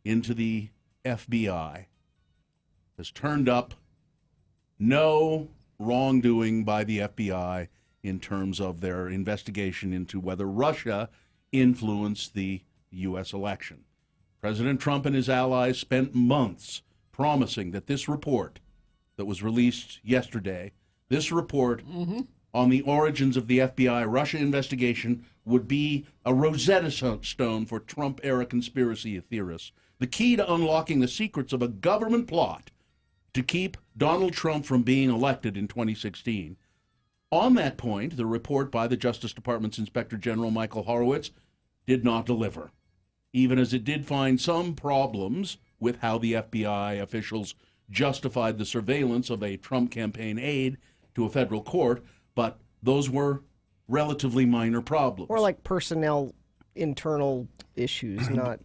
into the FBI has turned up no wrongdoing by the FBI in terms of their investigation into whether Russia influenced the U.S. election. President Trump and his allies spent months promising that this report that was released yesterday, this report on the origins of the FBI Russia investigation would be a Rosetta Stone for Trump-era conspiracy theorists, the key to unlocking the secrets of a government plot to keep Donald Trump from being elected in 2016. On that point, the report by the Justice Department's Inspector General Michael Horowitz did not deliver, even as it did find some problems with how the FBI officials justified the surveillance of a Trump campaign aide to a federal court, but those were relatively minor problems. Or like personnel internal issues, not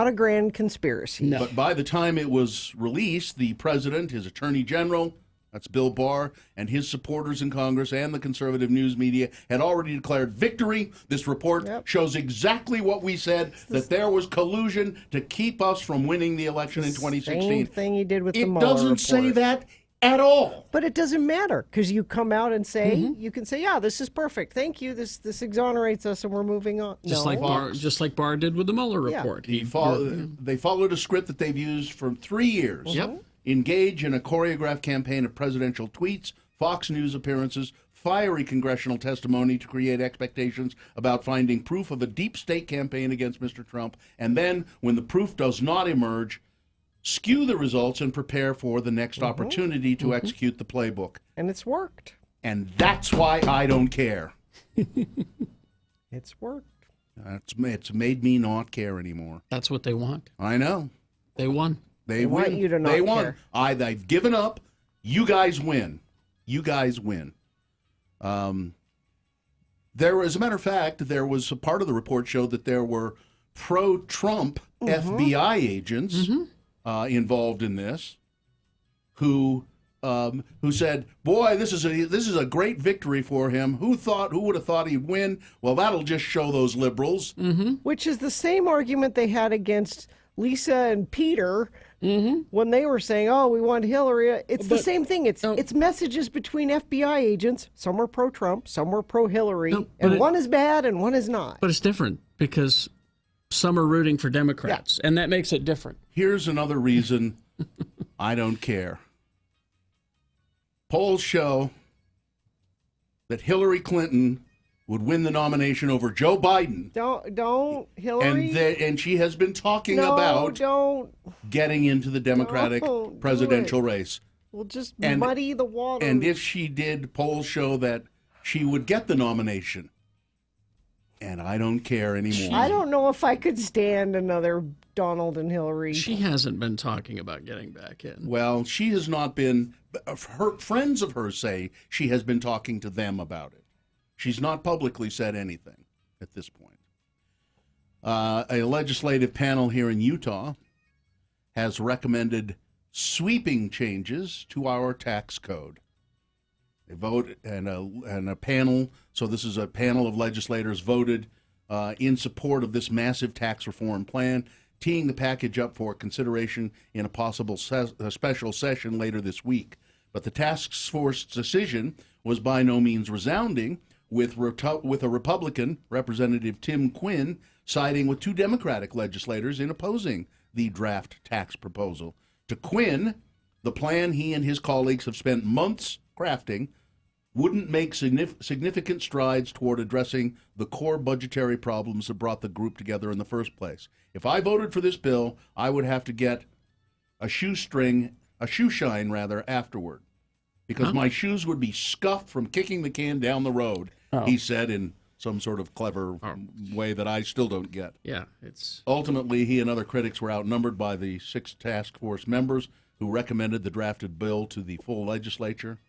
a grand conspiracy. No. But by the time it was released, the president, his attorney general, that's Bill Barr, and his supporters in Congress and the conservative news media had already declared victory. This report shows exactly what we said, that there was collusion to keep us from winning the election in 2016. Same thing he did with the Mueller report. It doesn't say that at all. But it doesn't matter, because you come out and say, you can say, yeah, this is perfect. Thank you. This exonerates us and we're moving on. Just like Barr did with the Mueller report. They followed a script that they've used for 3 years. Engage in a choreographed campaign of presidential tweets, Fox News appearances, fiery congressional testimony to create expectations about finding proof of a deep state campaign against Mr. Trump, and then, when the proof does not emerge, skew the results and prepare for the next opportunity to execute the playbook. And it's worked. And that's why I don't care. It's worked. It's made me not care anymore. That's what they want. I know. They won. They want win. you to not they care. won. They've given up. You guys win. You guys win. There, as a matter of fact, there was a part of the report showed that there were pro-Trump FBI agents involved in this, who said, "Boy, this is a great victory for him. Who would have thought he'd win? Well, that'll just show those liberals." Which is the same argument they had against Lisa and Peter when they were saying, "Oh, we want Hillary." It's the same thing. It's messages between FBI agents. Some were pro-Trump, some were pro-Hillary, and one is bad and one is not. But it's different because some are rooting for Democrats, and that makes it different. Here's another reason I don't care. Polls show that Hillary Clinton would win the nomination over Joe Biden. Don't Hillary. And she has been talking about getting into the Democratic presidential race. We'll just muddy the water. And if she did, polls show that she would get the nomination. And I don't care anymore. I don't know if I could stand another Donald and Hillary. She hasn't been talking about getting back in. Well, she has not been. Her friends of hers say she has been talking to them about it. She's not publicly said anything at this point. A legislative panel here in Utah has recommended sweeping changes to our tax code. A vote and a panel, so this is a panel of legislators voted in support of this massive tax reform plan, teeing the package up for consideration in a possible special session later this week. But the task force decision was by no means resounding, with a Republican, Representative Tim Quinn, siding with 2 Democratic legislators in opposing the draft tax proposal. To Quinn, the plan he and his colleagues have spent months crafting wouldn't make significant strides toward addressing the core budgetary problems that brought the group together in the first place. If I voted for this bill, I would have to get a shoe shine afterward, because my shoes would be scuffed from kicking the can down the road, he said in some sort of clever way that I still don't get. Yeah, it's... Ultimately, he and other critics were outnumbered by the 6 task force members who recommended the drafted bill to the full legislature.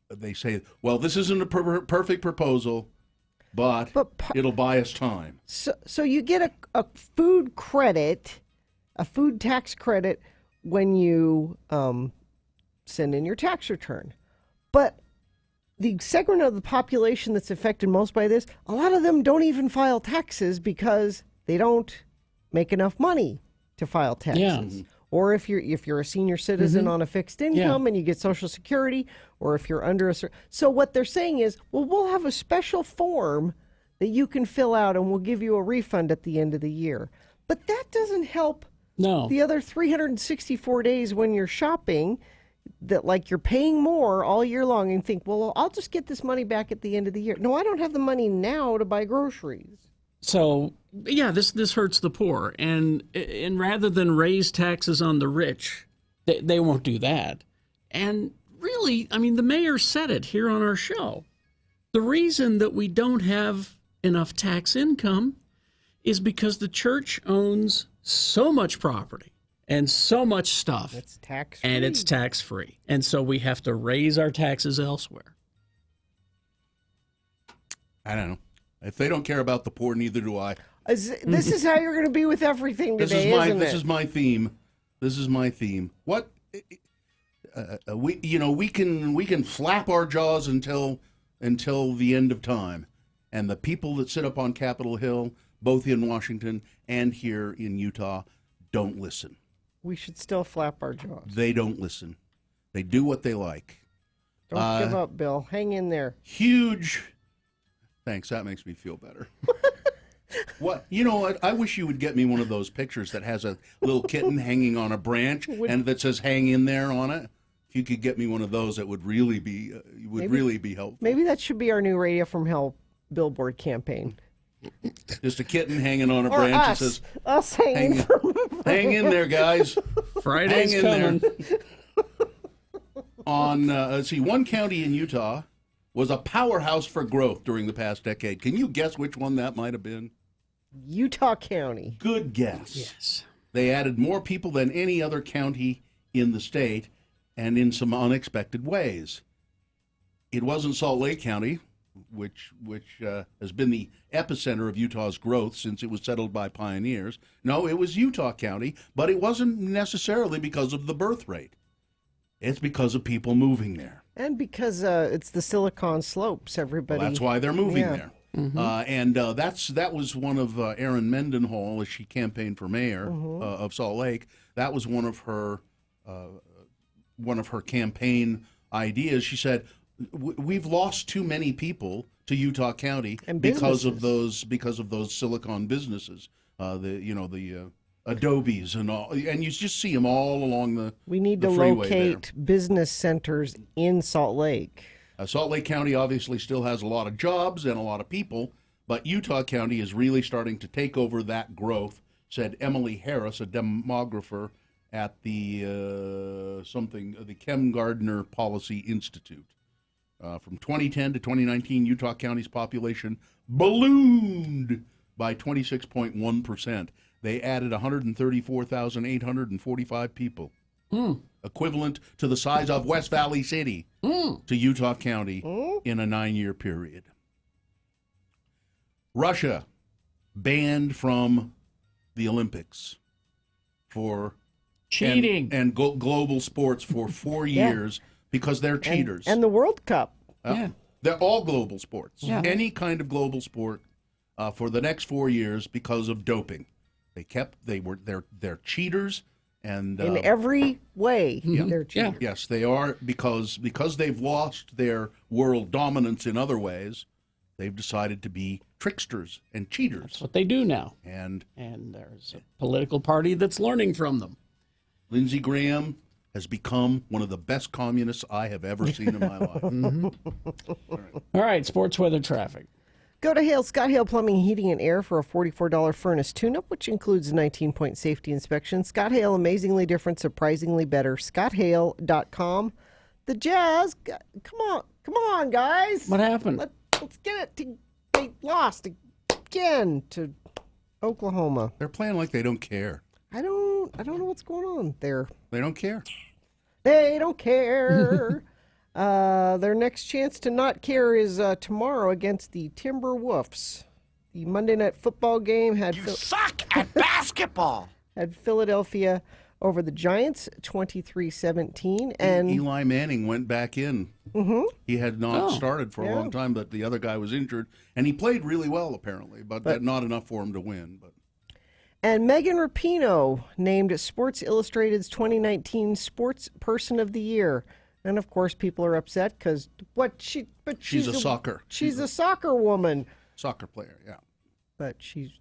They say, well, this isn't a perfect proposal, but it'll buy us time. So you get a food credit, a food tax credit, when you send in your tax return. But the segment of the population that's affected most by this, a lot of them don't even file taxes because they don't make enough money to file taxes. Yeah. Or if you're a senior citizen on a fixed income and you get Social Security, or if you're under a certain... So what they're saying is, well, we'll have a special form that you can fill out and we'll give you a refund at the end of the year. But that doesn't help the other 364 days when you're shopping, that like you're paying more all year long and think, well, I'll just get this money back at the end of the year. No, I don't have the money now to buy groceries. So, yeah, this hurts the poor. And rather than raise taxes on the rich, they won't do that. And really, I mean, the mayor said it here on our show. The reason that we don't have enough tax income is because the church owns so much property and so much stuff. It's tax-free. And it's tax-free. And so we have to raise our taxes elsewhere. I don't know. If they don't care about the poor, neither do I. This is how you're going to be with everything today, isn't it? This is my theme. This is my theme. What we can flap our jaws until the end of time, and the people that sit up on Capitol Hill, both in Washington and here in Utah, don't listen. We should still flap our jaws. They don't listen. They do what they like. Don't give up, Bill. Hang in there. Huge. Thanks. That makes me feel better. What? You know what? I wish you would get me one of those pictures that has a little kitten hanging on a branch and that says "Hang in there" on it. If you could get me one of those, that would really be really be helpful. Maybe that should be our new Radio from Hell billboard campaign. Just a kitten hanging on a Or branch us. that says Us hanging from "Hang in there, guys." Friday's Hang in coming. there. On let's see, one county in Utah was a powerhouse for growth during the past decade. Can you guess which one that might have been? Utah County. Good guess. Yes. They added more people than any other county in the state, and in some unexpected ways. It wasn't Salt Lake County, which has been the epicenter of Utah's growth since it was settled by pioneers. No, it was Utah County, but it wasn't necessarily because of the birth rate. It's because of people moving there. And because it's the Silicon Slopes, everybody. Well, that's why they're moving there. Mm-hmm. That was one of Erin Mendenhall, as she campaigned for mayor of Salt Lake. That was one of her campaign ideas. She said, "We've lost too many people to Utah County And because of businesses. those silicon businesses, the Adobes and all, and you just see them all along the. We need the to freeway locate business centers in Salt Lake. Salt Lake County obviously still has a lot of jobs and a lot of people, but Utah County is really starting to take over that growth," said Emily Harris, a demographer at the Kem Gardner Policy Institute. From 2010 to 2019, Utah County's population ballooned by 26.1%. They added 134,845 people, equivalent to the size of West Valley City, to Utah County in a 9-year period. Russia banned from the Olympics for Cheating. and global sports for 4 years because they're cheaters. And the World Cup. Yeah. They're all global sports. Yeah. Any kind of global sport for the next 4 years because of doping. They're cheaters, and In every way, they're cheaters. yes, they are, because they've lost their world dominance in other ways. They've decided to be tricksters and cheaters. That's what they do now. And there's a political party that's learning from them. Lindsey Graham has become one of the best communists I have ever seen in my life. All right, sports weather traffic. Go to Scott Hale Plumbing, Heating, and Air for a $44 furnace tune-up, which includes a 19-point safety inspection. Scott Hale, amazingly different, surprisingly better. ScottHale.com. The Jazz, come on, guys. What happened? Let's get it. They lost again to Oklahoma. They're playing like they don't care. I don't know what's going on there. They don't care. They don't care. Their next chance to not care is tomorrow against the Timberwolves. The Monday Night Football game had suck at basketball. Had Philadelphia over the Giants 23-17, and Eli Manning went back in. He had not started for a long time, but the other guy was injured, and he played really well apparently, but not enough for him to win. But And Megan Rapinoe named Sports Illustrated's 2019 Sports Person of the Year. And of course, people are upset because She's a soccer. She's a soccer woman. Soccer player, yeah. But she's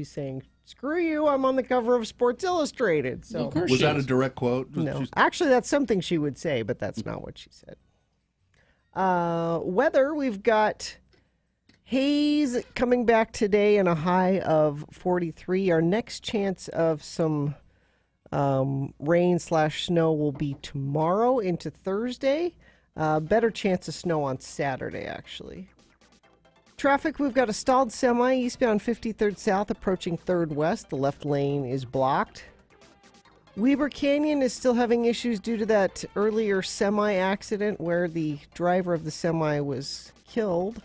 saying, "Screw you! I'm on the cover of Sports Illustrated." So Of course Was she that a is. direct quote? no, actually, that's something she would say, but that's not what she said. Weather, we've got haze coming back today and a high of 43. Our next chance of some rain/snow will be tomorrow into Thursday. Better chance of snow on Saturday, actually. Traffic, we've got a stalled semi eastbound 53rd South approaching 3rd West. The left lane is blocked. Weber Canyon is still having issues due to that earlier semi accident where the driver of the semi was killed.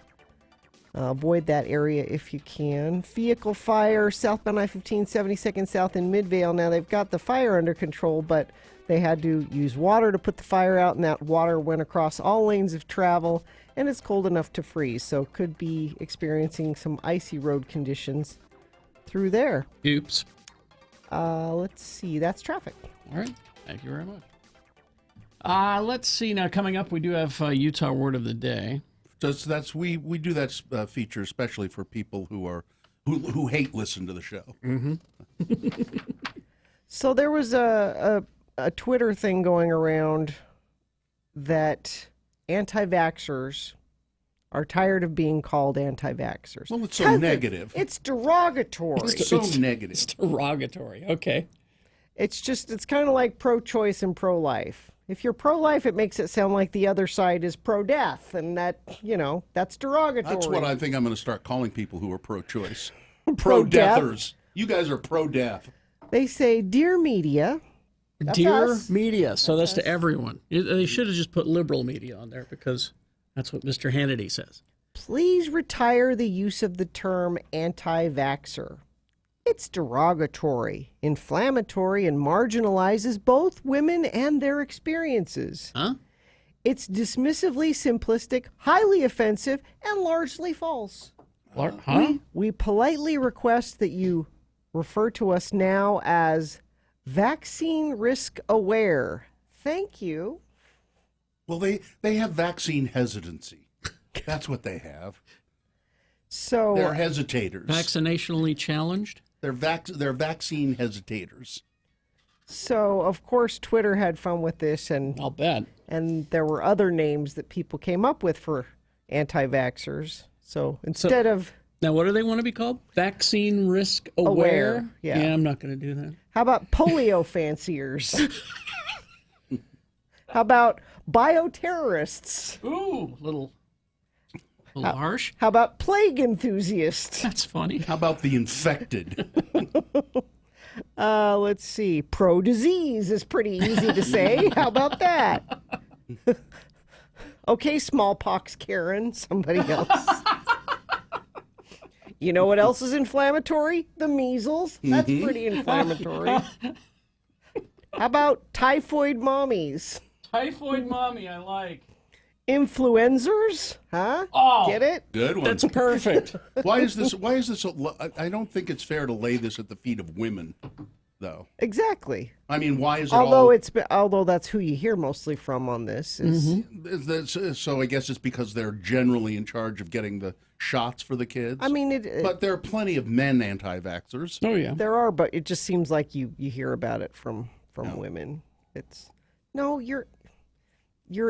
Avoid that area if you can. Vehicle fire, southbound I-15, 72nd South in Midvale. Now they've got the fire under control, but they had to use water to put the fire out, and that water went across all lanes of travel, and it's cold enough to freeze, so could be experiencing some icy road conditions through there. Oops. Let's see, that's traffic. All right. Thank you very much. Let's see. Now, coming up, we do have Utah Word of the Day. We do that feature especially for people who hate listen to the show. So there was a Twitter thing going around that anti-vaxxers are tired of being called anti-vaxxers. Well, it's so negative. It's derogatory. It's so negative. It's derogatory. Okay. It's kind of like pro-choice and pro-life. If you're pro-life, it makes it sound like the other side is pro-death, and that's derogatory. That's what I think I'm going to start calling people who are pro-choice. Pro-death? Pro-deathers. You guys are pro-death. They say, "Dear media," that's Dear us. media. So that's to everyone. They should have just put liberal media on there because that's what Mr. Hannity says. "Please retire the use of the term anti-vaxxer. It's derogatory, inflammatory, and marginalizes both women and their experiences. Huh? It's dismissively simplistic, highly offensive, and largely false. Huh? We politely request that you refer to us now as vaccine risk aware. Thank you." Well, they have vaccine hesitancy. That's what they have. So They're hesitators. Vaccinationally challenged? They're vaccine hesitators. So, of course, Twitter had fun with this, and I'll bet. there were other names that people came up with for anti-vaxxers. So instead of, Now, what do they want to be called? Vaccine risk aware? Aware, yeah. I'm not going to do that. how about polio fanciers? How about bioterrorists? Ooh, little harsh. How about plague enthusiasts? That's funny. How about the infected? Let's see. Pro-disease is pretty easy to say. How about that? Okay, smallpox Karen, somebody else. You know what else is inflammatory? The measles. That's pretty inflammatory. How about typhoid mommies? Typhoid mommy, I like. Influencers? Huh? Oh, Get it? Good one. that's perfect. Why is this? I don't think it's fair to lay this at the feet of women, though. Exactly. I mean, why is it Although that's who you hear mostly from on this. So I guess it's because they're generally in charge of getting the shots for the kids. I mean, but there are plenty of men anti-vaxxers. Oh, yeah. there are, but it just seems like you hear about it from women. It's no, you're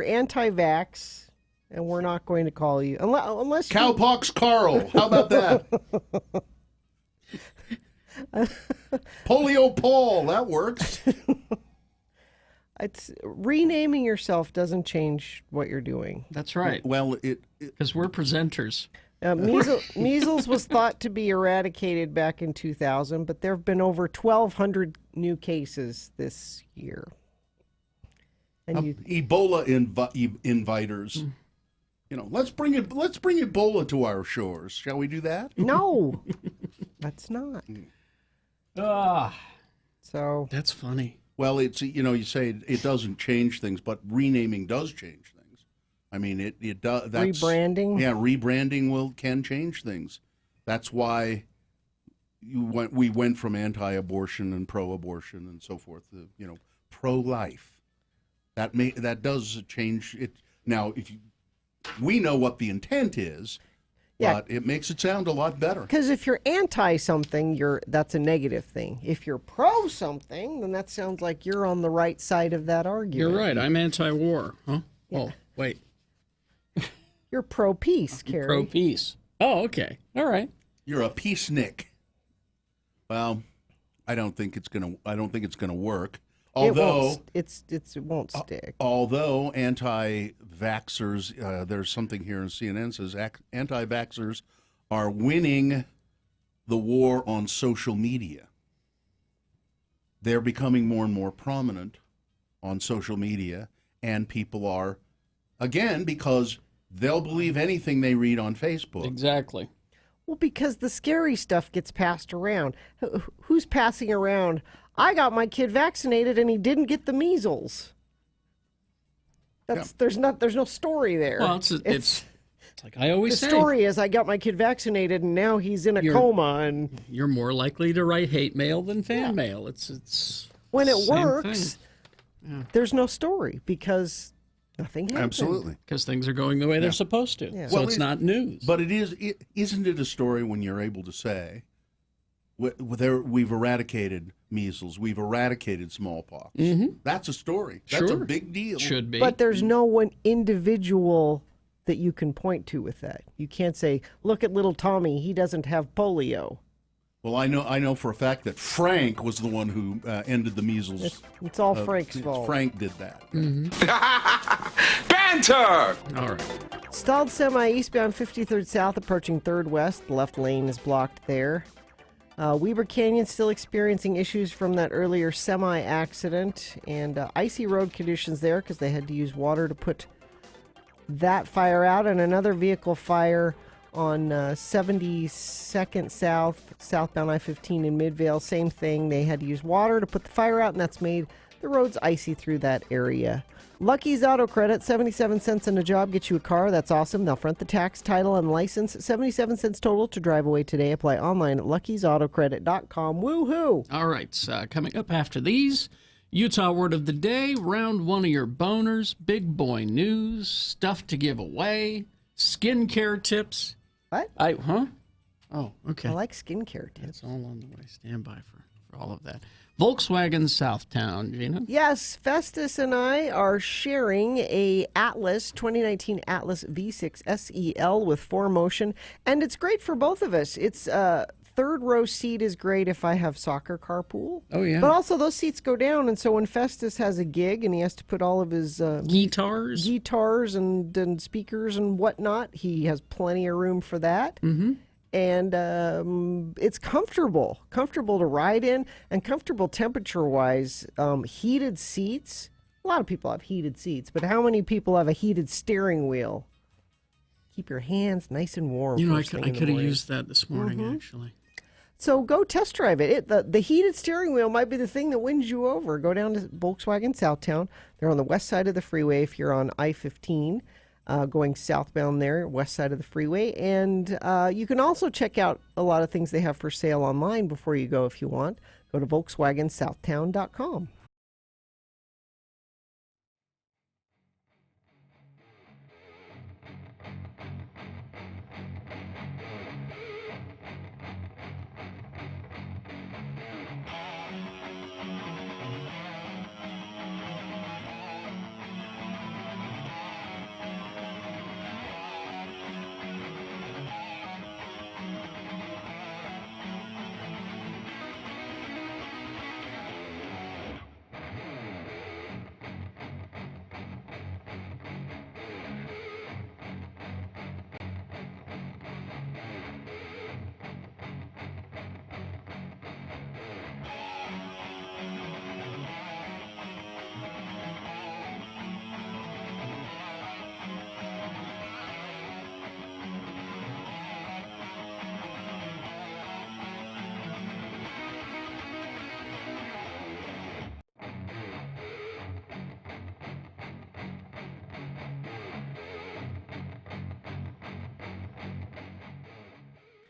anti-vax, and we're not going to call you unless you, Cowpox Caroll. How about that? Polio Paul. That works. it's renaming yourself doesn't change what you're doing. That's right. Well, Because we're presenters. Measles was thought to be eradicated back in 2000, but there have been over 1,200 new cases this year. And Ebola inviters. You know, let's bring Ebola to our shores. Shall we do that? no, that's not. Ah, So that's funny. Well, you say it doesn't change things, but renaming does change things. I mean, it does. rebranding. Yeah, rebranding can change things. That's why we went from anti-abortion and pro-abortion and so forth to, pro-life. That does change it. Now, we know what the intent is, but it makes it sound a lot better. Because if you're anti something, that's a negative thing. If you're pro something, then that sounds like you're on the right side of that argument. You're right. I'm anti-war. Huh? Yeah. Oh, wait. You're pro-peace, Carrie. Pro-peace. Oh, okay. All right. You're a peacenik. Well, I don't think it's gonna work. Although it won't stick. Although anti-vaxxers, there's something here in CNN says anti-vaxxers are winning the war on social media. They're becoming more and more prominent on social media, and people are, again, because they'll believe anything they read on Facebook. Exactly. Well, because the scary stuff gets passed around. Who's passing around? I got my kid vaccinated and he didn't get the measles. There's no story there. Well, it's like I always say. The story is I got my kid vaccinated and now he's in a coma, and you're more likely to write hate mail than fan mail. It's when it same works. Yeah. There's no story because nothing happened. Absolutely. Because things are going the way they're supposed to. Yeah. So it's not news. But isn't it a story when you're able to say, we've eradicated measles, we've eradicated smallpox. Mm-hmm. That's a story. That's a big deal. Should be. But there's no one individual that you can point to with that. You can't say, look at little Tommy, he doesn't have polio. Well, I know for a fact that Frank was the one who ended the measles. It's all Frank's fault. Frank did that. Mm-hmm. Banter! All right. Stalled semi eastbound 53rd South approaching 3rd West. The left lane is blocked there. Weber Canyon still experiencing issues from that earlier semi accident, and icy road conditions there because they had to use water to put that fire out, and another vehicle fire on 72nd South, southbound I-15 in Midvale. Same thing. They had to use water to put the fire out, and that's made the roads icy through that area. Lucky's Auto Credit, 77 cents on a job gets you a car. That's awesome. They'll front the tax, title, and license. 77 cents total to drive away today. Apply online at luckysautocredit.com. Woohoo! All right. Coming up after these, Utah Word of the Day, round one of your boners, big boy news, stuff to give away, skincare tips. What? Oh, okay. I like skincare tips. It's all on the way. Stand by for all of that. Volkswagen Southtown, Gina. Yes, Festus and I are sharing a Atlas 2019 Atlas V6 SEL with 4Motion, and it's great for both of us. It's third row seat is great if I have soccer carpool. Oh yeah. But also those seats go down, and so when Festus has a gig and he has to put all of his guitars and speakers and whatnot, he has plenty of room for that. Mm-hmm. And it's comfortable to ride in, and comfortable temperature-wise. Heated seats. A lot of people have heated seats, but how many people have a heated steering wheel? Keep your hands nice and warm. You know, I could have used that this morning, actually. So go test drive it. The heated steering wheel might be the thing that wins you over. Go down to Volkswagen Southtown. They're on the west side of the freeway if you're on I-15. Going southbound there, west side of the freeway. And you can also check out a lot of things they have for sale online before you go if you want. Go to VolkswagenSouthtown.com.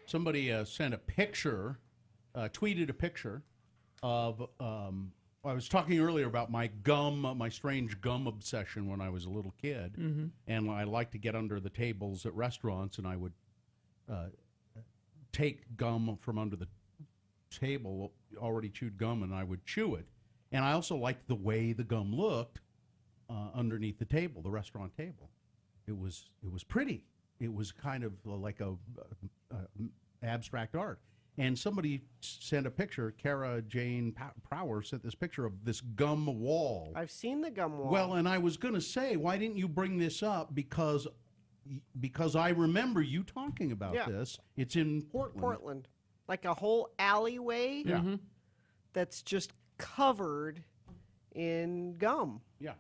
Somebody sent a picture tweeted a picture of. I was talking earlier about my strange gum obsession when I was a little kid, and I liked to get under the tables at restaurants, and I would take gum from under the table, already chewed gum, and I would chew it. And I also liked the way the gum looked underneath the table, the restaurant table. It was pretty. It was kind of like a abstract art. And somebody sent a picture. Kara Jane Prower sent this picture of this gum wall. I've seen the gum wall. Well, and I was going to say, why didn't you bring this up? Because I remember you talking about this. It's in Portland. Portland. Like a whole alleyway that's just covered in gum. Yeah.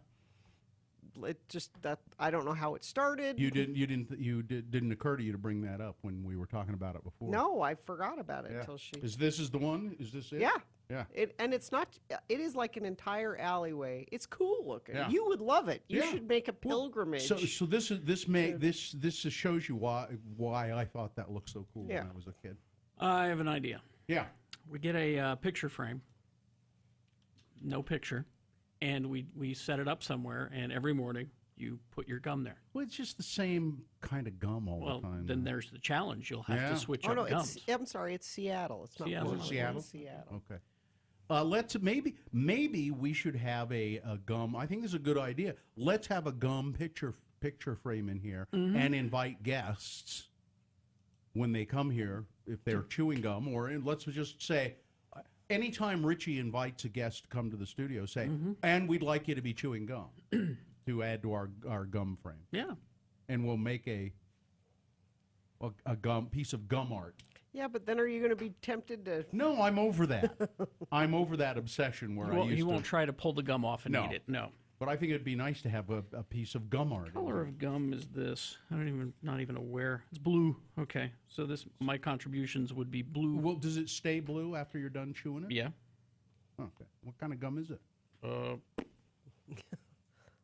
It just that I don't know how it started. Didn't occur to you to bring that up when we were talking about it before. No, I forgot about it until she. Is the one? Is this it? Yeah. Yeah. It's not. It is like an entire alleyway. It's cool looking. Yeah. You would love it. You should make a pilgrimage. So this shows you why I thought that looked so cool when I was a kid. I have an idea. Yeah. We get a picture frame, no picture, and we set it up somewhere, and every morning you put your gum there. Well, it's just the same kind of gum all the time. Then there's the challenge. You'll have to switch oh up no, gums. I'm sorry, it's Seattle. It's not Seattle. Portland. Seattle? It's Seattle. Okay. Let's maybe we should have a gum. I think this is a good idea. Let's have a gum picture frame in here and invite guests when they come here if they're chewing gum, or let's just say anytime Richie invites a guest to come to the studio, say, and we'd like you to be chewing gum to add to our gum frame. Yeah. And we'll make a gum piece of gum art. Yeah, but then are you going to be tempted to? No, I'm over that. I'm over that obsession where He won't try to pull the gum off and eat it. No. But I think it'd be nice to have a piece of gum art. What color of gum is this? Not even aware. It's blue. Okay. So my contributions would be blue. Well, does it stay blue after you're done chewing it? Yeah. Okay. What kind of gum is it?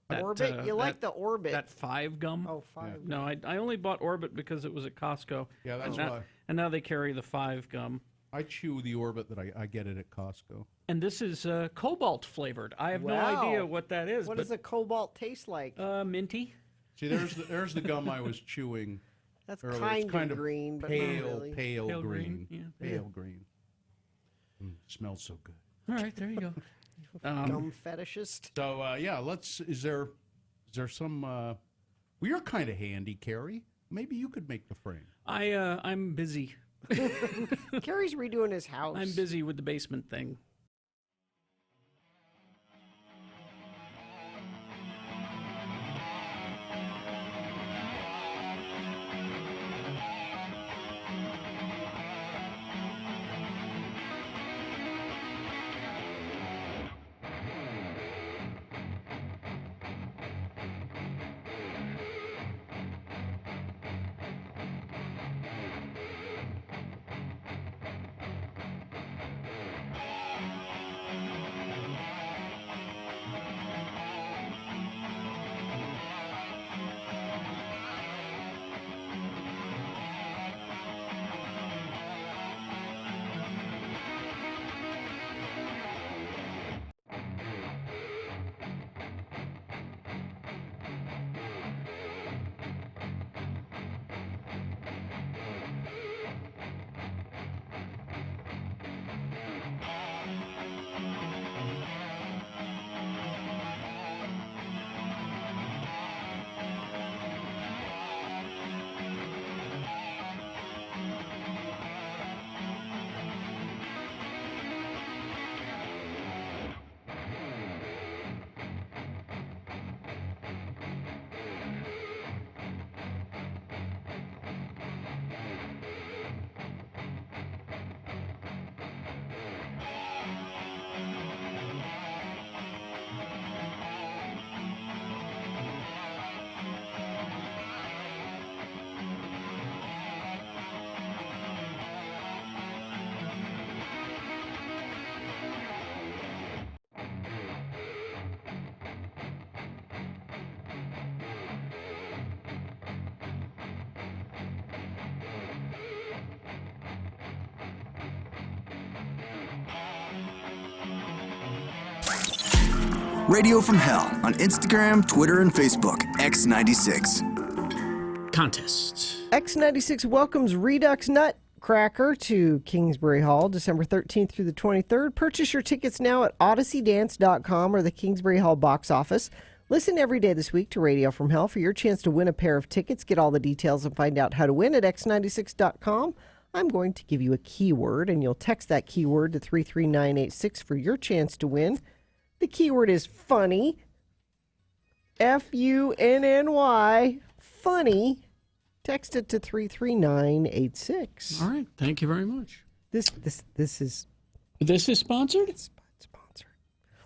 Orbit? You like the Orbit. That 5 gum? Oh, 5. No, I only bought Orbit because it was at Costco. Yeah, that's why. And now they carry the 5 gum. I chew the Orbit that I get it at Costco. And this is cobalt flavored. I have no Wow. idea what that is. What does a cobalt taste like? Minty. See, there's the gum I was chewing. That's earlier. kind, It's kind of green, but pale, not really. pale green. Yeah. Pale green. Smells so good. All right, there you go. Gum fetishist. So is there some? You're kind of handy, Carrie. Maybe you could make the frame. I'm busy. Carrie's redoing his house. I'm busy with the basement thing. Radio from Hell on Instagram, Twitter, and Facebook. X96. Contest. X96 welcomes Redux Nutcracker to Kingsbury Hall December 13th through the 23rd. Purchase your tickets now at odysseydance.com or the Kingsbury Hall box office. Listen every day this week to Radio from Hell for your chance to win a pair of tickets. Get all the details and find out how to win at x96.com. I'm going to give you a keyword, and you'll text that keyword to 33986 for your chance to win. The keyword is funny. Funny. Funny. Text it to 33986. All right. Thank you very much. This is sponsored? It's sponsored.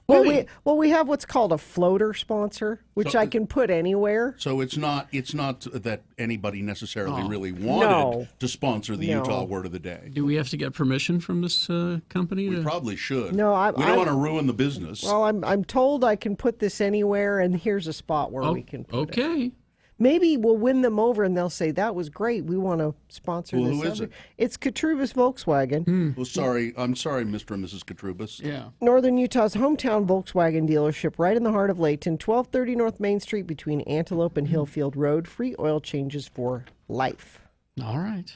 Well, we have what's called a floater sponsor, which I can put anywhere. So it's not that anybody necessarily really wanted to sponsor the Utah Word of the Day. Do we have to get permission from this company? We probably should. No, we don't want to ruin the business. Well, I'm told I can put this anywhere, and here's a spot where we can put it. Okay. Maybe we'll win them over, and they'll say, that was great. We want to sponsor this. Who is it? It's Katrubas Volkswagen. Well, sorry. I'm sorry, Mr. and Mrs. Katrubas. Yeah. Northern Utah's hometown Volkswagen dealership right in the heart of Layton, 1230 North Main Street between Antelope and Hillfield Road. Free oil changes for life. All right.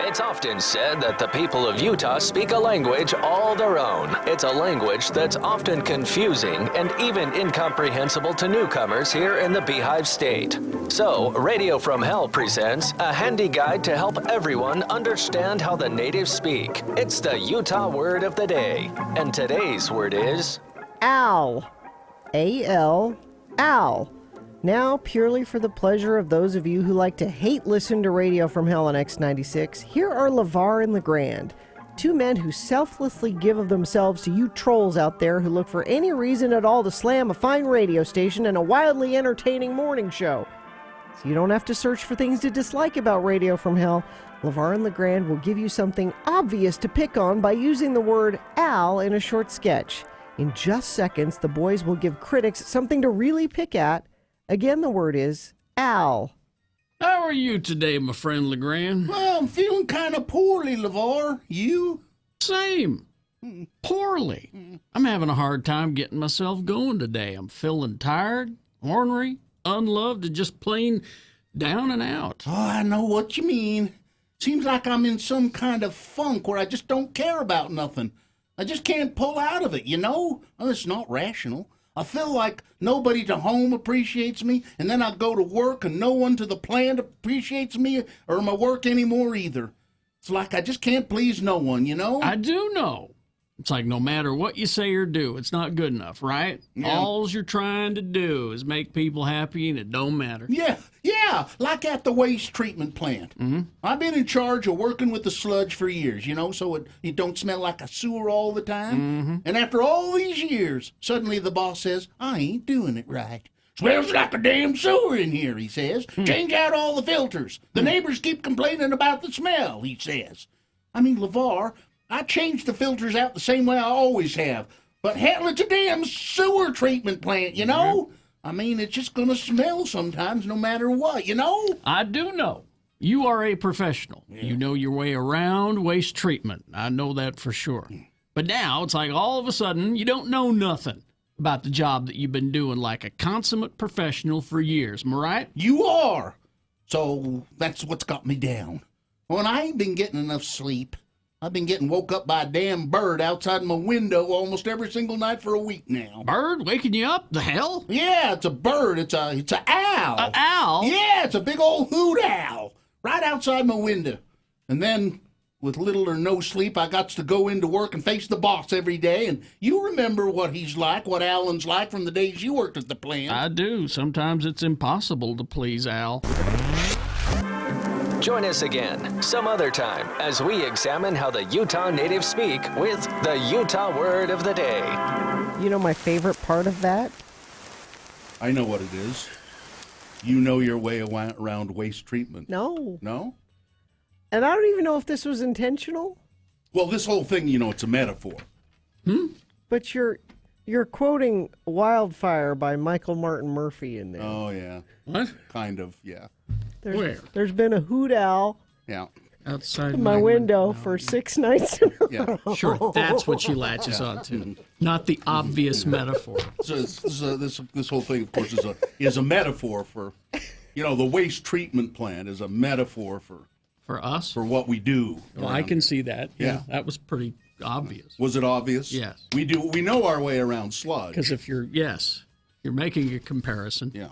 It's often said that the people of Utah speak a language all their own. It's a language that's often confusing and even incomprehensible to newcomers here in the Beehive State. So, Radio from Hell presents a handy guide to help everyone understand how the natives speak. It's the Utah Word of the Day. And today's word is... Al. A-L. Al. Now, purely for the pleasure of those of you who like to hate listen to Radio from Hell on X96, here are LeVar and LeGrand, two men who selflessly give of themselves to you trolls out there who look for any reason at all to slam a fine radio station and a wildly entertaining morning show. So you don't have to search for things to dislike about Radio from Hell. LeVar and LeGrand will give you something obvious to pick on by using the word Al in a short sketch. In just seconds, the boys will give critics something to really pick at. Again, the word is Al. How are you today, my friend LeGrand? Well, I'm feeling kind of poorly, LeVar. You? Same. Poorly. I'm having a hard time getting myself going today. I'm feeling tired, ornery, unloved, and just plain down and out. Oh, I know what you mean. Seems like I'm in some kind of funk where I just don't care about nothing. I just can't pull out of it, you know? Well, it's not rational. I feel like nobody to home appreciates me, and then I go to work and no one to the plant appreciates me or my work anymore either. It's like I just can't please no one, you know? I do know. It's like no matter what you say or do, it's not good enough, right? Yeah. All you're trying to do is make people happy, and it don't matter. Yeah, like at the waste treatment plant. Mm-hmm. I've been in charge of working with the sludge for years, you know, so it don't smell like a sewer all the time. Mm-hmm. And after all these years, suddenly the boss says, I ain't doing it right. Smells like a damn sewer in here, he says. Change out all the filters. The neighbors keep complaining about the smell, he says. I mean, LeVar, I change the filters out the same way I always have. But hell, it's a damn sewer treatment plant, you know? Mm-hmm. I mean, it's just going to smell sometimes no matter what, you know? I do know. You are a professional. Yeah. You know your way around waste treatment. I know that for sure. But now it's like all of a sudden you don't know nothing about the job that you've been doing like a consummate professional for years. Am I right? You are. So that's what's got me down. Well, I ain't been getting enough sleep. I've been getting woke up by a damn bird outside my window almost every single night for a week now. Bird waking you up? The hell? Yeah, it's a bird. It's a owl. An owl? Yeah, it's a big old hoot owl right outside my window. And then, with little or no sleep, I got to go into work and face the boss every day. And you remember what he's like, what Alan's like from the days you worked at the plant. I do. Sometimes it's impossible to please Al. Join us again some other time as we examine how the Utah natives speak with the Utah Word of the Day. You know my favorite part of that? I know what it is. You know your way around waste treatment. No. No? And I don't even know if this was intentional. Well, this whole thing, you know, it's a metaphor. But you're quoting Wildfire by Michael Martin Murphy in there. Oh, yeah. What? Kind of, yeah. Where? There's been a hoot owl. Yeah. Outside my window for 6 nights in a Yeah. row. Sure, that's what she latches onto, not the obvious metaphor. So this whole thing, of course, is a metaphor for, the waste treatment plant is a metaphor for us. for what we do. Well, I can see that. Yeah. That was pretty obvious. Was it obvious? Yes. We know our way around sludge. Because if you're making a comparison. Yeah.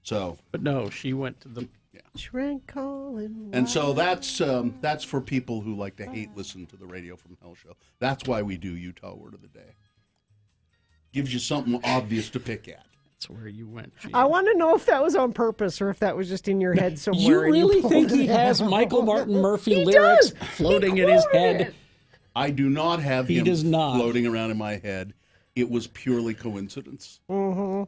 So. But no, she went to the. Shrank calling. And so that's for people who like to listen to the Radio from Hell show. That's why we do Utah Word of the Day. Gives you something obvious to pick at. That's where you went. Gene. I want to know if that was on purpose or if that was just in your head somewhere. You and really pulled think it he has out. Michael Martin Murphy lyrics does. floating He in his quoted head? it. I do not have He him does not. floating around in my head. It was purely coincidence. Mm-hmm.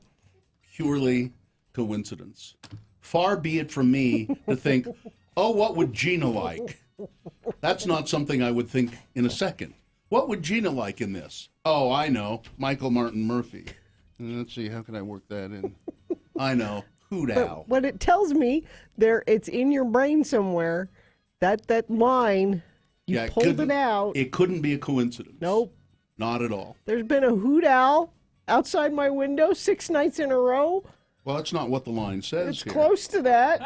Purely coincidence. Far be it from me to think, oh, what would Gina like? That's not something I would think in a second. What would Gina like in this? Oh, I know. Michael Martin Murphy. Let's see, how can I work that in? I know. Hoot Owl. What it tells me, it's in your brain somewhere. That line, you pulled it out. It couldn't be a coincidence. Nope. Not at all. There's been a hoot owl outside my window 6 nights in a row. Well, that's not what the line says It's here. close to that.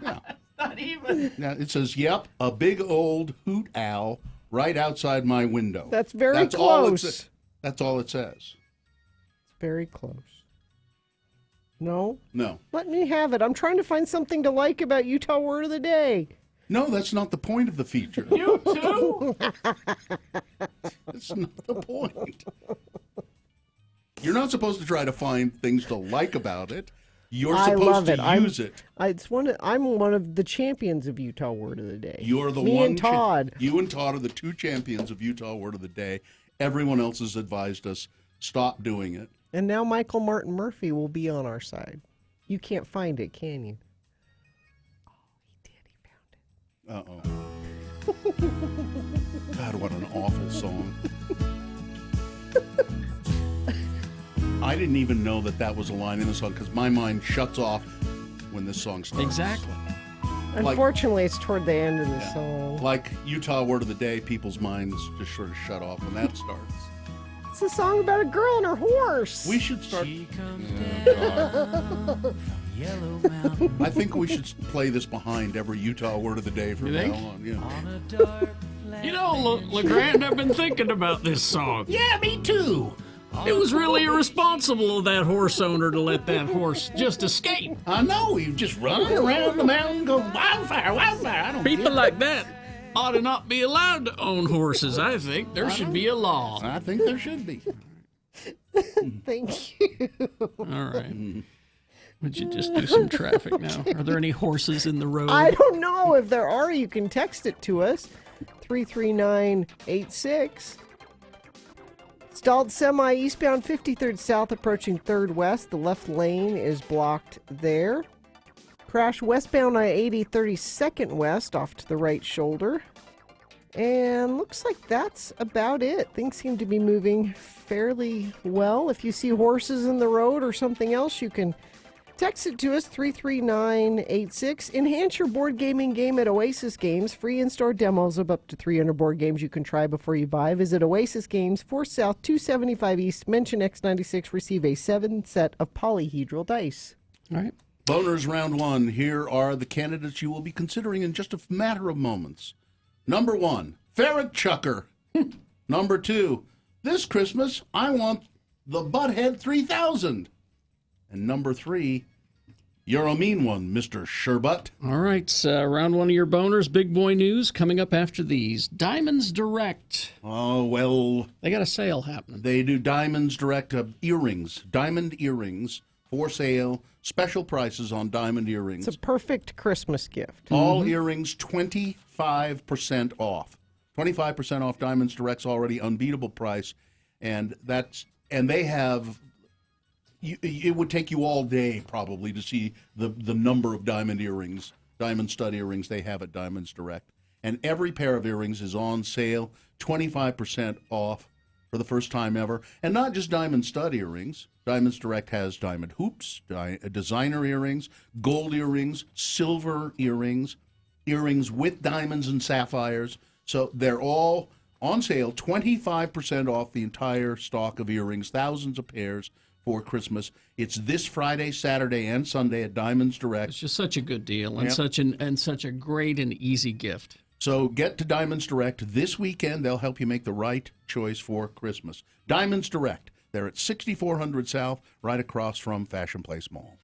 Yeah. Not even. Now, it says, yep, a big old hoot owl right outside my window. That's very That's close. That's all it says. It's very close. No? No. Let me have it. I'm trying to find something to like about Utah Word of the Day. No, that's not the point of the feature. You too? That's not the point. You're not supposed to try to find things to like about it. You're I love supposed it. to use it. I'm one of the champions of Utah Word of the Day. You're the Me one. and Todd. You and Todd are the two champions of Utah Word of the Day. Everyone else has advised us, stop doing it. And now Michael Martin Murphy will be on our side. You can't find it, can you? Oh, he did. He found it. Uh-oh. God, what an awful song. I didn't even know that was a line in the song because my mind shuts off when this song starts. Exactly. Unfortunately, it's toward the end of the song. Like Utah Word of the Day, people's minds just sort of shut off when that starts. It's a song about a girl and her horse. We should start. I think we should play this behind every Utah Word of the Day from You think? now on. Yeah. You know, LeGrand, I've been thinking about this song. Yeah, me too. It was really irresponsible of that horse owner to let that horse just escape. I know. He just running around the mountain, going wildfire, wildfire. I don't People get it. like that ought to not be allowed to own horses, I think. There should be a law. I think there should be. Thank you. All right. Would you just do some traffic now? Are there any horses in the road? I don't know. If there are, you can text it to us. 33986. Stalled semi eastbound 53rd South approaching 3rd West. The left lane is blocked there. Crash westbound I-80 32nd West off to the right shoulder. And looks like that's about it. Things seem to be moving fairly well. If you see horses in the road or something else, you can text it to us, 33986. Enhance your board gaming game at Oasis Games. Free in-store demos of up to 300 board games you can try before you buy. Visit Oasis Games, 4 South, 275 East. Mention X96. Receive a 7 set of polyhedral dice. All right. Boners round one. Here are the candidates you will be considering in just a matter of moments. Number 1, Ferret Chucker. Number 2, this Christmas, I want the Butthead 3000. And number 3, you're a mean one, Mr. Sherbut. All right. Round one of your boners. Big boy news coming up after these. Diamonds Direct. Oh, well, They got a sale happening. they do Diamonds Direct earrings, diamond earrings for sale, special prices on diamond earrings. It's a perfect Christmas gift. All earrings 25% off. 25% off Diamonds Direct's already unbeatable price, and they have. It would take you all day probably to see the number of diamond stud earrings they have at Diamonds Direct, and every pair of earrings is on sale, 25% off for the first time ever, and not just diamond stud earrings. Diamonds Direct has diamond hoops, designer earrings, gold earrings, silver earrings, earrings with diamonds and sapphires. So they're all on sale, 25% off the entire stock of earrings, thousands of pairs for Christmas. It's this Friday, Saturday, and Sunday at Diamonds Direct. It's just such a good deal and Yep. such a great and easy gift. So get to Diamonds Direct this weekend. They'll help you make the right choice for Christmas. Diamonds Direct. They're at 6400 South, right across from Fashion Place Mall.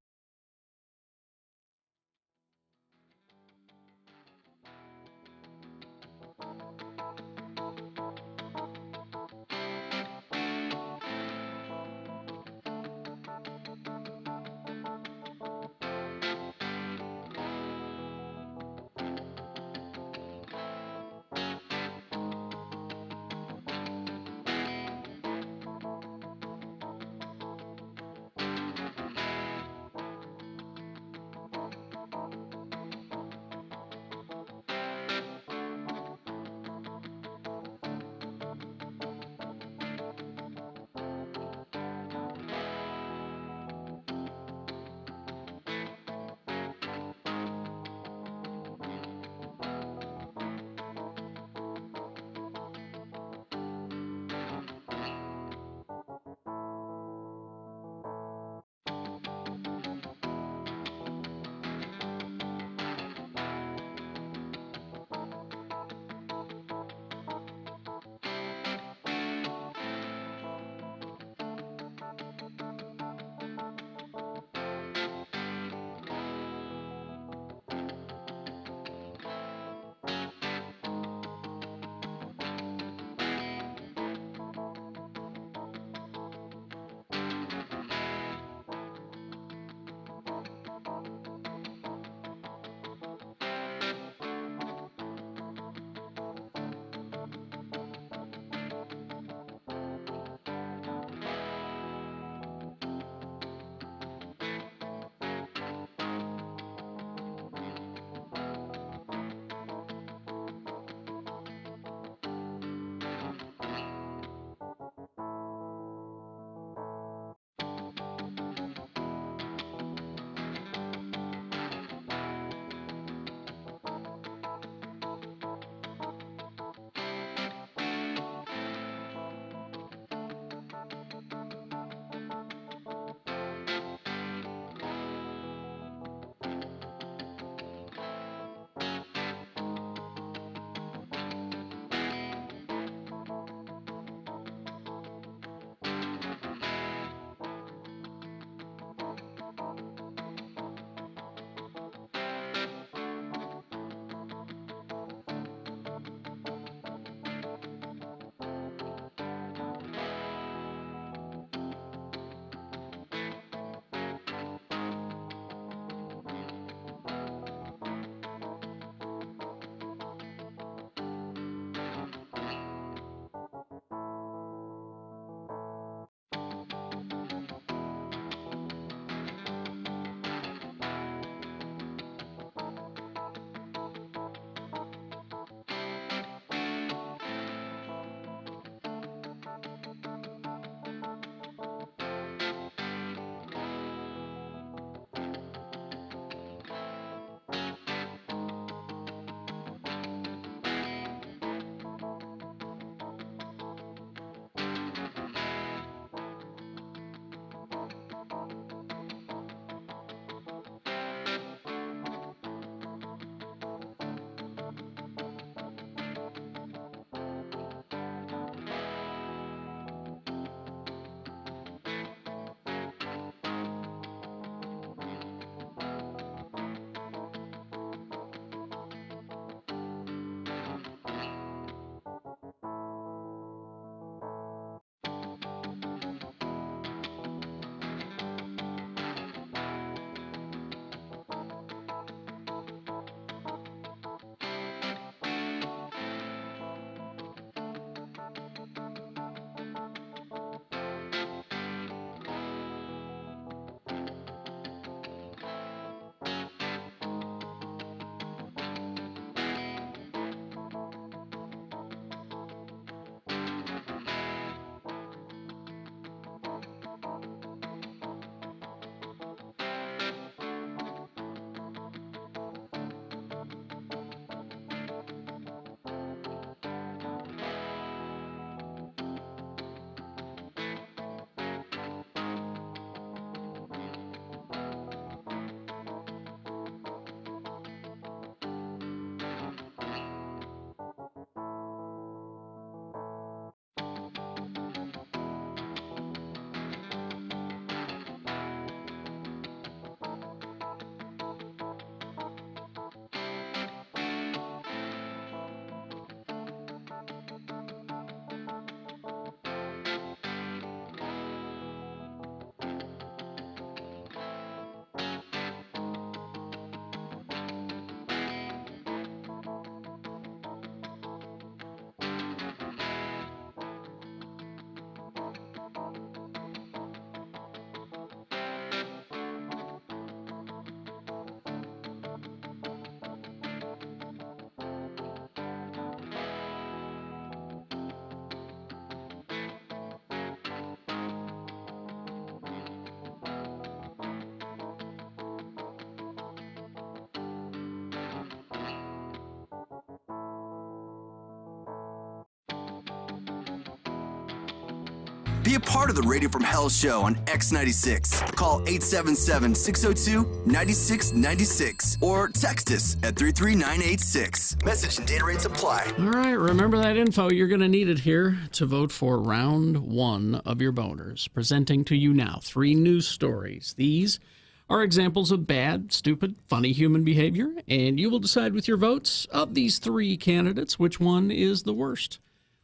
Be a part of the Radio from Hell show on X96. Call 877-602-9696 or text us at 33986. Message and data rates apply. All right, remember that info. You're going to need it here to vote for round 1 of your boners. Presenting to you now 3 news stories. These are examples of bad, stupid, funny human behavior, and you will decide with your votes of these 3 candidates which one is the worst,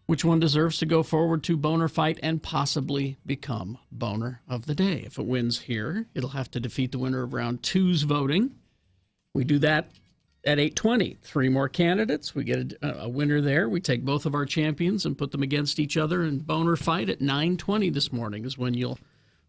which one deserves to go forward to boner fight and possibly become boner of the day. If it wins here, it'll have to defeat the winner of round 2's voting. We do that at 8:20. 3 more candidates. We get a winner there. We take both of our champions and put them against each other in boner fight at 9:20 this morning is when you'll,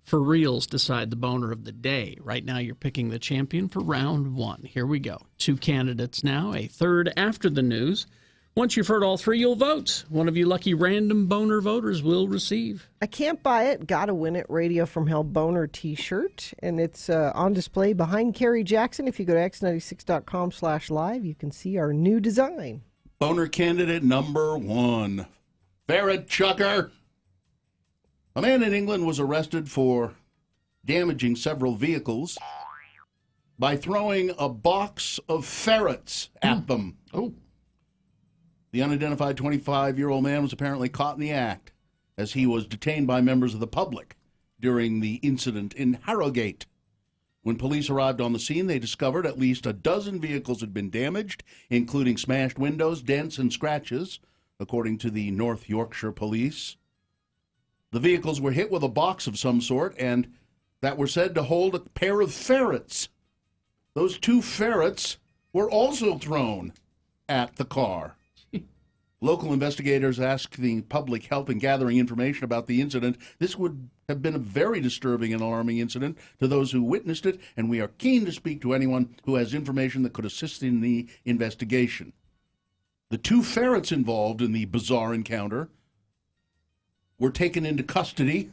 for reals, decide the boner of the day. Right now, you're picking the champion for round 1. Here we go. 2 candidates now, a third after the news. Once you've heard all 3, you'll vote. One of you lucky random boner voters will receive. I can't buy it. Gotta win it. Radio from Hell boner t-shirt. And it's on display behind Carrie Jackson. If you go to x96.com/live, you can see our new design. Boner candidate number 1, ferret chucker. A man in England was arrested for damaging several vehicles by throwing a box of ferrets at them. Oh. The unidentified 25-year-old man was apparently caught in the act as he was detained by members of the public during the incident in Harrogate. When police arrived on the scene, they discovered at least a dozen vehicles had been damaged, including smashed windows, dents, and scratches, according to the North Yorkshire Police. The vehicles were hit with a box of some sort and that were said to hold a pair of ferrets. Those 2 ferrets were also thrown at the car. Local investigators asked the public help in gathering information about the incident. This would have been a very disturbing and alarming incident to those who witnessed it, and we are keen to speak to anyone who has information that could assist in the investigation. The 2 ferrets involved in the bizarre encounter were taken into custody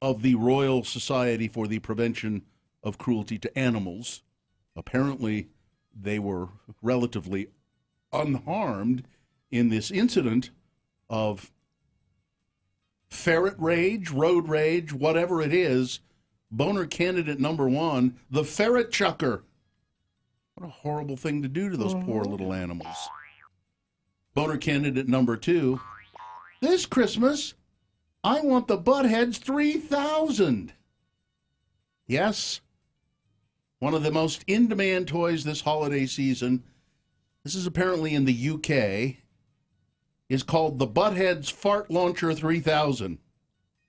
of the Royal Society for the Prevention of Cruelty to Animals. Apparently, they were relatively unharmed in this incident of ferret rage, road rage, whatever it is. Boner candidate number 1, the ferret chucker. What a horrible thing to do to those poor little animals. Boner candidate number 2, this Christmas, I want the Buttheads 3000. Yes, one of the most in-demand toys this holiday season, this is apparently in the UK, is called the Buttheads Fart Launcher 3000.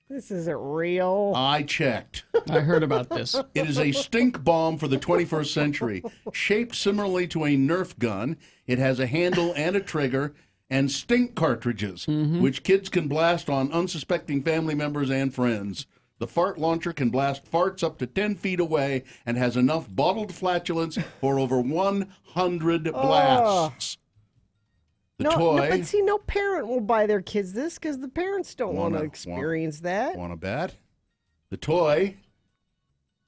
This isn't real. I checked. I heard about this. It is a stink bomb for the 21st century. Shaped similarly to a Nerf gun, it has a handle and a trigger and stink cartridges, which kids can blast on unsuspecting family members and friends. The fart launcher can blast farts up to 10 feet away and has enough bottled flatulence for over 100 blasts. The toy. But see, no parent will buy their kids this because the parents don't want to experience that. Want to bet? The toy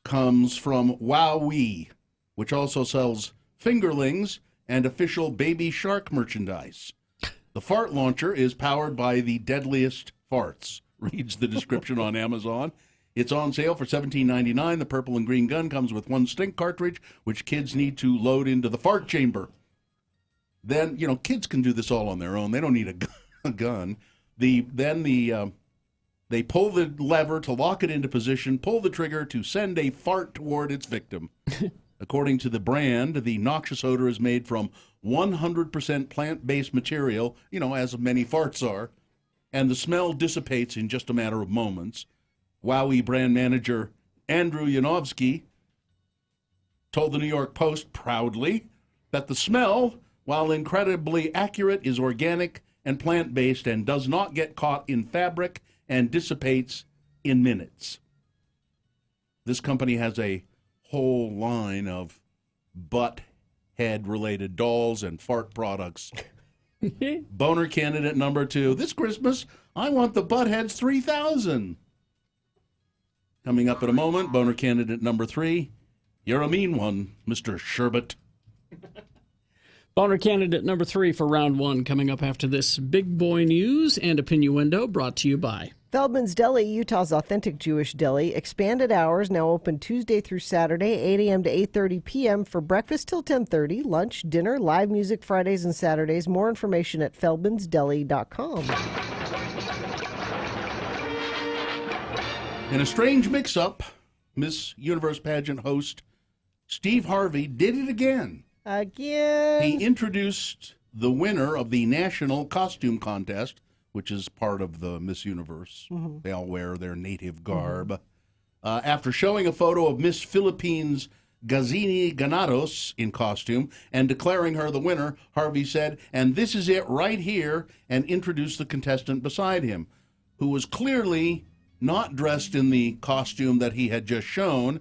comes from Wowee, which also sells fingerlings and official baby shark merchandise. The fart launcher is powered by the deadliest farts, reads the description on Amazon. It's on sale for $17.99. The purple and green gun comes with 1 stink cartridge, which kids need to load into the fart chamber. Then, kids can do this all on their own. They don't need a gun. They pull the lever to lock it into position, pull the trigger to send a fart toward its victim. According to the brand, the noxious odor is made from 100% plant-based material, as many farts are, and the smell dissipates in just a matter of moments. Wowee brand manager Andrew Yanovsky told the New York Post proudly that the smell, while incredibly accurate, is organic and plant-based and does not get caught in fabric and dissipates in minutes. This company has a whole line of butt-head-related dolls and fart products. Boner candidate number 2, this Christmas, I want the Buttheads 3000. Coming up in a moment, boner candidate number 3, you're a mean one, Mr. Sherbet. Boner candidate number 3 for round 1 coming up after this big boy news and opinion window brought to you by Feldman's Deli, Utah's authentic Jewish deli, expanded hours, now open Tuesday through Saturday, 8 a.m. to 8:30 p.m. for breakfast till 10:30, lunch, dinner, live music Fridays and Saturdays. More information at feldmansdeli.com. In a strange mix-up, Miss Universe pageant host Steve Harvey did it again. He introduced the winner of the National Costume Contest, which is part of the Miss Universe. Mm-hmm. They all wear their native garb. After showing a photo of Miss Philippines Gazini Ganados in costume and declaring her the winner, Harvey said, "And this is it right here," and introduced the contestant beside him, who was clearly not dressed in the costume that he had just shown.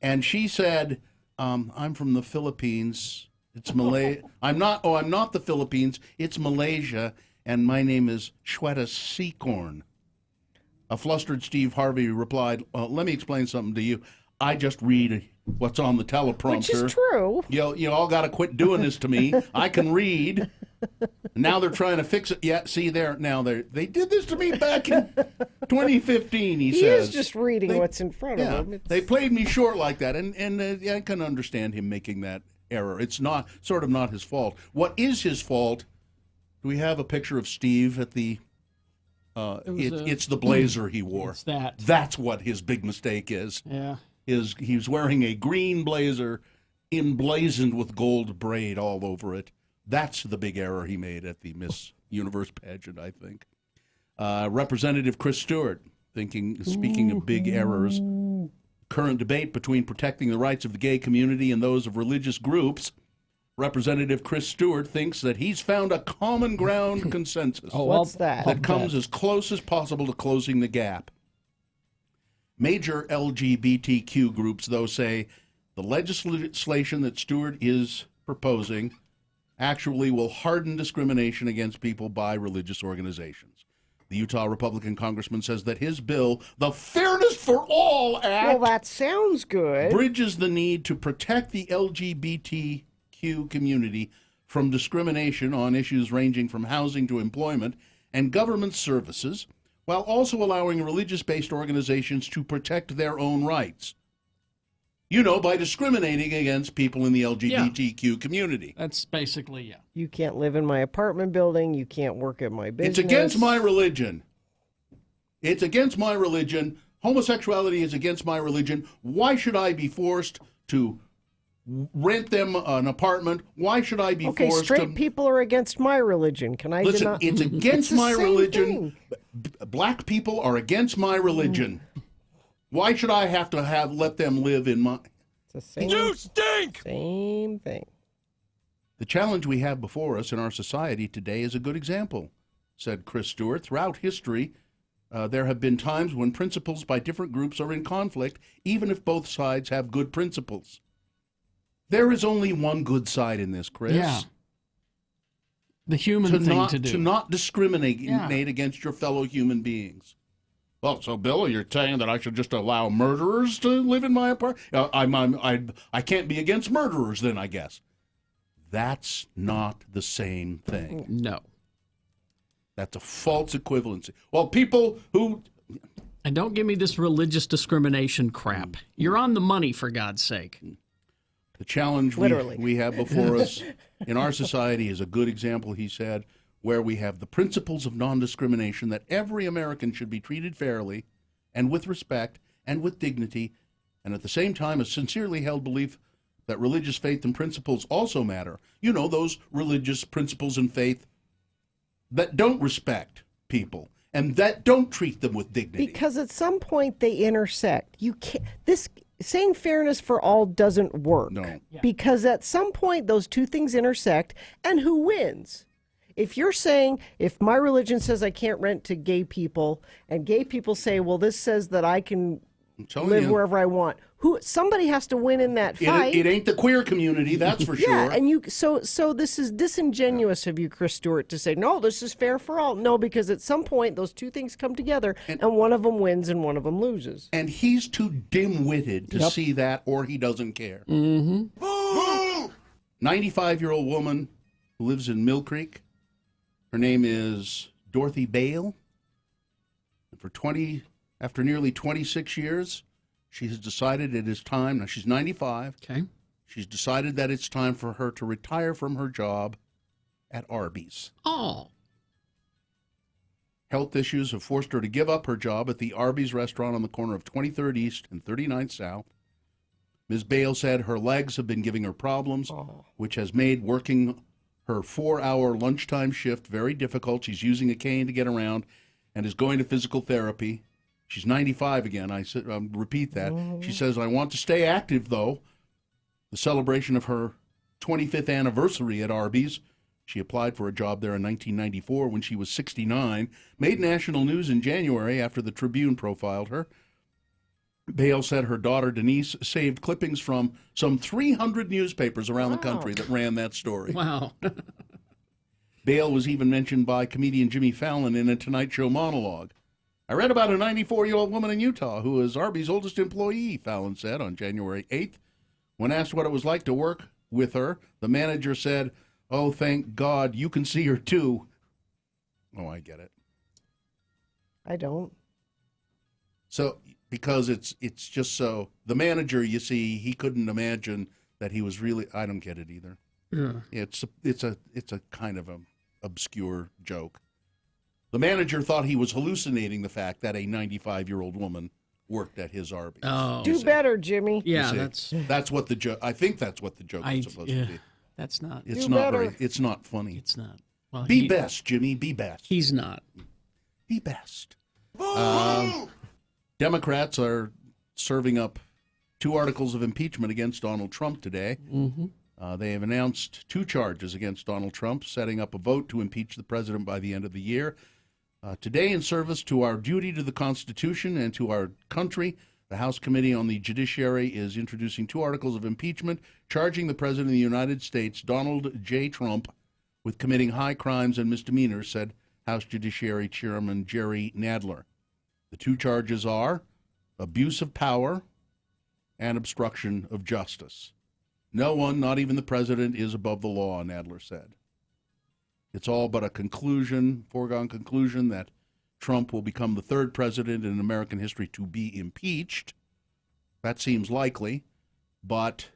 And she said, I'm from the Philippines. It's Malay. I'm not the Philippines. It's Malaysia. And my name is Shweta Seacorn. A flustered Steve Harvey replied, let me explain something to you. I just read what's on the teleprompter. Which is true. You all got to quit doing this to me. I can read. Now they're trying to fix it. Yeah, see there. Now they did this to me back in 2015, he says. He is just reading what's in front of him. They played me short like that, and I can understand him making that error. It's not his fault. What is his fault? Do we have a picture of Steve at the... it's the blazer he wore. It's that. That's what his big mistake is. Yeah. He's wearing a green blazer emblazoned with gold braid all over it. That's the big error he made at the Miss Universe pageant, I think. Representative Chris Stewart, speaking of big errors, current debate between protecting the rights of the gay community and those of religious groups. Representative Chris Stewart thinks that he's found a common ground consensus. What's that? That comes as close as possible to closing the gap. Major LGBTQ groups, though, say the legislation that Stewart is proposing actually will harden discrimination against people by religious organizations. The Utah Republican congressman says that his bill, the Fairness for All Act, well, that sounds good, bridges the need to protect the LGBTQ community from discrimination on issues ranging from housing to employment and government services, while also allowing religious-based organizations to protect their own rights. By discriminating against people in the LGBTQ community. That's basically, You can't live in my apartment building. You can't work at my business. It's against my religion. It's against my religion. Homosexuality is against my religion. Why should I be forced to rent them an apartment? Why should I be forced to... Okay, straight people are against my religion. Can I Listen, it's against my religion. Black people are against my religion. Why should I have to let them live in my... It's the same, you stink! Same thing. The challenge we have before us in our society today is a good example, said Chris Stewart. Throughout history, there have been times when principles by different groups are in conflict, even if both sides have good principles. There is only one good side in this, Chris. Yeah. The human thing to do. To not discriminate against your fellow human beings. Well, so Bill, you're saying that I should just allow murderers to live in my apartment? I can't be against murderers then, I guess. That's not the same thing. No. That's a false equivalency. Well, people who... And don't give me this religious discrimination crap. You're on the money, for God's sake. The challenge we have before us in our society is a good example, he said, where we have the principles of non-discrimination that every American should be treated fairly and with respect and with dignity, and at the same time a sincerely held belief that religious faith and principles also matter. Those religious principles and faith that don't respect people and that don't treat them with dignity. Because at some point they intersect. You can't... Saying fairness for all doesn't work. No. Because at some point those two things intersect, and who wins? If you're saying, if my religion says I can't rent to gay people, and gay people say, well, this says that I can live wherever I want, somebody has to win in that fight. It ain't the queer community, that's for sure. Yeah, and so this is disingenuous of you, Chris Stewart, to say, no, this is fair for all. No, because at some point those two things come together, and one of them wins and one of them loses. And he's too dim-witted to see that, or he doesn't care. Mm-hmm. 95-year-old woman who lives in Mill Creek. Her name is Dorothy Bale. After nearly 26 years, she has decided it is time. Now, she's 95. Okay. She's decided that it's time for her to retire from her job at Arby's. Oh. Health issues have forced her to give up her job at the Arby's restaurant on the corner of 23rd East and 39th South. Ms. Bale said her legs have been giving her problems, which has made working her 4-hour lunchtime shift very difficult. She's using a cane to get around and is going to physical therapy. She's 95 again. I repeat that. She says, I want to stay active, though. The celebration of her 25th anniversary at Arby's, she applied for a job there in 1994 when she was 69, made national news in January after the Tribune profiled her. Bale said her daughter Denise saved clippings from some 300 newspapers around the country that ran that story. Wow. Bale was even mentioned by comedian Jimmy Fallon in a Tonight Show monologue. I read about a 94-year-old woman in Utah who is Arby's oldest employee, Fallon said on January 8th. When asked what it was like to work with her, the manager said, oh, thank God, you can see her too. Oh, I get it. I don't. So, because it's just so, the manager, you see, he couldn't imagine that he was really, I don't get it either. Yeah. It's a kind of a obscure joke. The manager thought he was hallucinating the fact that a 95-year-old woman worked at his Arby's. Oh. Do better, Jimmy. Yeah, that's what the joke. I think that's what the joke is supposed to be. That's not. It's not very. It's not funny. It's not. Well, be best, Jimmy. Be best. He's not. Be best. Democrats are serving up 2 articles of impeachment against Donald Trump today. Mm-hmm. They have announced 2 charges against Donald Trump, setting up a vote to impeach the president by the end of the year. Today, in service to our duty to the Constitution and to our country, the House Committee on the Judiciary is introducing 2 articles of impeachment charging the President of the United States, Donald J. Trump, with committing high crimes and misdemeanors, said House Judiciary Chairman Jerry Nadler. The 2 charges are abuse of power and obstruction of justice. No one, not even the President, is above the law, Nadler said. It's all but a foregone conclusion, that Trump will become the 3rd president in American history to be impeached. That seems likely, but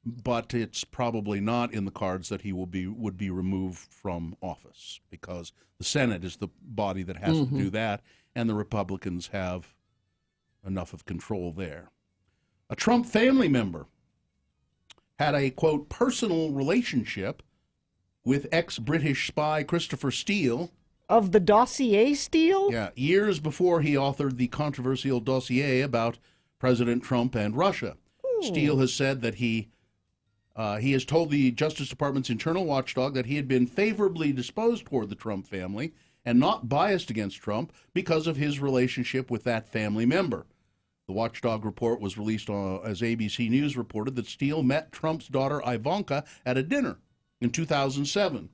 it's probably not in the cards that he would be removed from office, because the Senate is the body that has to do that, and the Republicans have enough of control there. A Trump family member had a, quote, personal relationship with ex-British spy Christopher Steele. Of the dossier Steele? Yeah, years before he authored the controversial dossier about President Trump and Russia. Steele has said that he has told the Justice Department's internal watchdog that he had been favorably disposed toward the Trump family and not biased against Trump because of his relationship with that family member. The watchdog report was released as ABC News reported that Steele met Trump's daughter Ivanka at a dinner in 2007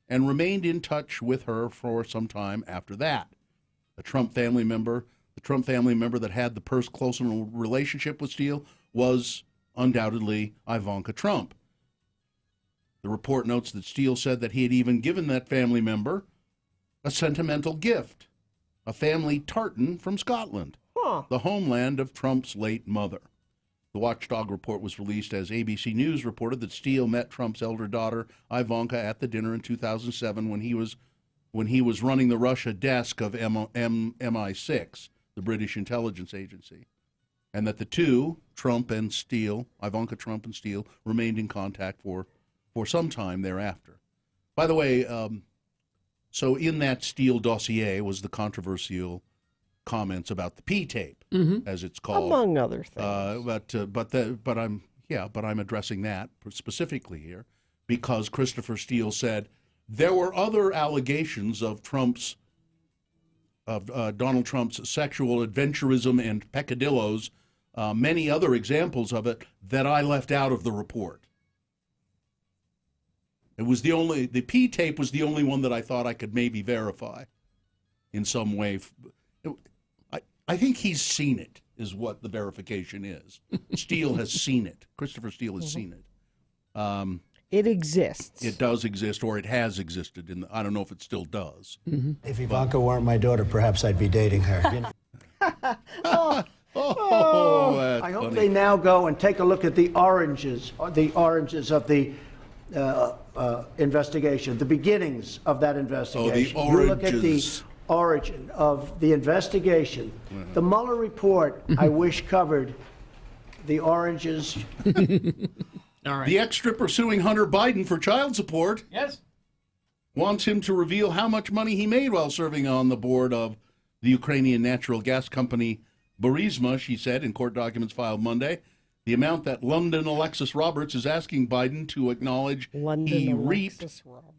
and remained in touch with her for some time after that. The Trump family member that had the close relationship with Steele was undoubtedly Ivanka Trump. The report notes that Steele said that he had even given that family member a sentimental gift, a family tartan from Scotland, the homeland of Trump's late mother. The watchdog report was released as ABC News reported that Steele met Trump's elder daughter, Ivanka, at the dinner in 2007 when he was running the Russia desk of MI6, the British intelligence agency, and that the two, Ivanka Trump and Steele, remained in contact for some time thereafter. By the way, so in that Steele dossier was the controversial comments about the P-tape, as it's called, among other things. But I'm addressing that specifically here because Christopher Steele said there were other allegations of Donald Trump's sexual adventurism and peccadillos, many other examples of it that I left out of the report. The P-tape was the only one that I thought I could maybe verify in some way. I think he's seen it, is what the verification is. Steele has seen it. Christopher Steele has seen it. It exists. It does exist, or it has existed. I don't know if it still does. If Ivanka weren't my daughter, perhaps I'd be dating her. You know? That's I hope funny. they now go and take a look at the oranges of the investigation, the beginnings of that investigation. Oh, the You look at the oranges. origin of the investigation. The Mueller report, I wish, covered the oranges. All right. The ex-stripper suing Hunter Biden for child support Yes. wants him to reveal how much money he made while serving on the board of the Ukrainian natural gas company Burisma, she said in court documents filed Monday. The amount that London Alexis Roberts is asking Biden to acknowledge he reaped. Alexis Roberts.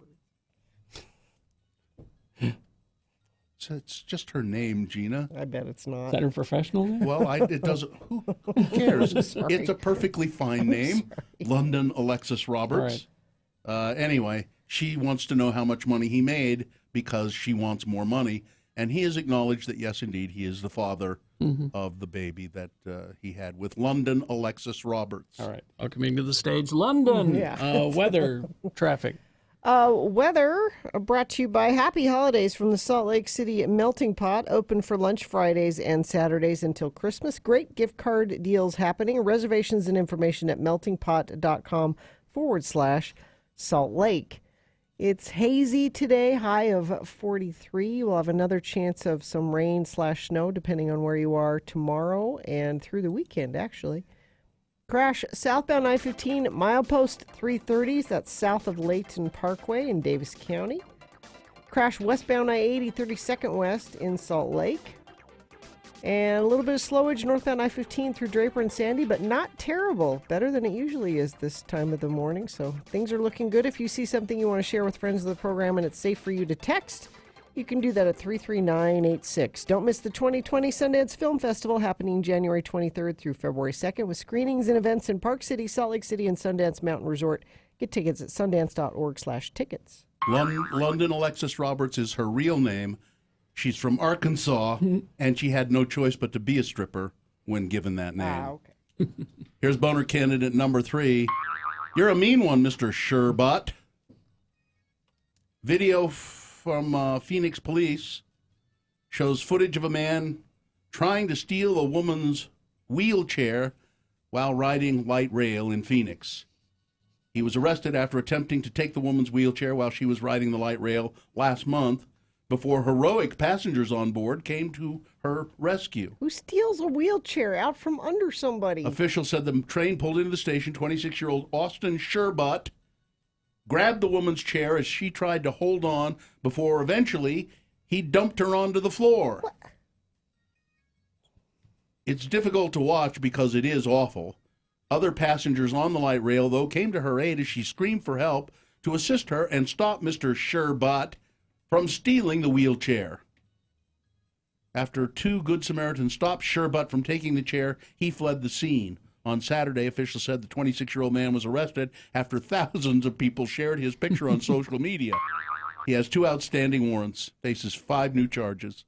So it's just her name, Gina. I bet it's not. Is that her professional name? Well, it doesn't. Who cares? It's a perfectly fine name, London Alexis Roberts. Anyway, she wants to know how much money he made because she wants more money, and he has acknowledged that yes, indeed, he is the father of the baby that he had with London Alexis Roberts. All right. Welcoming to the stage, London. Yeah. Weather, traffic. Weather brought to you by Happy Holidays from the Salt Lake City Melting Pot, open for lunch Fridays and Saturdays until Christmas. Great gift card deals happening. Reservations and information at meltingpot.com/Salt Lake. It's hazy today, high of 43. We'll have another chance of some rain/snow depending on where you are tomorrow and through the weekend, actually. Crash southbound I-15 milepost 330s. That's south of Layton Parkway in Davis County. Crash westbound I-80 32nd West in Salt Lake. And a little bit of slowage northbound I-15 through Draper and Sandy, but not terrible. Better than it usually is this time of the morning. So things are looking good. If you see something you want to share with friends of the program and it's safe for you to text, you can do that at 33986. Don't miss the 2020 Sundance Film Festival happening January 23rd through February 2nd with screenings and events in Park City, Salt Lake City, and Sundance Mountain Resort. Get tickets at sundance.org/tickets. London Alexis Roberts is her real name. She's from Arkansas, and she had no choice but to be a stripper when given that name. Okay. Here's boner candidate number 3. You're a mean one, Mr. Sherpa. Video from Phoenix police shows footage of a man trying to steal a woman's wheelchair while riding light rail in Phoenix. He was arrested after attempting to take the woman's wheelchair while she was riding the light rail last month before heroic passengers on board came to her rescue. Who steals a wheelchair out from under somebody? Officials said the train pulled into the station. 26-year-old Austin Sherpa grabbed the woman's chair as she tried to hold on before eventually he dumped her onto the floor. What? It's difficult to watch because it is awful. Other passengers on the light rail, though, came to her aid as she screamed for help to assist her and stop Mr. Sherpa from stealing the wheelchair. After 2 Good Samaritans stopped Sherpa from taking the chair, he fled the scene. On Saturday, officials said the 26-year-old man was arrested after thousands of people shared his picture on social media. He has 2 outstanding warrants, faces 5 new charges.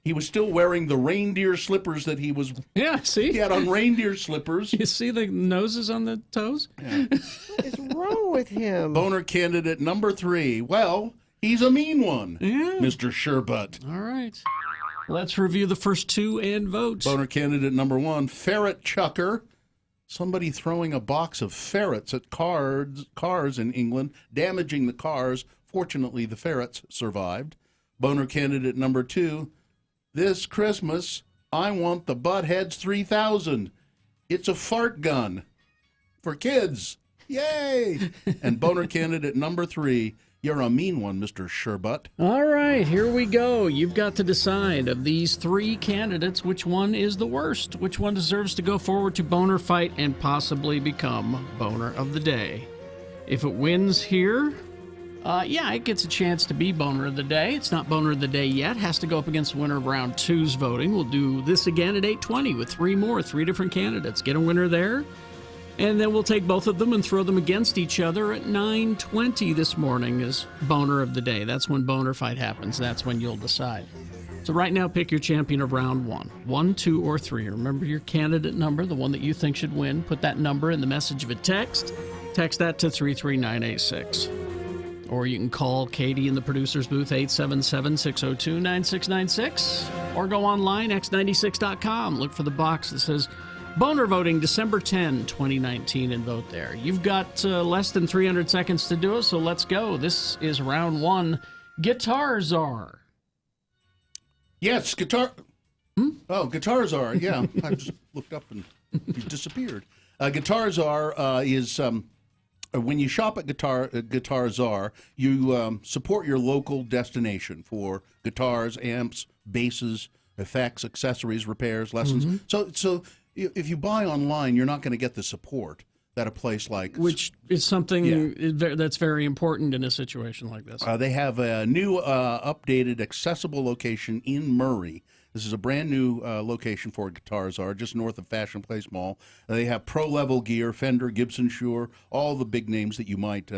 He was still wearing the reindeer slippers that he was... Yeah, see? He had on reindeer slippers. You see the noses on the toes? Yeah. What is wrong with him? Boner candidate number 3. Well, he's a mean one, Mr. Sherpa. All right. Let's review the first 2 and vote. Boner candidate number 1, ferret chucker. Somebody throwing a box of ferrets at cars in England, damaging the cars. Fortunately, the ferrets survived. Boner candidate number 2, this Christmas, I want the Buttheads 3000. It's a fart gun for kids. Yay! And boner candidate number 3, you're a mean one, Mr. Sherpa. All right, here we go. You've got to decide of these 3 candidates, which one is the worst, which one deserves to go forward to Boner Fight and possibly become Boner of the Day. If it wins here, it gets a chance to be Boner of the Day. It's not Boner of the Day yet. Has to go up against the winner of round 2's voting. We'll do this again at 8:20 with 3 different candidates. Get a winner there. And then we'll take both of them and throw them against each other at 9:20 this morning as Boner of the Day. That's when Boner Fight happens. That's when you'll decide. So right now, pick your champion of round 1. 1, 2, or 3. Remember your candidate number, the one that you think should win. Put that number in the message of a text. Text that to 33986. Or you can call Katie in the producer's booth, 877-602-9696. Or go online, x96.com. Look for the box that says Boner Voting December 10, 2019, and vote there. You've got less than 300 seconds to do it, so let's go. This is round one. Guitar Czar. Yes, guitar. Oh, Guitar Czar. Yeah, I just looked up and you disappeared. Guitar Czar is when you shop at Guitar Czar, you support your local destination for guitars, amps, basses, effects, accessories, repairs, lessons. So if you buy online, you're not going to get the support that a place like... Which is something that's very important in a situation like this. They have a new updated accessible location in Murray. This is a brand new location for Guitar Czar, just north of Fashion Place Mall. They have pro-level gear, Fender, Gibson, Shure, all the big names that you might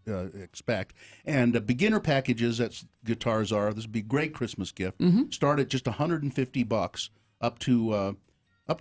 expect. And beginner packages at Guitar Czar, this would be a great Christmas gift, start at just $150 up to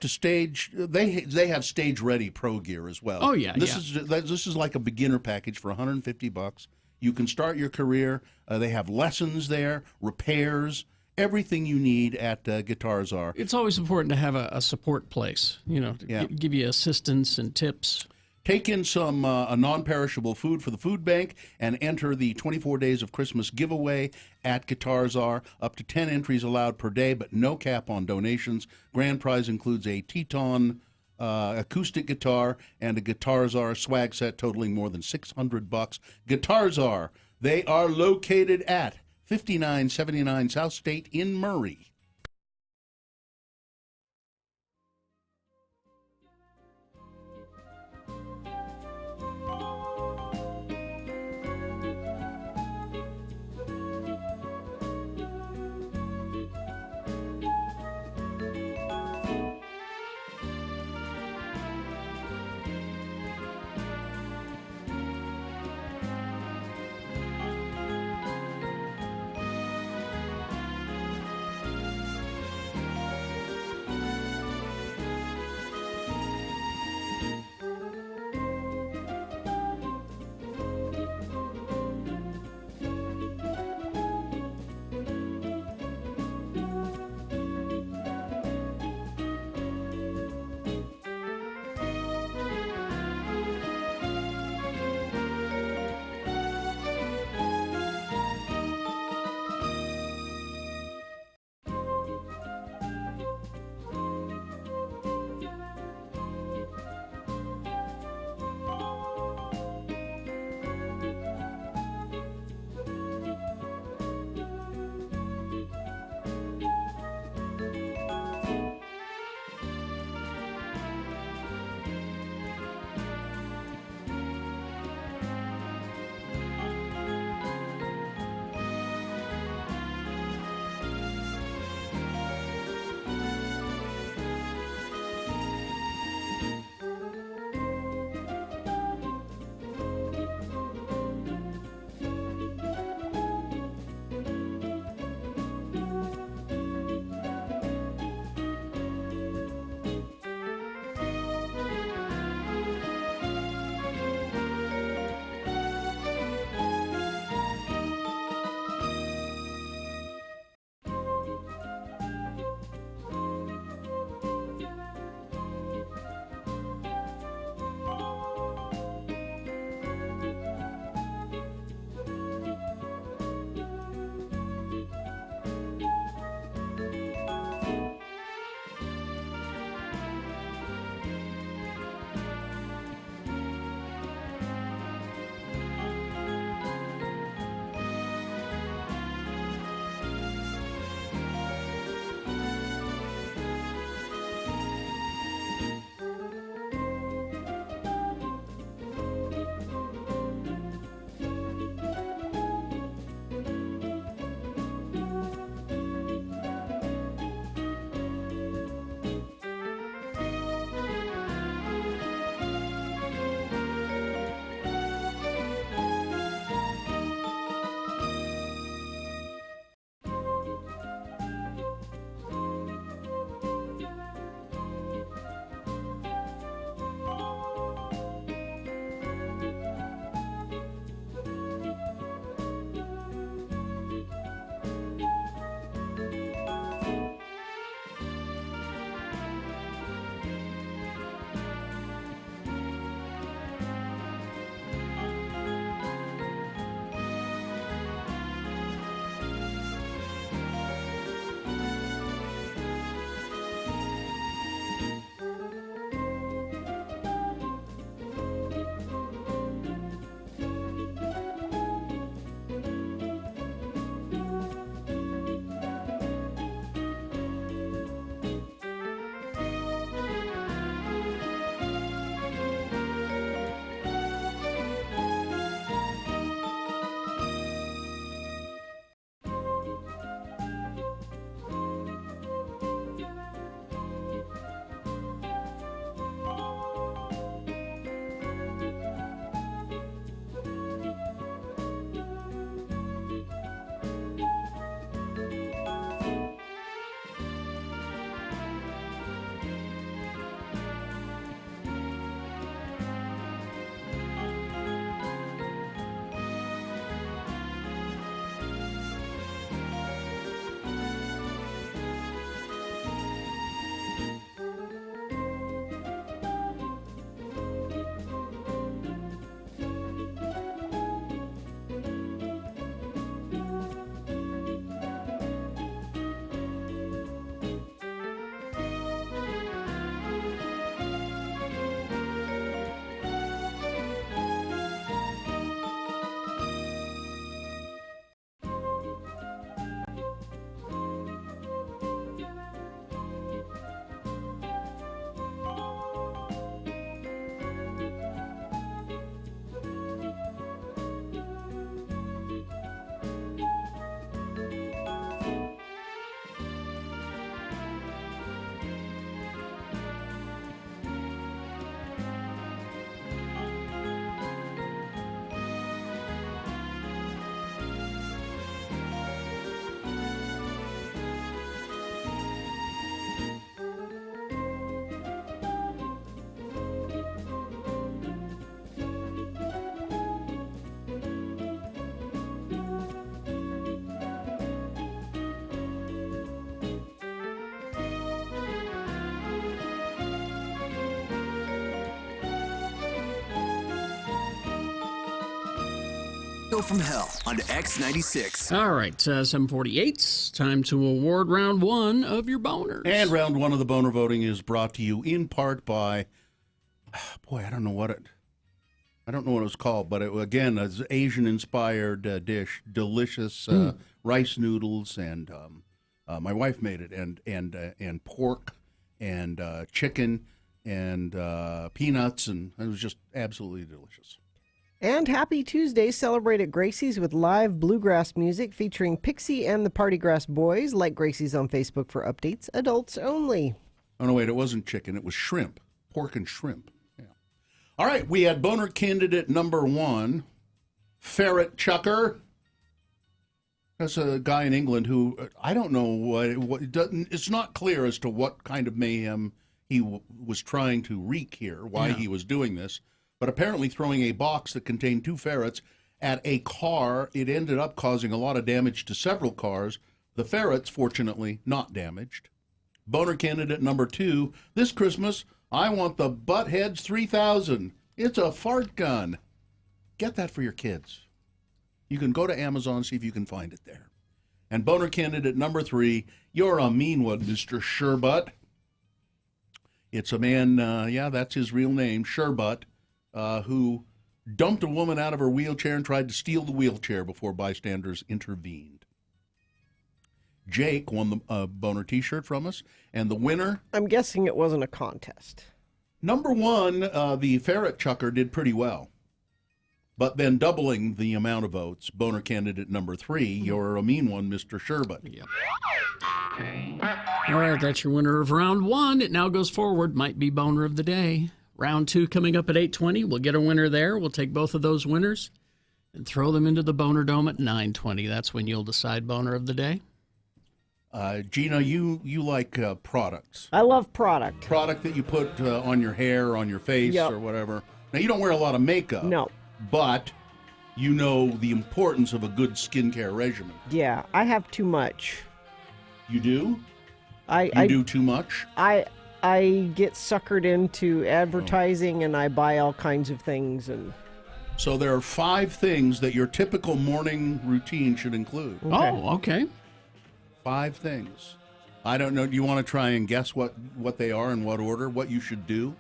stage. They have stage ready pro gear as well. Oh yeah, this is like a beginner package for $150. You can start your career. They have lessons there, repairs, everything you need at Guitar Czar. It's always important to have a support place, to give you assistance and tips. Take in some a non-perishable food for the food bank and enter the 24 Days of Christmas giveaway at Guitar Czar. Up to 10 entries allowed per day, but no cap on donations. Grand prize includes a Teton acoustic guitar and a Guitar Czar swag set totaling more than $600. Guitar Czar, they are located at 5979 South State in Murray. Go from hell on X96. All right, 7:48. Time to award round one of your boners. And round one of the boner voting is brought to you in part by, I don't know what it was called, but again, it's an Asian-inspired dish, delicious rice noodles, and my wife made it, and pork, and chicken, and peanuts, and it was just absolutely delicious. And Happy Tuesday, celebrate at Gracie's with live bluegrass music featuring Pixie and the Partygrass Boys. Like Gracie's on Facebook for updates. Adults only. Oh, no, wait, it wasn't chicken. It was shrimp. Pork and shrimp. Yeah. All right, we had boner candidate number 1, Ferret Chucker. That's a guy in England who, I don't know it's not clear as to what kind of mayhem he was trying to wreak here, why he was doing this. But apparently throwing a box that contained 2 ferrets at a car, it ended up causing a lot of damage to several cars. The ferrets, fortunately, not damaged. Boner candidate number 2, this Christmas, I want the Buttheads 3000. It's a fart gun. Get that for your kids. You can go to Amazon, see if you can find it there. And boner candidate number 3, you're a mean one, Mr. Sherpa. It's a man, that's his real name, Sherpa, who dumped a woman out of her wheelchair and tried to steal the wheelchair before bystanders intervened. Jake won the boner T-shirt from us, and the winner... I'm guessing it wasn't a contest. Number 1, the Ferret Chucker did pretty well. But then doubling the amount of votes, boner candidate number 3, you're a mean one, Mr. Sherpa. Yep. All right, that's your winner of round 1. It now goes forward. Might be boner of the day. Round 2 coming up at 8:20. We'll get a winner there. We'll take both of those winners and throw them into the Boner Dome at 9:20. That's when you'll decide boner of the day. Gina, you like products. I love product. Product that you put on your hair, on your face, or whatever. Now, you don't wear a lot of makeup. No. But you know the importance of a good skincare regimen. Yeah, I have too much. You do? I do too much? I get suckered into advertising and I buy all kinds of things. And so there are 5 things that your typical morning routine should include. Okay. Oh, okay. 5 things. I don't know. Do you want to try and guess what they are in what order, what you should do?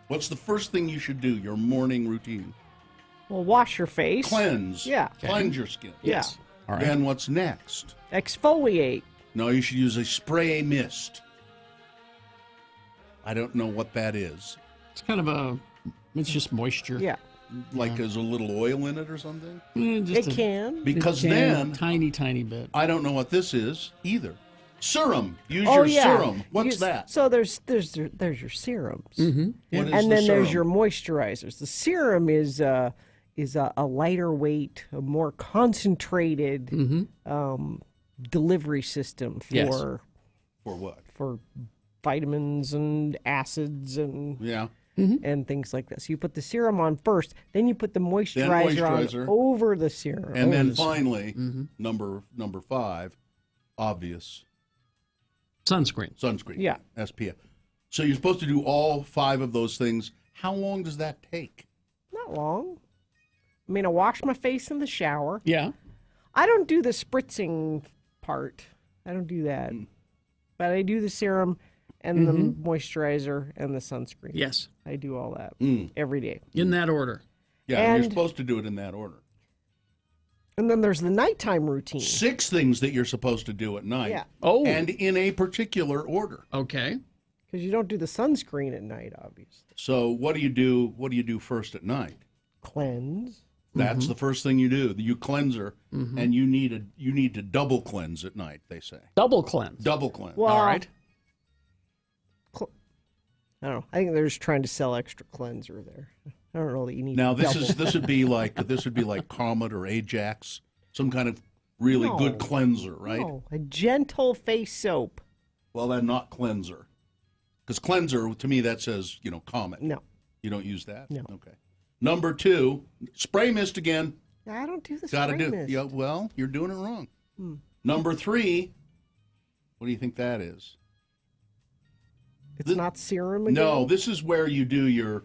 What's the first thing you should do, your morning routine? Well, wash your face. Cleanse. Yeah. Cleanse your skin. Yes. All right. Then what's next? Exfoliate. No, you should use a spray mist. I don't know what that is. It's kind of it's just moisture. Yeah. Like there's a little oil in it or something? It can. Because then... Tiny bit. I don't know what this is either. Serum. Use your serum. What's that? So there's your serums. Mm-hmm. Yeah. What is And then serum? there's your moisturizers. The serum is a lighter weight, a more concentrated delivery system for what? For vitamins and acids and and things like that. So you put the serum on first, then you put the moisturizer on over the serum. And then finally, number 5, obvious. Sunscreen. Yeah. SPF. So you're supposed to do all 5 of those things. How long does that take? Not long. I mean, I wash my face in the shower. Yeah. I don't do the spritzing part. I don't do that. But I do the serum and the moisturizer and the sunscreen. Yes. I do all that every day. In that order. Yeah, and you're supposed to do it in that order. And then there's the nighttime routine. 6 things that you're supposed to do at night. Yeah. Oh. And in a particular order. Okay. Because you don't do the sunscreen at night, obviously. So what do you do? What do you do first at night? Cleanse. That's the first thing you do. You cleanser, and you need to double cleanse at night. They say double cleanse. Double cleanse. Well, all right. I don't know. I think they're just trying to sell extra cleanser there. I don't know that you need. Now double. this would be like Comet or Ajax, some kind of really good cleanser, right? No, a gentle face soap. Well, then not cleanser, because cleanser to me that says Comet. No, you don't use that. No. Okay. Number 2, spray mist again. I don't do the Gotta spray do. mist. Yeah, well, you're doing it wrong. Number 3, what do you think that is? It's not serum again? No, this is where you do your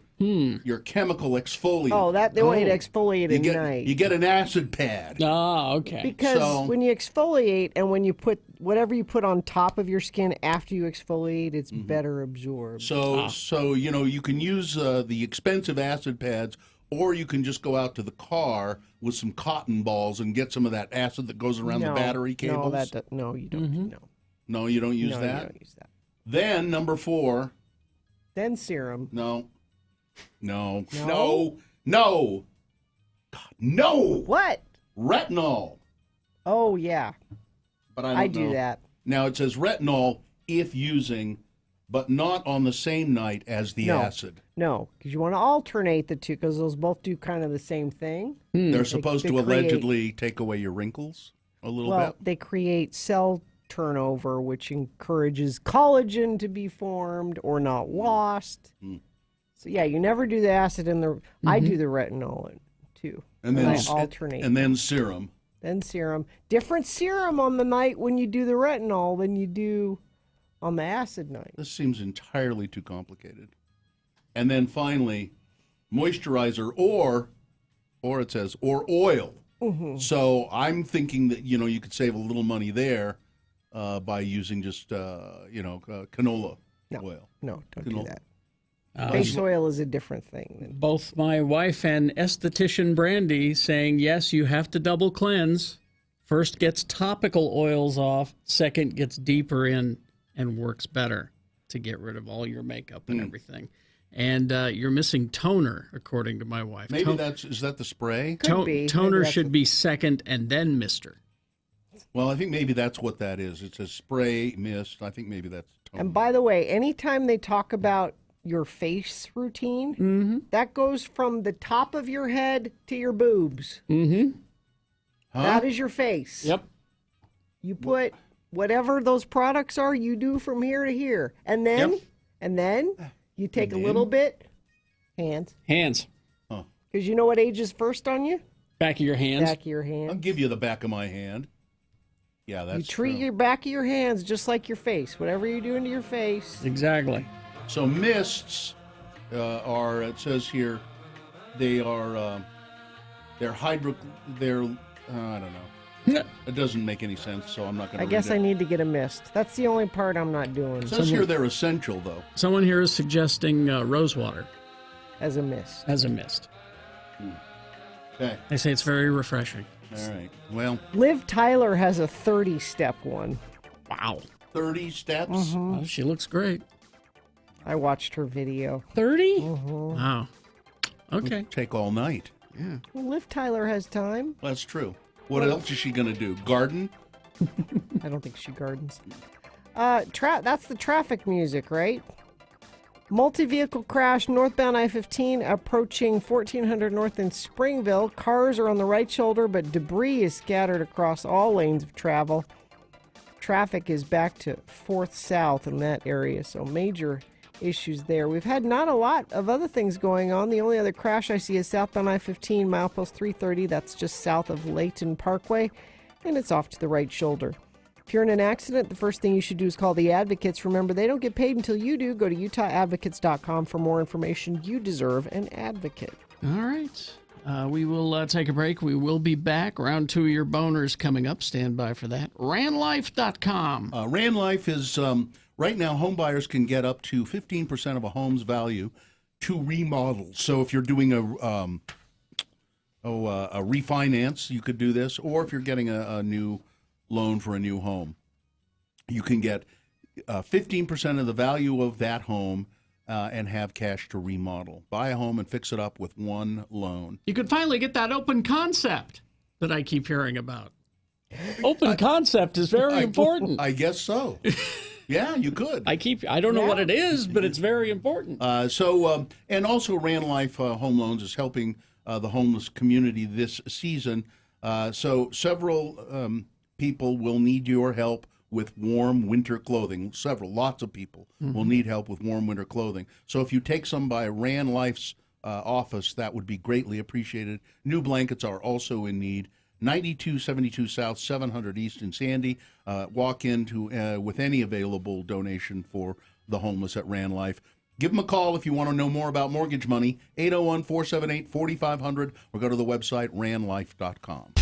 chemical exfoliant. Oh, they want you to exfoliate at night. You get an acid pad. Oh, okay. Because when you exfoliate and when you put whatever you put on top of your skin after you exfoliate, it's better absorbed. So you can use the expensive acid pads, or you can just go out to the car with some cotton balls and get some of that acid that goes around the battery cables. No, you don't. No, you don't use that? You don't use that. Then, number 4. Then serum. No. God, no. What? Retinol. Oh, yeah. But I I don't do know. that. Now, it says retinol if using, but not on the same night as the acid. No, because you want to alternate the two because those both do kind of the same thing. They're supposed they to create- allegedly take away your wrinkles a little Well, bit. they create cell turnover, which encourages collagen to be formed or not lost. So yeah, you never do the acid in the. I do the retinol too. And then I alternate. And then serum. Then serum. Different serum on the night when you do the retinol than you do on the acid night. This seems entirely too complicated. And then finally, moisturizer or it says or oil. So I'm thinking that you could save a little money there by using just canola oil. No, don't Canola. do that. Base oil is a different thing. Both my wife and esthetician Brandy saying, yes, you have to double cleanse. First gets topical oils off, second gets deeper in and works better to get rid of all your makeup and everything. And you're missing toner, according to my wife. Maybe is that the spray? Could be. Toner Maybe should be second and then mister. Well, I think maybe that's what that is. It's a spray mist. I think maybe that's toner. And by the way, anytime they talk about your face routine, that goes from the top of your head to your boobs. That is your face. Yep. You put whatever those products are, you do from here to here. And then you take a little bit, hands. Hands. Because you know what ages first on you? Back of your hands. Back of your hands. I'll give you the back of my hand. Yeah, that's You treat true. your back of your hands just like your face. Whatever you're doing to your face. Exactly. So mists are. It says here, they are. They're I don't know. It doesn't make any sense, so I'm not going to. I guess I need to get a mist. That's the only part I'm not doing It says here they're essential, though. Someone here is suggesting rose water as a mist. as a mist. Okay. They say it's very refreshing. All right. Well, Liv Tyler has a 30-step one. Wow. 30 steps. Well, she looks great. I watched her video. 30? Wow. Okay. Take all night. Well, Liv Tyler has time. That's true. What else is she going to do? Garden? I don't think she gardens. That's the traffic music, right? Multi-vehicle crash northbound I-15 approaching 1400 North in Springville. Cars are on the right shoulder, but debris is scattered across all lanes of travel. Traffic is back to 4th South in that area, so major issues there. We've had not a lot of other things going on. The only other crash I see is southbound I-15, milepost 330. That's just south of Layton Parkway, and it's off to the right shoulder. If you're in an accident, the first thing you should do is call the advocates. Remember, they don't get paid until you do. Go to UtahAdvocates.com for more information. You deserve an advocate. All right. We will take a break. We will be back. Round 2 of your boners coming up. Stand by for that. RanLife.com. RanLife is, right now, home buyers can get up to 15% of a home's value to remodel. So if you're doing a refinance, you could do this. Or if you're getting a new loan for a new home, you can get 15% of the value of that home and have cash to remodel. Buy a home and fix it up with one loan. You could finally get that open concept that I keep hearing about. Open concept is very important. I guess so. Yeah, you could. I don't know what it is, but it's very important. And also Ran Life Home Loans is helping the homeless community this season. So several people will need your help with warm winter clothing. Lots of people will need help with warm winter clothing. So if you take some by Ran Life's office, that would be greatly appreciated. New blankets are also in need. 9272 South, 700 East in Sandy. Walk in with any available donation for the homeless at Ran Life. Give them a call if you want to know more about mortgage money, 801-478-4500, or go to the website ranlife.com.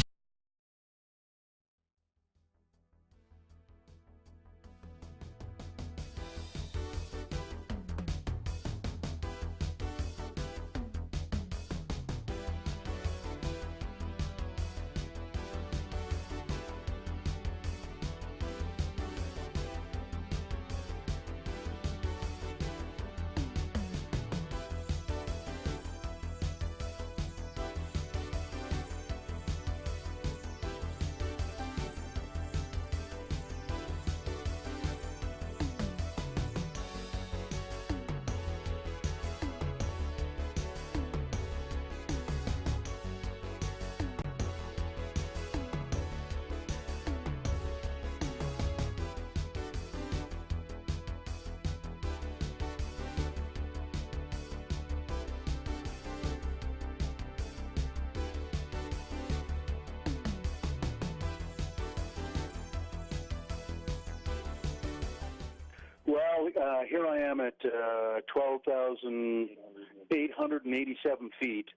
Well, here I am at 12,887 feet,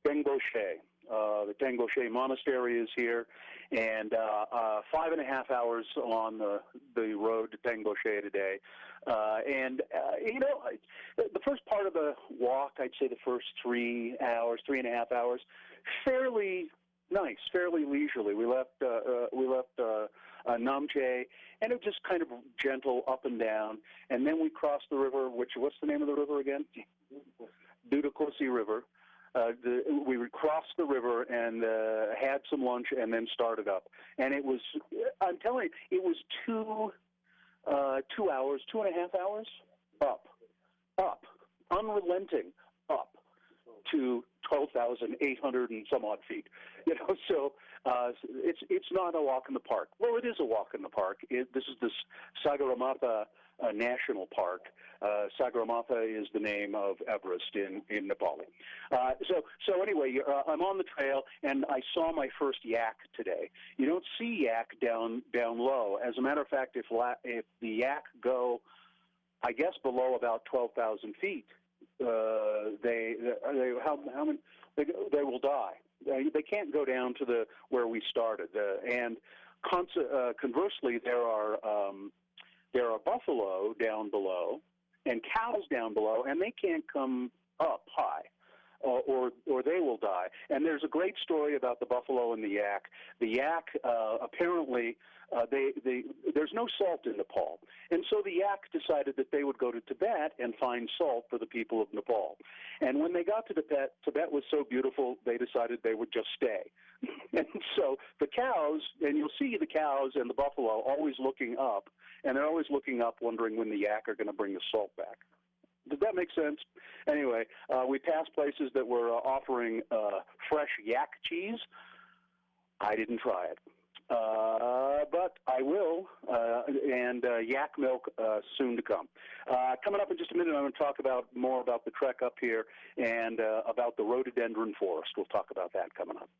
Tengboche. The Tengboche Monastery is here, and 5.5 hours on the road to Tengboche today. The first part of the walk, I'd say the first 3 hours, 3.5 hours, fairly nice, fairly leisurely. We left Namche, and it was just kind of gentle up and down. And then we crossed the river, what's the name of the river again? Dudakosi River. We crossed the river and had some lunch and then started up. And it was, I'm telling you, it was 2 hours, 2.5 hours, up, unrelenting, up to 12,800 and some odd feet. So it's not a walk in the park. Well, it is a walk in the park. This is the Sagarmatha National Park. Sagarmatha is the name of Everest in Nepal. So anyway, I'm on the trail, and I saw my first yak today. You don't see yak down low. As a matter of fact, if the yak go, I guess, below about 12,000 feet, they will die. They can't go down to where we started. And conversely, there are buffalo down below and cows down below, and they can't come up high, or they will die. And there's a great story about the buffalo and the yak. The yak apparently there's no salt in Nepal, and so the yak decided that they would go to Tibet and find salt for the people of Nepal. And when they got to Tibet, Tibet was so beautiful they decided they would just stay. And so the cows, and you'll see the cows and the buffalo always looking up, and they're always looking up, wondering when the yak are going to bring the salt back. Did that make sense? Anyway, we passed places that were offering fresh yak cheese. I didn't try it. But I will, and yak milk soon to come. Coming up in just a minute, I'm going to talk more about the trek up here and about the rhododendron forest. We'll talk about that coming up.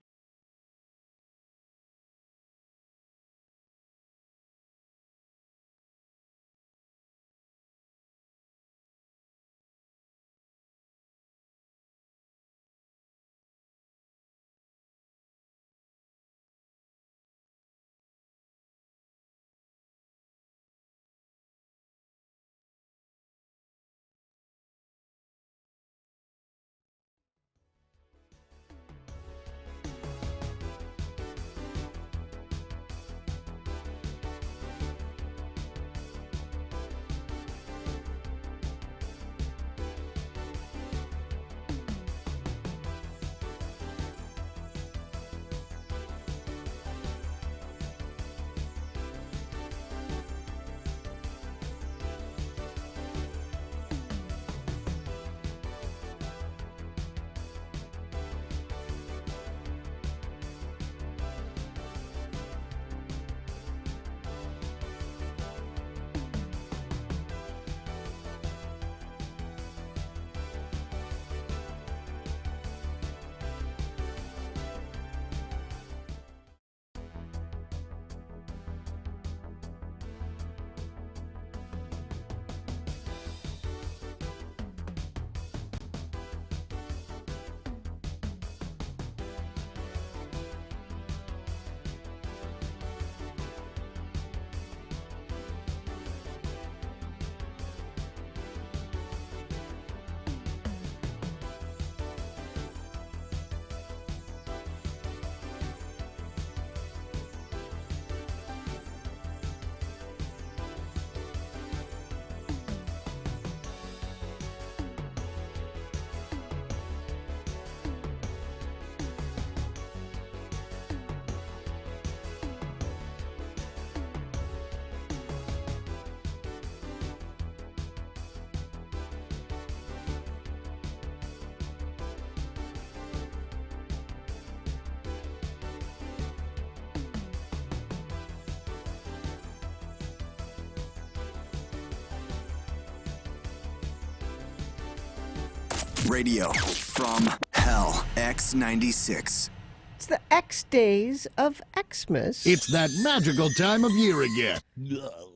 Radio from Hell X96. It's the X days of Xmas. It's that magical time of year again.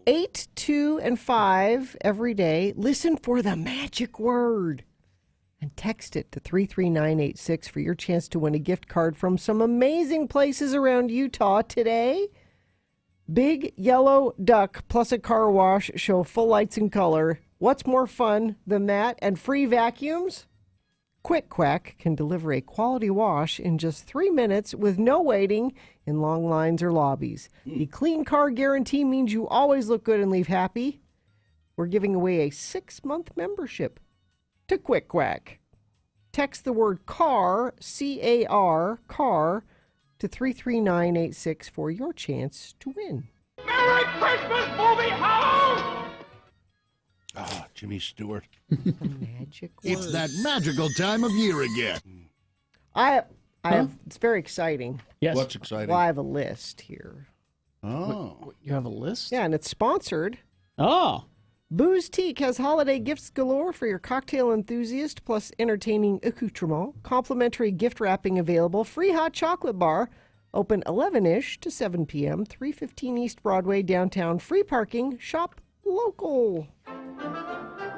8, 2, and 5 every day. Listen for the magic word and text it to 33986 for your chance to win a gift card from some amazing places around Utah today. Big Yellow Duck plus a car wash show full lights and color. What's more fun than that? And free vacuums? Quick Quack can deliver a quality wash in just 3 minutes with no waiting in long lines or lobbies. The clean car guarantee means you always look good and leave happy. We're giving away a 6-month membership to Quick Quack. Text the word CAR, C-A-R, CAR, to 33986 for your chance to win. Merry Christmas, movie house! Ah, Jimmy Stewart. The magic word. It's that magical time of year again. It's very exciting. Yes. What's exciting? Well, I have a list here. Oh. You have a list? Yeah, and it's sponsored. Oh. Booze Teak has holiday gifts galore for your cocktail enthusiast, plus entertaining accoutrement, complimentary gift wrapping available, free hot chocolate bar, open 11-ish to 7 p.m., 315 East Broadway, downtown, free parking, shop local.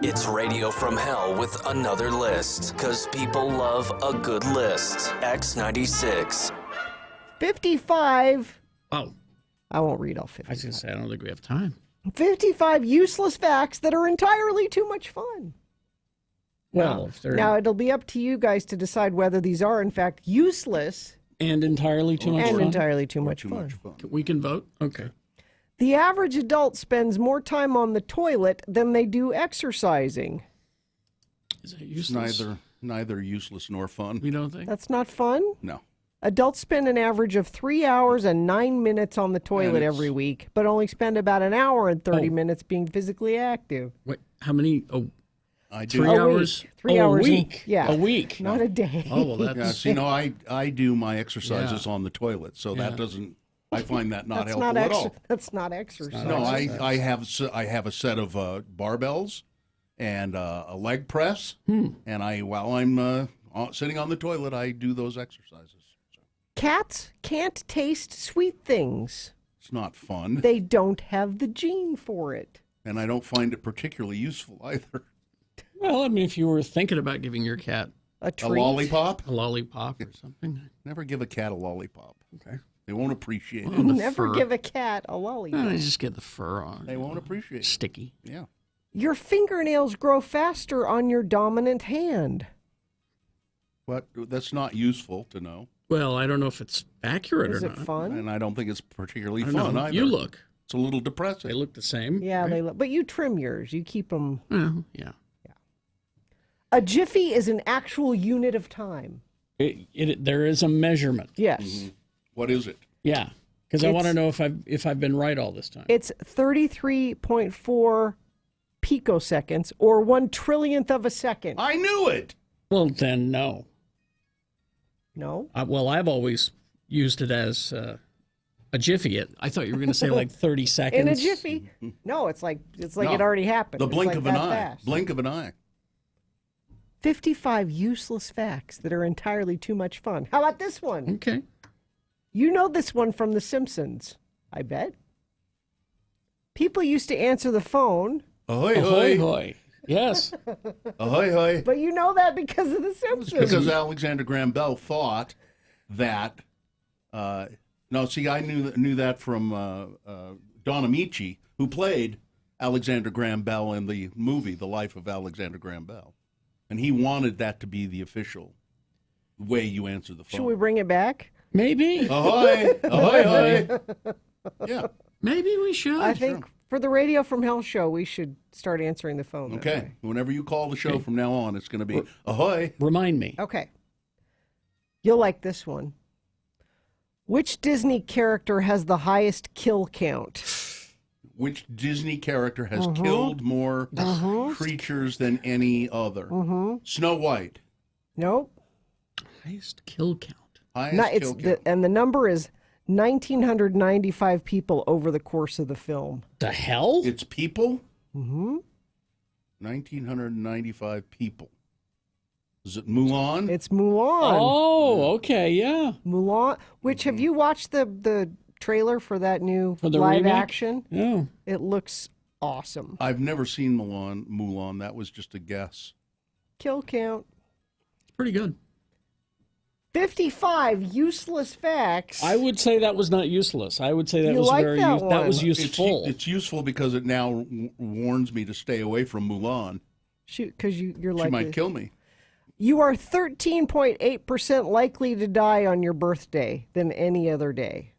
It's Radio from Hell with another list, because people love a good list. X96. 55. Oh. I won't read all 55. I was going to say, I don't think we have time. 55 useless facts that are entirely too much fun. Well, if they're Now, it'll be up to you guys to decide whether these are, in fact, useless and entirely too much and fun. entirely too much Too fun. much fun. We can vote? Okay. The average adult spends more time on the toilet than they do exercising. Is that useless? Neither useless nor fun. We don't think? That's not fun? No. Adults spend an average of 3 hours and 9 minutes on the toilet it's- every week, but only spend about an hour and 30 minutes being physically active. Wait, how many? Oh, I do. 3 A hours? week. 3 Oh, hours. a week. Yeah. A week. Not a day. Oh, well, that's... Yeah, see, no, I do my exercises on the toilet, so Yeah. that doesn't. I find that not That's helpful not at all. That's not exercise. No, I have a set of barbells and a leg press, and while I'm sitting on the toilet, I do those exercises. So Cats can't taste sweet things. it's not fun, They don't have the gene for it. and I don't find it particularly useful either. Well, I mean, if you were thinking about giving your cat A A treat. lollipop? a lollipop or something. Never give a cat a lollipop. Okay. They won't appreciate it. Well, the Never fur. give a cat a lollipop. I just get the fur on. They won't appreciate it. Sticky. Yeah. Your fingernails grow faster on your dominant hand. But that's not useful to know, Well, I don't know if it's accurate Is or it not. fun? and I don't think it's particularly I don't fun know. either. You look. It's a little depressing. They look the same. Yeah, right? they look. But you trim yours. You keep them. Well, yeah. A jiffy is an actual unit of time. There is a measurement. Yes. What is it? Yeah, because I want to It's- know if I've been right all this time. It's 33.4 picoseconds, or 1/1,000,000th of a second. I knew it. Well, then no. No? Well, I've always used it as a jiffy. I thought you were going to say like 30 seconds. In a jiffy? No, it's like No. it already happened. The It's blink like of an that eye. fast. Blink of an eye. 55 useless facts that are entirely too much fun. How about this one? Okay. You know this one from The Simpsons, I bet. People used to answer the phone, Ahoy, Ahoy, hoy. hoy. Yes. Ahoy, hoy. but you know that because of The Simpsons. Because Alexander Graham Bell thought that. No, see, I knew that from Don Amici, who played Alexander Graham Bell in the movie The Life of Alexander Graham Bell, and he wanted that to be the official way you answer the phone. Should we bring it back? Maybe. Ahoy, ahoy, ahoy. Yeah. Maybe we should. I think for the Radio from Hell show, we should start answering the phone. that Okay. way. Whenever you call the show from now on, it's going to be ahoy. Remind me. Okay. You'll like this one. Which Disney character has the highest kill count? Which Disney character has killed more creatures than any other? Snow White. Nope. Highest kill count. Highest kill count. And the number is 1,995 people over the course of the film. The hell? It's people? 1,995 people. Is it Mulan? It's Mulan. Oh, okay, yeah. Mulan. Which have you watched the trailer for that new For the live remake? action? Yeah. It looks awesome. I've never seen Mulan. That was just a guess. Kill count. It's pretty good. 55 useless facts. I would say that was not useless. I would say that You was like very that that was one. useful. It's useful because it now warns me to stay away from Mulan. Shoot, because you're She like might kill me. You are 13.8% likely to die on your birthday than any other day.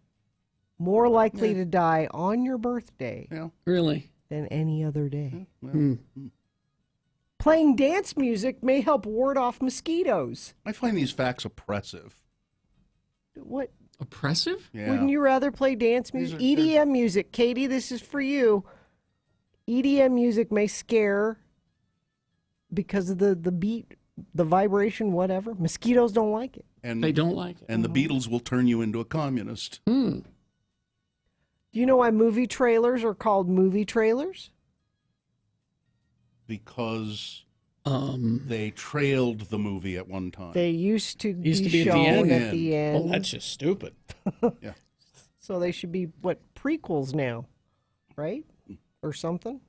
More likely to die on your birthday Really? than any other day. Playing dance music may help ward off mosquitoes. I find these facts oppressive. What? Oppressive? Yeah. Wouldn't you rather play dance These music? EDM music. Katie, this is for you. EDM music may scare because of the beat, the vibration, whatever. Mosquitoes don't like it. And They don't like it. And the Beatles will turn you into a communist. Do you know why movie trailers are called movie trailers? Because they trailed the movie at one time. They used to be at the shown end. at the end. Well, that's just stupid. Yeah. So they should be, prequels now, right? Or something?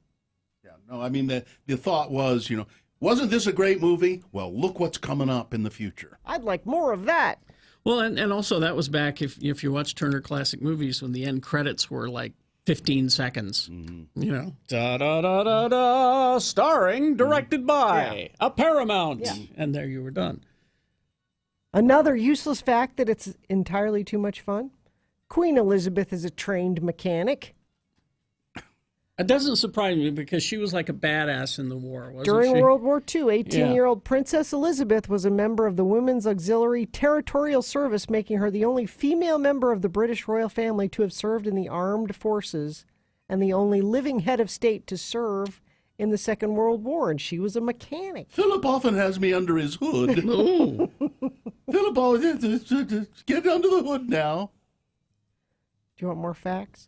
Yeah. No, I mean, the thought was, wasn't this a great movie? Well, look what's coming up in the future. I'd like more of that. Well, and also that was back if you watch Turner Classic Movies when the end credits were like 15 seconds. Da da da da da, starring, directed by a Paramount, and there you were done. Another useless fact that it's entirely too much fun. Queen Elizabeth is a trained mechanic. It doesn't surprise me because she was like a badass in the war, wasn't During she? World War II, 18-year-old Princess Elizabeth was a member of the Women's Auxiliary Territorial Service, making her the only female member of the British royal family to have served in the armed forces and the only living head of state to serve in the Second World War, and she was a mechanic. Philip often has me under his hood. Philip always get under the hood now. Do you want more facts?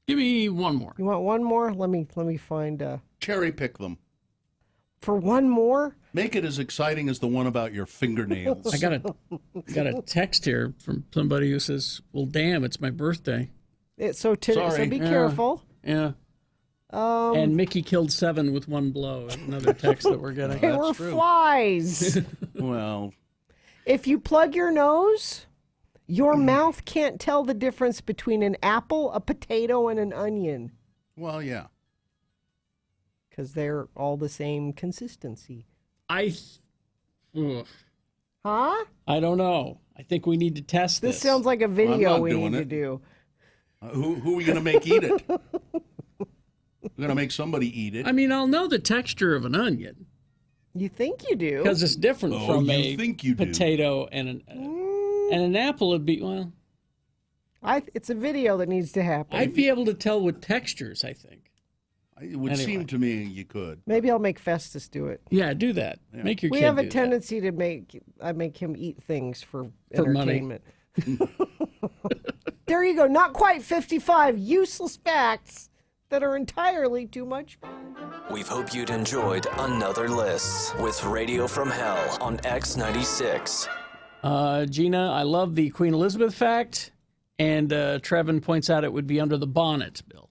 Give me one more. You want one more? Let me find Cherry pick them. for one more. Make it as exciting as the one about your fingernails. I got a text here from somebody who says, "Well, damn, it's my birthday." So Sorry. be careful. Yeah. And Mickey killed 7 with one blow. Another text that we're getting. They were flies. Well, If you plug your nose, your mouth can't tell the difference between an apple, a potato, and an onion well, yeah. because they're all the same consistency. I Huh? don't know. I think we need to test this. This sounds like a video not we doing need to it. do. Who are we going to make eat it? We're going to make somebody eat it. I mean, I'll know the texture of an onion You think you do? because it's different Oh, from you a think you do. potato and an apple would be, well, It's a video that needs to happen. I'd be able to tell with textures, I think. It would Anyway. seem to me you could. Maybe I'll make Festus do it. Yeah, do that. Yeah. Make your We kid have a do that. tendency to make him eat things for money. entertainment. There you go. Not quite 55 useless facts that are entirely too much fun. We hope you'd enjoyed another list with Radio from Hell on X96. Gina, I love the Queen Elizabeth fact, and Trevin points out it would be under the bonnet, Bill.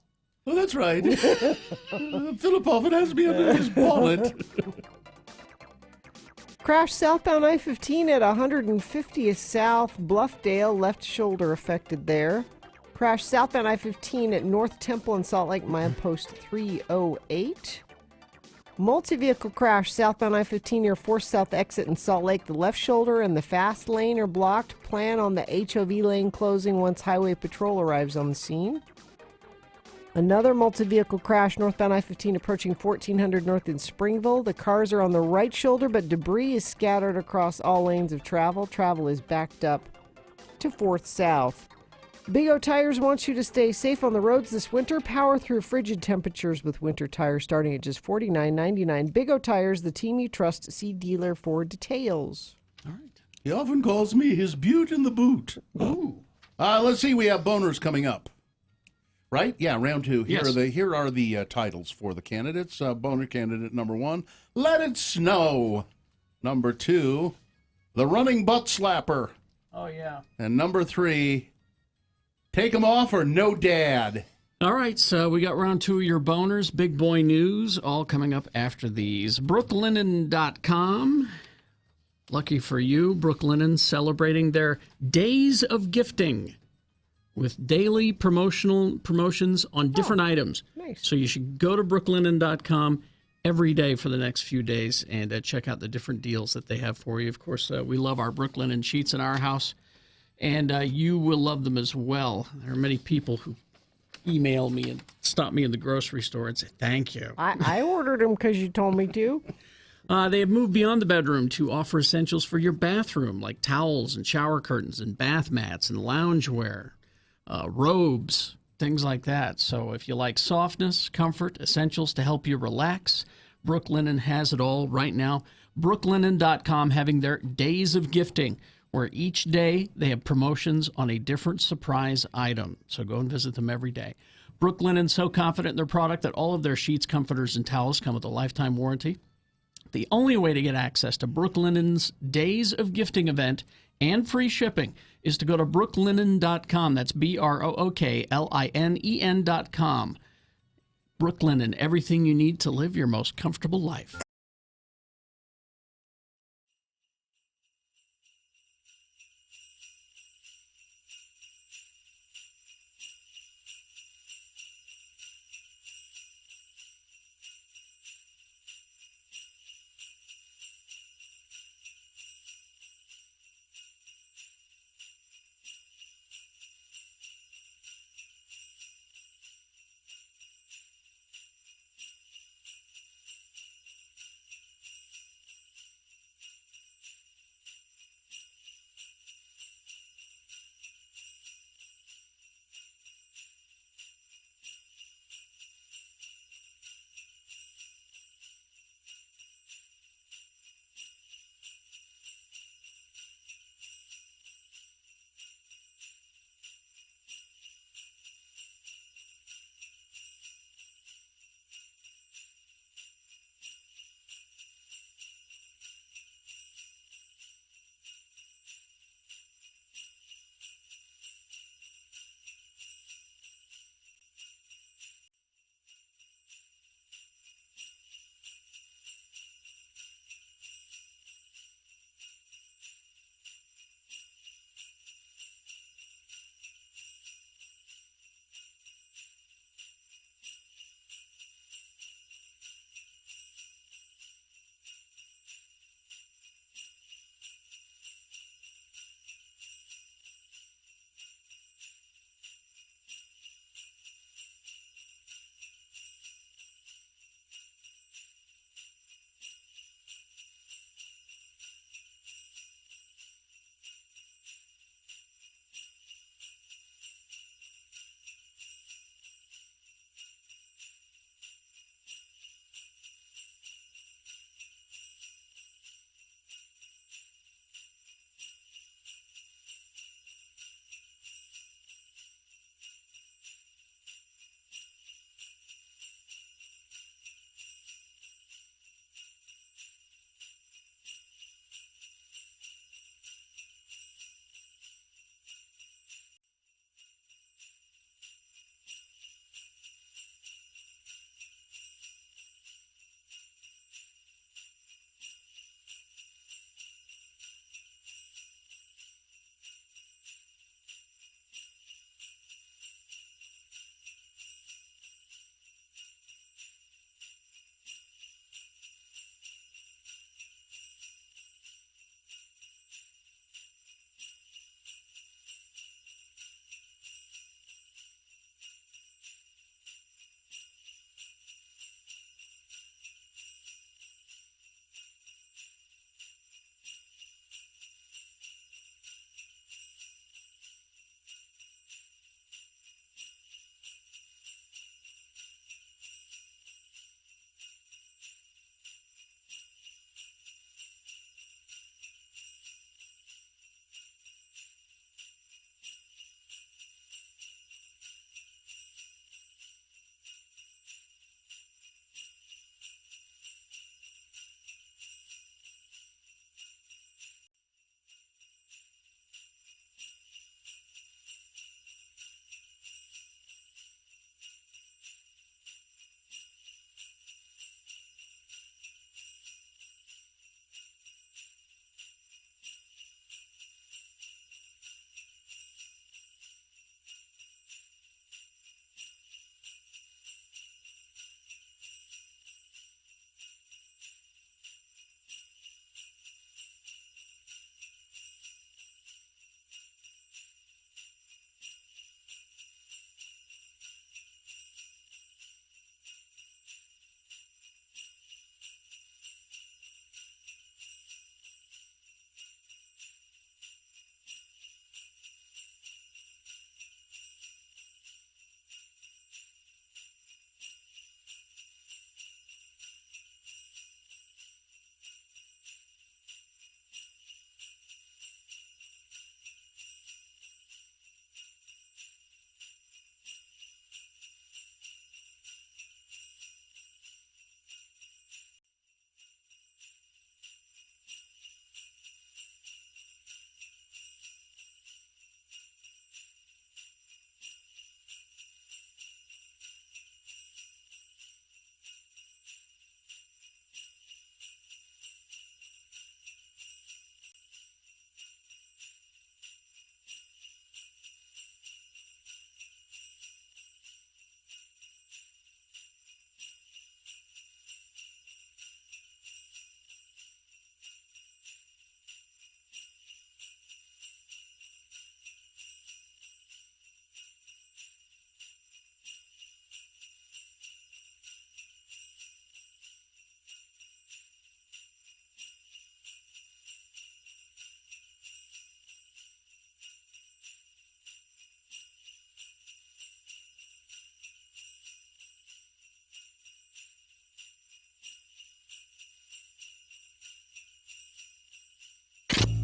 Oh, that's right. Philip often has me under his bonnet. Crash southbound I-15 at 150th South Bluffdale, left shoulder affected there. Crash southbound I-15 at North Temple and Salt Lake, milepost 308. Multi-vehicle crash southbound I-15 near 4th South exit in Salt Lake. The left shoulder and the fast lane are blocked. Plan on the HOV lane closing once Highway Patrol arrives on the scene. Another multi-vehicle crash northbound I-15 approaching 1400 North in Springville. The cars are on the right shoulder, but debris is scattered across all lanes of travel. Travel is backed up to 4th South. Big O Tires wants you to stay safe on the roads this winter. Power through frigid temperatures with winter tires starting at just $49.99. Big O Tires, the team you trust. See dealer for details. All right. He often calls me his beaut in the boot. Ooh. Let's see. We have boners coming up. Right? Yeah, round 2. Here Yes. are the titles for the candidates. Boner candidate number 1, Let It Snow. Number 2, the running butt slapper. Oh, yeah. And number 3, take 'em off or no dad. All right, so we got round 2 of your boners, big boy news, all coming up after these. Brooklinen.com. Lucky for you, Brooklinen celebrating their Days of Gifting with daily promotions on different items. Nice. So you should go to brooklinen.com every day for the next few days and check out the different deals that they have for you. Of course, we love our Brooklinen sheets in our house, and you will love them as well. There are many people who email me and stop me in the grocery store and say, thank you. I ordered them because you told me to. They have moved beyond the bedroom to offer essentials for your bathroom, like towels and shower curtains and bath mats and loungewear, robes, things like that. So if you like softness, comfort, essentials to help you relax, Brooklinen has it all right now. Brooklinen.com having their Days of Gifting, where each day they have promotions on a different surprise item. So go and visit them every day. Brooklinen's so confident in their product that all of their sheets, comforters, and towels come with a lifetime warranty. The only way to get access to Brooklinen's Days of Gifting event and free shipping is to go to brooklinen.com. That's BROOKLINEN.com. Brooklinen, everything you need to live your most comfortable life.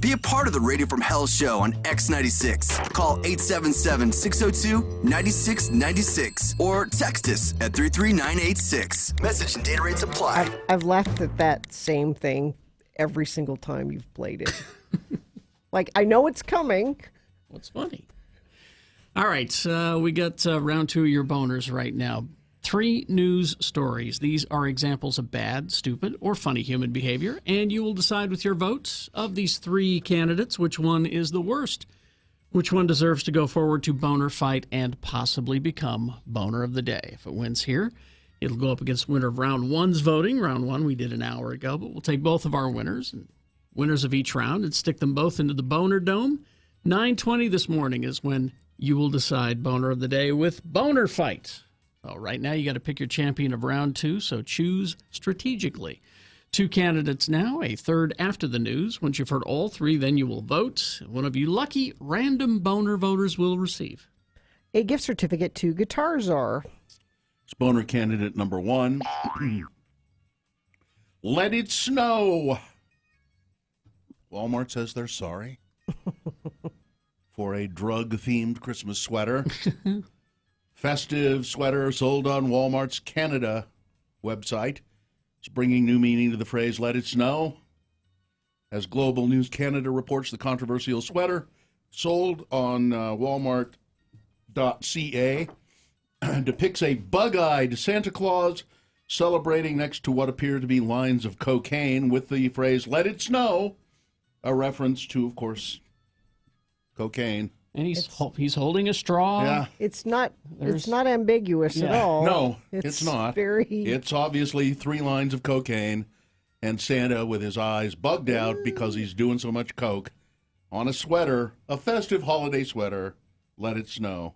Be a part of the Radio from Hell show on X96. Call 877-602-9696 or text us at 33986. Message and data rates apply. I've laughed at that same thing every single time you've played it. Like, I know it's coming. What's funny? All right, we got round 2 of your boners right now. 3 news stories. These are examples of bad, stupid, or funny human behavior, and you will decide with your votes of these 3 candidates which one is the worst, which one deserves to go forward to boner fight and possibly become boner of the day. If it wins here, it'll go up against winner of round 1's voting. Round 1 we did an hour ago, but we'll take both of our winners and winners of each round and stick them both into the boner dome. 9:20 this morning is when you will decide boner of the day with boner fight. Well, right now, you got to pick your champion of round 2, so choose strategically. 2 candidates now, a third after the news. Once you've heard all 3, then you will vote. One of you lucky random boner voters will receive a gift certificate to Guitar Czar. It's boner candidate number 1. Let it snow. Walmart says they're sorry for a drug-themed Christmas sweater. Festive sweater sold on Walmart's Canada website. It's bringing new meaning to the phrase, let it snow. As Global News Canada reports, the controversial sweater sold on walmart.ca depicts a bug-eyed Santa Claus celebrating next to what appear to be lines of cocaine with the phrase, let it snow, a reference to, of course, cocaine. And he's holding a straw. Yeah. It's not ambiguous at all. No, it's not. It's obviously 3 lines of cocaine and Santa with his eyes bugged out because he's doing so much coke on a sweater, a festive holiday sweater, let it snow.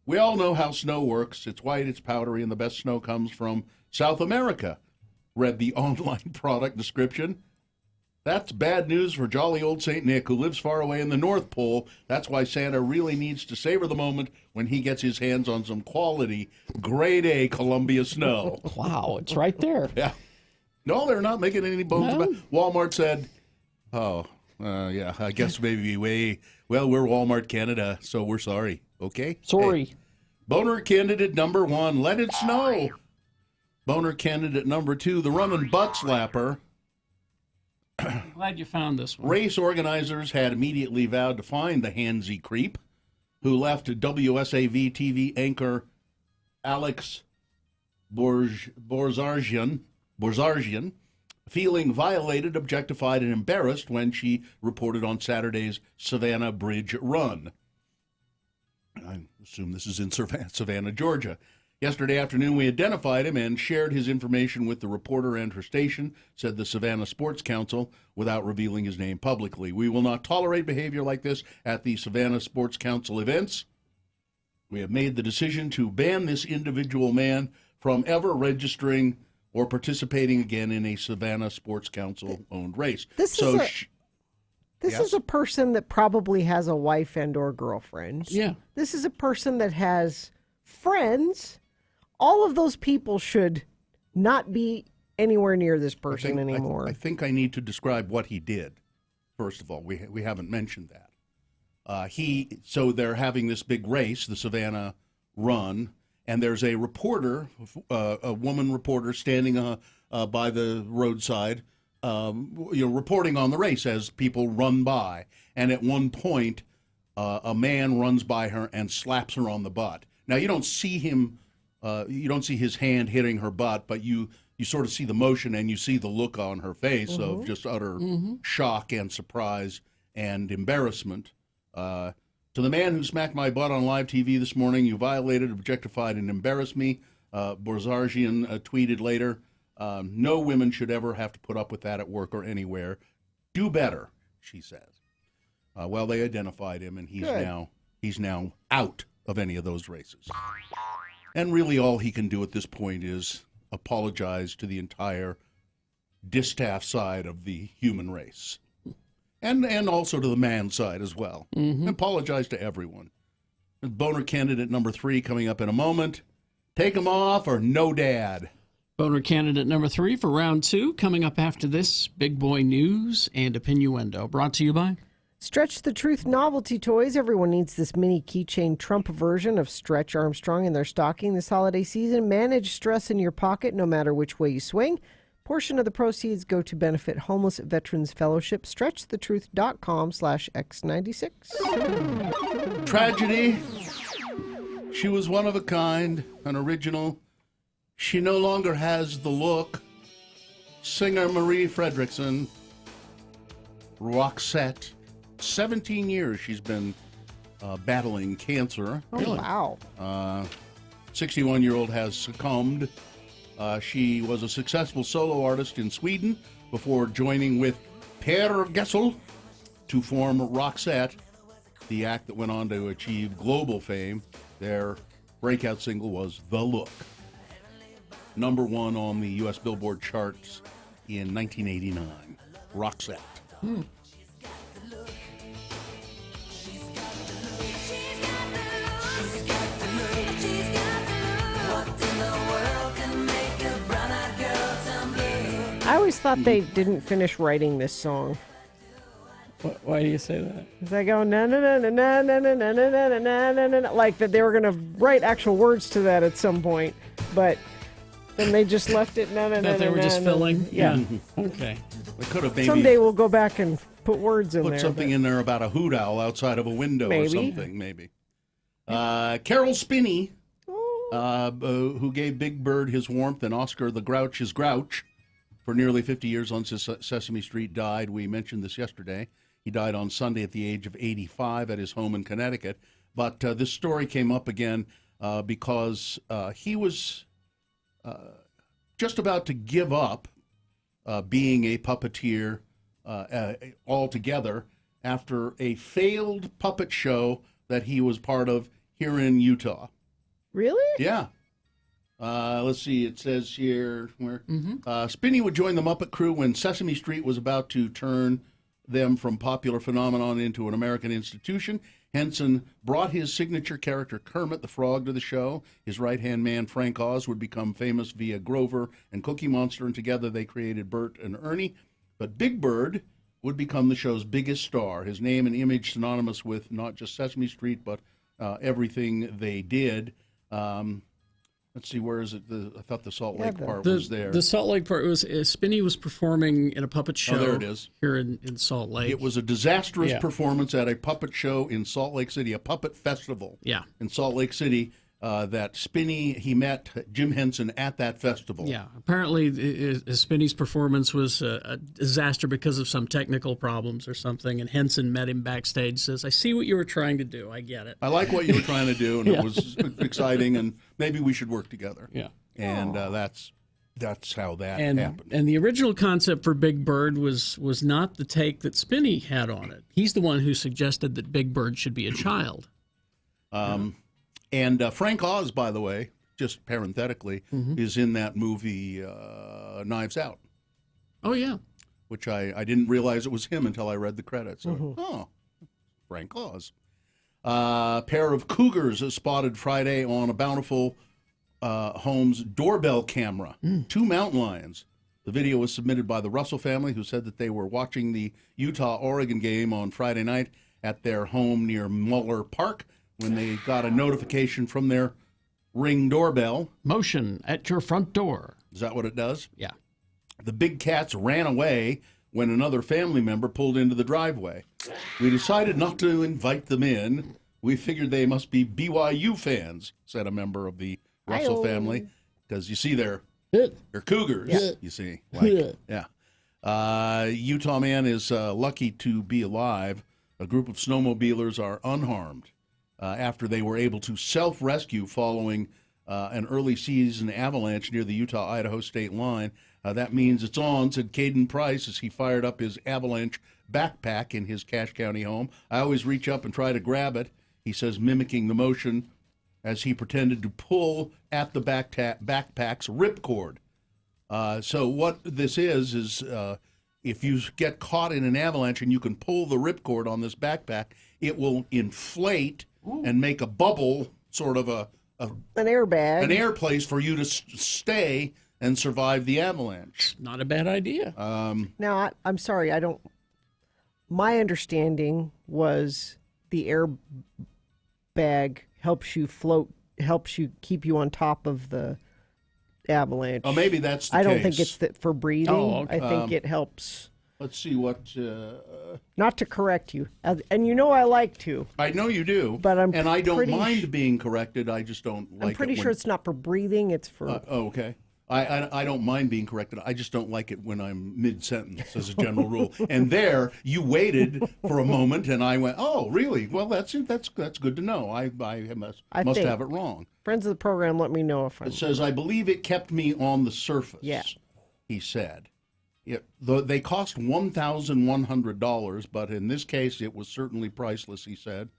We all know how snow works. It's white, it's powdery, and the best snow comes from South America, read the online product description. That's bad news for jolly old St. Nick, who lives far away in the North Pole. That's why Santa really needs to savor the moment when he gets his hands on some quality, grade A Columbia snow. Wow, it's right there. Yeah. No, they're not making any bones about it. Walmart said, yeah, I guess maybe we're Walmart Canada, so we're sorry. Okay? Sorry. Hey. Boner candidate number 1, let it snow. Boner candidate number 2, the running butt slapper. Glad you found this one. Race organizers had immediately vowed to find the handsy creep who left WSAV TV anchor Alex Borzarjian feeling violated, objectified, and embarrassed when she reported on Saturday's Savannah Bridge Run. I assume this is in Savannah, Georgia. Yesterday afternoon, we identified him and shared his information with the reporter and her station, said the Savannah Sports Council, without revealing his name publicly. We will not tolerate behavior like this at the Savannah Sports Council events. We have made the decision to ban this individual man from ever registering or participating again in a Savannah Sports Council-owned race. This is a person that probably has a wife and or girlfriend. Yeah. This is a person that has friends. All of those people should not be anywhere near this person anymore. I think I need to describe what he did. First of all, we haven't mentioned that. So they're having this big race, the Savannah Run, and there's a reporter, a woman reporter, standing by the roadside, reporting on the race as people run by. And at one point, a man runs by her and slaps her on the butt. Now, you don't see him, you don't see his hand hitting her butt, but you sort of see the motion and you see the look on her face of just utter shock and surprise and embarrassment. To the man who smacked my butt on live TV this morning, you violated, objectified, and embarrassed me, Borzarjian tweeted later. No women should ever have to put up with that at work or anywhere. Do better, she says. Well, they identified him, and he's now out of any of those races. And really all he can do at this point is apologize to the entire distaff side of the human race. And also to the man side as well. Apologize to everyone. And boner candidate number 3 coming up in a moment. Take him off or no dad. Boner candidate number 3 for round 2 coming up after this. Big boy news and opinioendo. Brought to you by Stretch the Truth novelty toys. Everyone needs this mini keychain Trump version of Stretch Armstrong in their stocking this holiday season. Manage stress in your pocket no matter which way you swing. Portion of the proceeds go to benefit Homeless Veterans Fellowship. StretchTheTruth.com/X96. Tragedy. She was one of a kind, an original. She no longer has the look. Singer Marie Fredriksson, Roxette. 17 years she's been battling cancer. Oh, wow. 61-year-old has succumbed. She was a successful solo artist in Sweden before joining with Per Gessle to form Roxette, the act that went on to achieve global fame. Their breakout single was The Look. Number 1 on the U.S. Billboard charts in 1989. Roxette. I always thought they didn't finish writing this song. Why do you say that? Because they go na na na na na na na na na na na na na, like that they were going to write actual words to that at some point, but then they just left it na na na. That they were just filling. Yeah. Okay. They could have maybe Someday we'll go back and put words in there. put something in there about a hoot owl outside of a window or something, maybe. Caroll Spinney, who gave Big Bird his warmth and Oscar the Grouch his grouch for nearly 50 years on Sesame Street, died. We mentioned this yesterday. He died on Sunday at the age of 85 at his home in Connecticut. But this story came up again because he was just about to give up being a puppeteer altogether after a failed puppet show that he was part of here in Utah. Really? Yeah. Let's see. It says here where Spinney would join the Muppet crew when Sesame Street was about to turn them from popular phenomenon into an American institution. Henson brought his signature character Kermit the Frog to the show. His right-hand man Frank Oz would become famous via Grover and Cookie Monster, and together they created Bert and Ernie. But Big Bird would become the show's biggest star. His name and image synonymous with not just Sesame Street, but everything they did. Let's see, where is it? I thought the Salt Lake part was there. The Salt Lake part was Spinney was performing in a puppet show. There it is. Here in Salt Lake. It was a disastrous performance at a puppet show in Salt Lake City, a puppet festival in Salt Lake City. That Spinney, he met Jim Henson at that festival. Yeah, apparently Spinney's performance was a disaster because of some technical problems or something, and Henson met him backstage, says, I see what you were trying to do, I get it. I like what you were trying to do, and it was exciting, and maybe we should work together. Yeah. And that's how that happened. And the original concept for Big Bird was not the take that Spinney had on it. He's the one who suggested that Big Bird should be a child. And Frank Oz, by the way, just parenthetically, is in that movie Knives Out. Oh, yeah. Which I didn't realize it was him until I read the credits. Oh, Frank Oz. Pair of cougars spotted Friday on a Bountiful Homes doorbell camera. 2 mountain lions. The video was submitted by the Russell family, who said that they were watching the Utah-Oregon game on Friday night at their home near Muller Park when they got a notification from their Ring doorbell. Motion at your front door. Is that what it does? Yeah. The big cats ran away when another family member pulled into the driveway. We decided not to invite them in. We figured they must be BYU fans, said a member of the Russell family, because you see they're cougars, you see. Utah man is lucky to be alive. A group of snowmobilers are unharmed after they were able to self-rescue following an early season avalanche near the Utah-Idaho state line. That means it's on, said Caden Price as he fired up his avalanche backpack in his Cache County home. I always reach up and try to grab it, he says, mimicking the motion as he pretended to pull at the backpack's ripcord. So what this is if you get caught in an avalanche and you can pull the ripcord on this backpack, it will inflate and make a bubble, sort of an airbag, an air place for you to stay and survive the avalanche. Not a bad idea. Now, I'm sorry, I don't. my understanding was the airbag helps you float, helps you keep you on top of the avalanche. Oh, maybe that's the I don't case. think it's for breathing. Oh, okay. I think it helps. Let's see what... Not to correct you. And you know I like to. I know you do. But I'm and I don't pretty mind being corrected. I just don't like it. I'm pretty sure it's not for breathing. It's for... Okay. I don't mind being corrected. I just don't like it when I'm mid-sentence as a general rule. And there, you waited for a moment, and I went, oh, really? Well, that's good to know. I must have it wrong. Friends of the program, let me know if I'm... It says, I believe it kept me on the surface, he said. They cost $1,100, but in this case, it was certainly priceless, he said.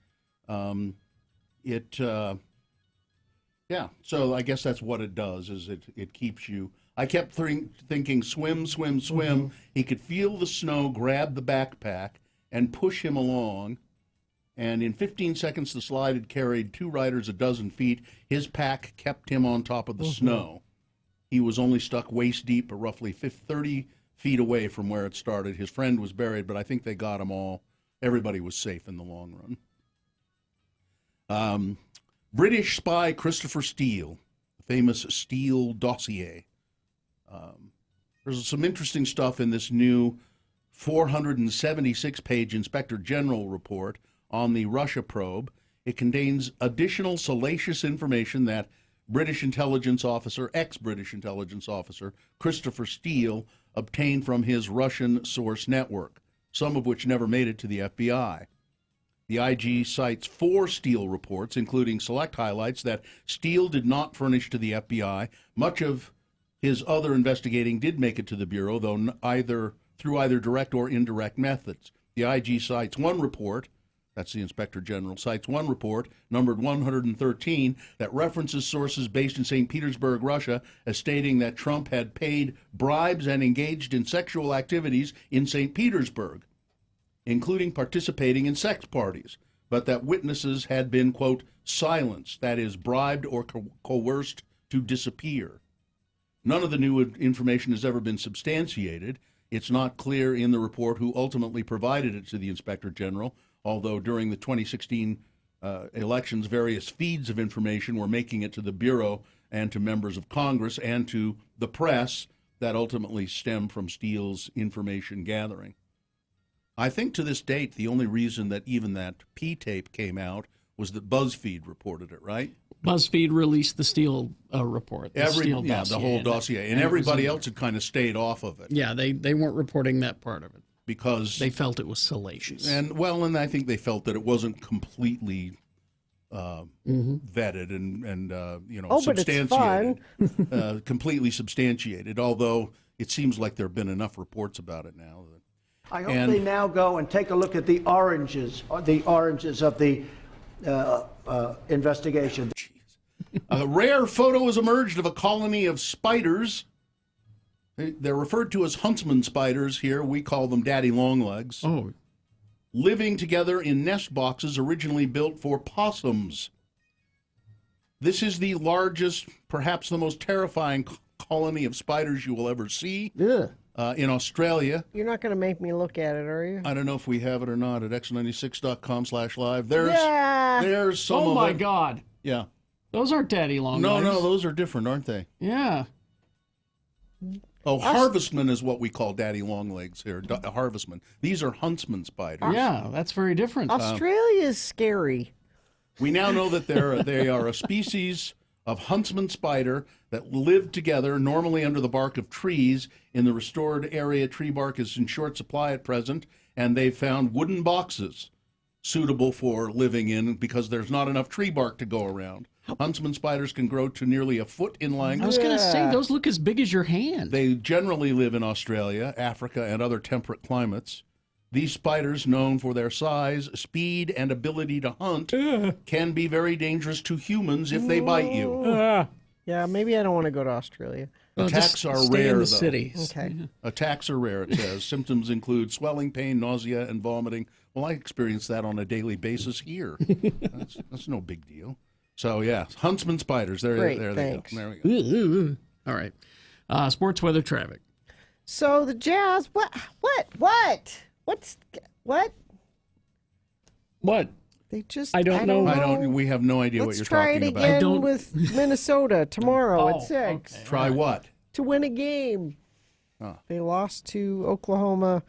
Yeah, so I guess that's what it does, is it keeps you... I kept thinking, swim, swim, swim. Mm-hmm. He could feel the snow grab the backpack and push him along. And in 15 seconds, the slide had carried 2 riders a dozen feet. His pack kept him on top of the snow. He was only stuck waist deep, or roughly 30 feet away from where it started. His friend was buried, but I think they got him all. Everybody was safe in the long run. British spy Christopher Steele, the famous Steele dossier. There's some interesting stuff in this new 476-page Inspector General report on the Russia probe. It contains additional salacious information that British intelligence officer, ex-British intelligence officer, Christopher Steele, obtained from his Russian source network, some of which never made it to the FBI. The IG cites 4 Steele reports, including select highlights that Steele did not furnish to the FBI. Much of his other investigating did make it to the Bureau, though through either direct or indirect methods. The IG cites one report, that's the Inspector General, cites one report, numbered 113, that references sources based in St. Petersburg, Russia, as stating that Trump had paid bribes and engaged in sexual activities in St. Petersburg, including participating in sex parties, but that witnesses had been, quote, silenced, that is, bribed or coerced to disappear. None of the new information has ever been substantiated. It's not clear in the report who ultimately provided it to the Inspector General, although during the 2016 elections, various feeds of information were making it to the Bureau and to members of Congress and to the press that ultimately stemmed from Steele's information gathering. I think to this date, the only reason that even that P-tape came out was that BuzzFeed reported it, right? BuzzFeed released the Steele report. The whole dossier. And everybody else had kind of stayed off of it. Yeah, they weren't reporting that part of it. Because they felt it was salacious. And I think they felt that it wasn't completely vetted and substantiated. But it's fun. Completely substantiated, although it seems like there have been enough reports about it now. I hope they now go and take a look at the oranges of the investigation. A rare photo has emerged of a colony of spiders. They're referred to as huntsman spiders here. We call them daddy longlegs. Oh. Living together in nest boxes originally built for possums. This is the largest, perhaps the most terrifying colony of spiders you will ever see. Yeah. In Australia. You're not going to make me look at it, are you? I don't know if we have it or not at x96.com/live. There's some of them. Oh, my God. Yeah. Those aren't daddy long legs. No, those are different, aren't they? Yeah. Oh, harvestman is what we call daddy longlegs here. Harvestman. These are huntsman spiders. Yeah, that's very different. Australia is scary. We now know that they are a species of huntsman spider that live together, normally under the bark of trees. In the restored area, tree bark is in short supply at present, and they've found wooden boxes suitable for living in because there's not enough tree bark to go around. Huntsman spiders can grow to nearly a foot in length. I was going to say, those look as big as your hand. They generally live in Australia, Africa, and other temperate climates. These spiders, known for their size, speed, and ability to hunt, can be very dangerous to humans if they bite you. Yeah, maybe I don't want to go to Australia. Attacks are stay rare, in the though. cities. Okay. Attacks are rare, it says. Symptoms include swelling, pain, nausea, and vomiting. Well, I experience that on a daily basis here. That's no big deal. So, yeah, huntsman spiders. There they go. There we go. All right. Sports weather traffic. So the Jazz, what What? What? They just. I don't know. We have no idea what Let's you're try talking it about. again with Minnesota tomorrow at 6. Okay. Try what? To win a game. Oh. They lost to Oklahoma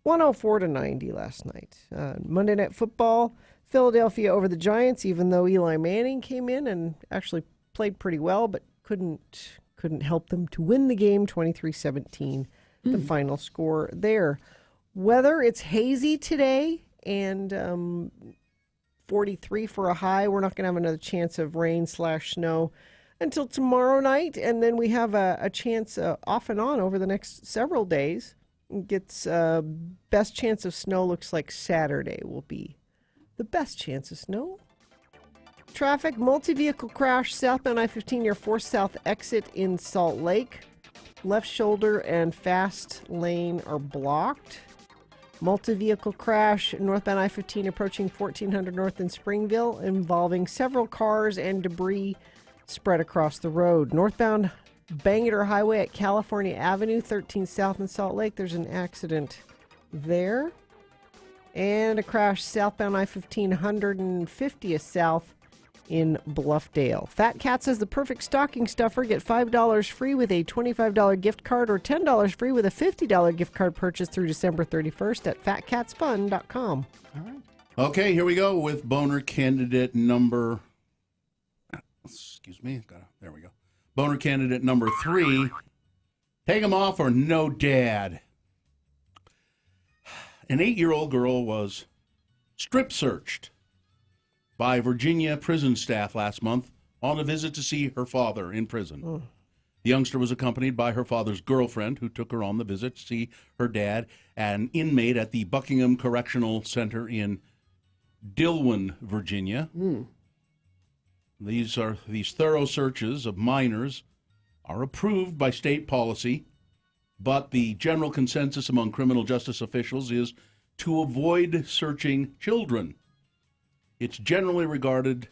104-90 last night. Monday Night Football, Philadelphia over the Giants, even though Eli Manning came in and actually played pretty well, but couldn't help them to win the game, 23-17, the final score there. Weather, it's hazy today and 43 for a high. We're not going to have another chance of rain/snow until tomorrow night, and then we have a chance off and on over the next several days. It gets best chance of snow looks like Saturday will be the best chance of snow. Traffic, multi-vehicle crash southbound I-15 near 4 South exit in Salt Lake. Left shoulder and fast lane are blocked. Multi-vehicle crash northbound I-15 approaching 1400 North in Springville involving several cars and debris spread across the road. Northbound Bangor Highway at California Avenue, 13 South in Salt Lake. There's an accident there. And a crash southbound I-15 150th South in Bluffdale. Fat Cat says the perfect stocking stuffer. Get $5 free with a $25 gift card or $10 free with a $50 gift card purchase through December 31st at fatcatsfun.com. All right. Okay, here we go with boner candidate number... Excuse me. There we go. Boner candidate number 3. Take him off or no dad. An 8-year-old girl was strip searched by Virginia prison staff last month on a visit to see her father in prison. The youngster was accompanied by her father's girlfriend, who took her on the visit to see her dad, an inmate at the Buckingham Correctional Center in Dillwyn, Virginia. These thorough searches of minors are approved by state policy, but the general consensus among criminal justice officials is to avoid searching children. It's generally regarded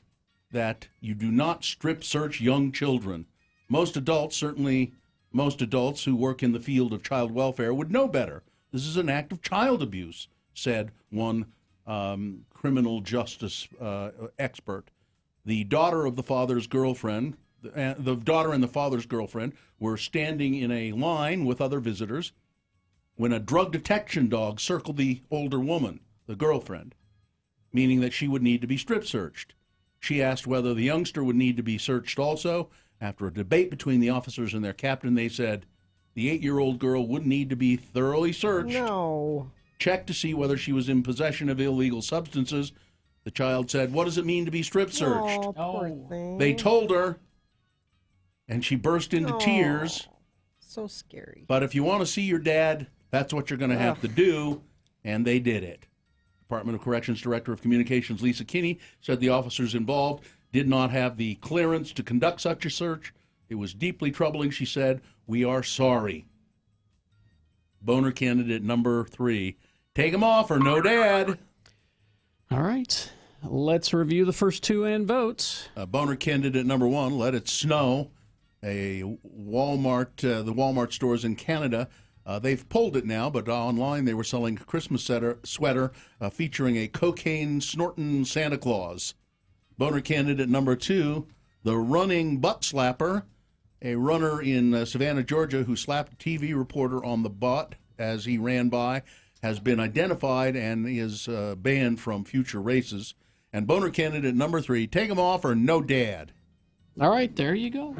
that you do not strip search young children. Most adults, certainly most adults who work in the field of child welfare, would know better. This is an act of child abuse, said one criminal justice expert. The daughter of the father's girlfriend, the daughter and the father's girlfriend were standing in a line with other visitors when a drug detection dog circled the older woman, the girlfriend, meaning that she would need to be strip searched. She asked whether the youngster would need to be searched also. After a debate between the officers and their captain, they said the 8-year-old girl would need to be thoroughly searched. No. Checked to see whether she was in possession of illegal substances. The child said, "What does it mean to be strip searched?" Oh, poor thing. They told her, and she burst into tears. So scary. But if you want to see your dad, that's what you're going to have to do, and they did it. Department of Corrections Director of Communications Lisa Kinney said the officers involved did not have the clearance to conduct such a search. It was deeply troubling, she said. We are sorry. Boner candidate number 3. Take him off or no dad. All right. Let's review the first 2 and votes. Boner candidate number 1, let it snow. The Walmart stores in Canada, they've pulled it now, but online they were selling a Christmas sweater featuring a cocaine-snorting Santa Claus. Boner candidate number 2, the running butt slapper, a runner in Savannah, Georgia, who slapped a TV reporter on the butt as he ran by, has been identified and is banned from future races. And boner candidate number 3, take him off or no dad. All right, there you go.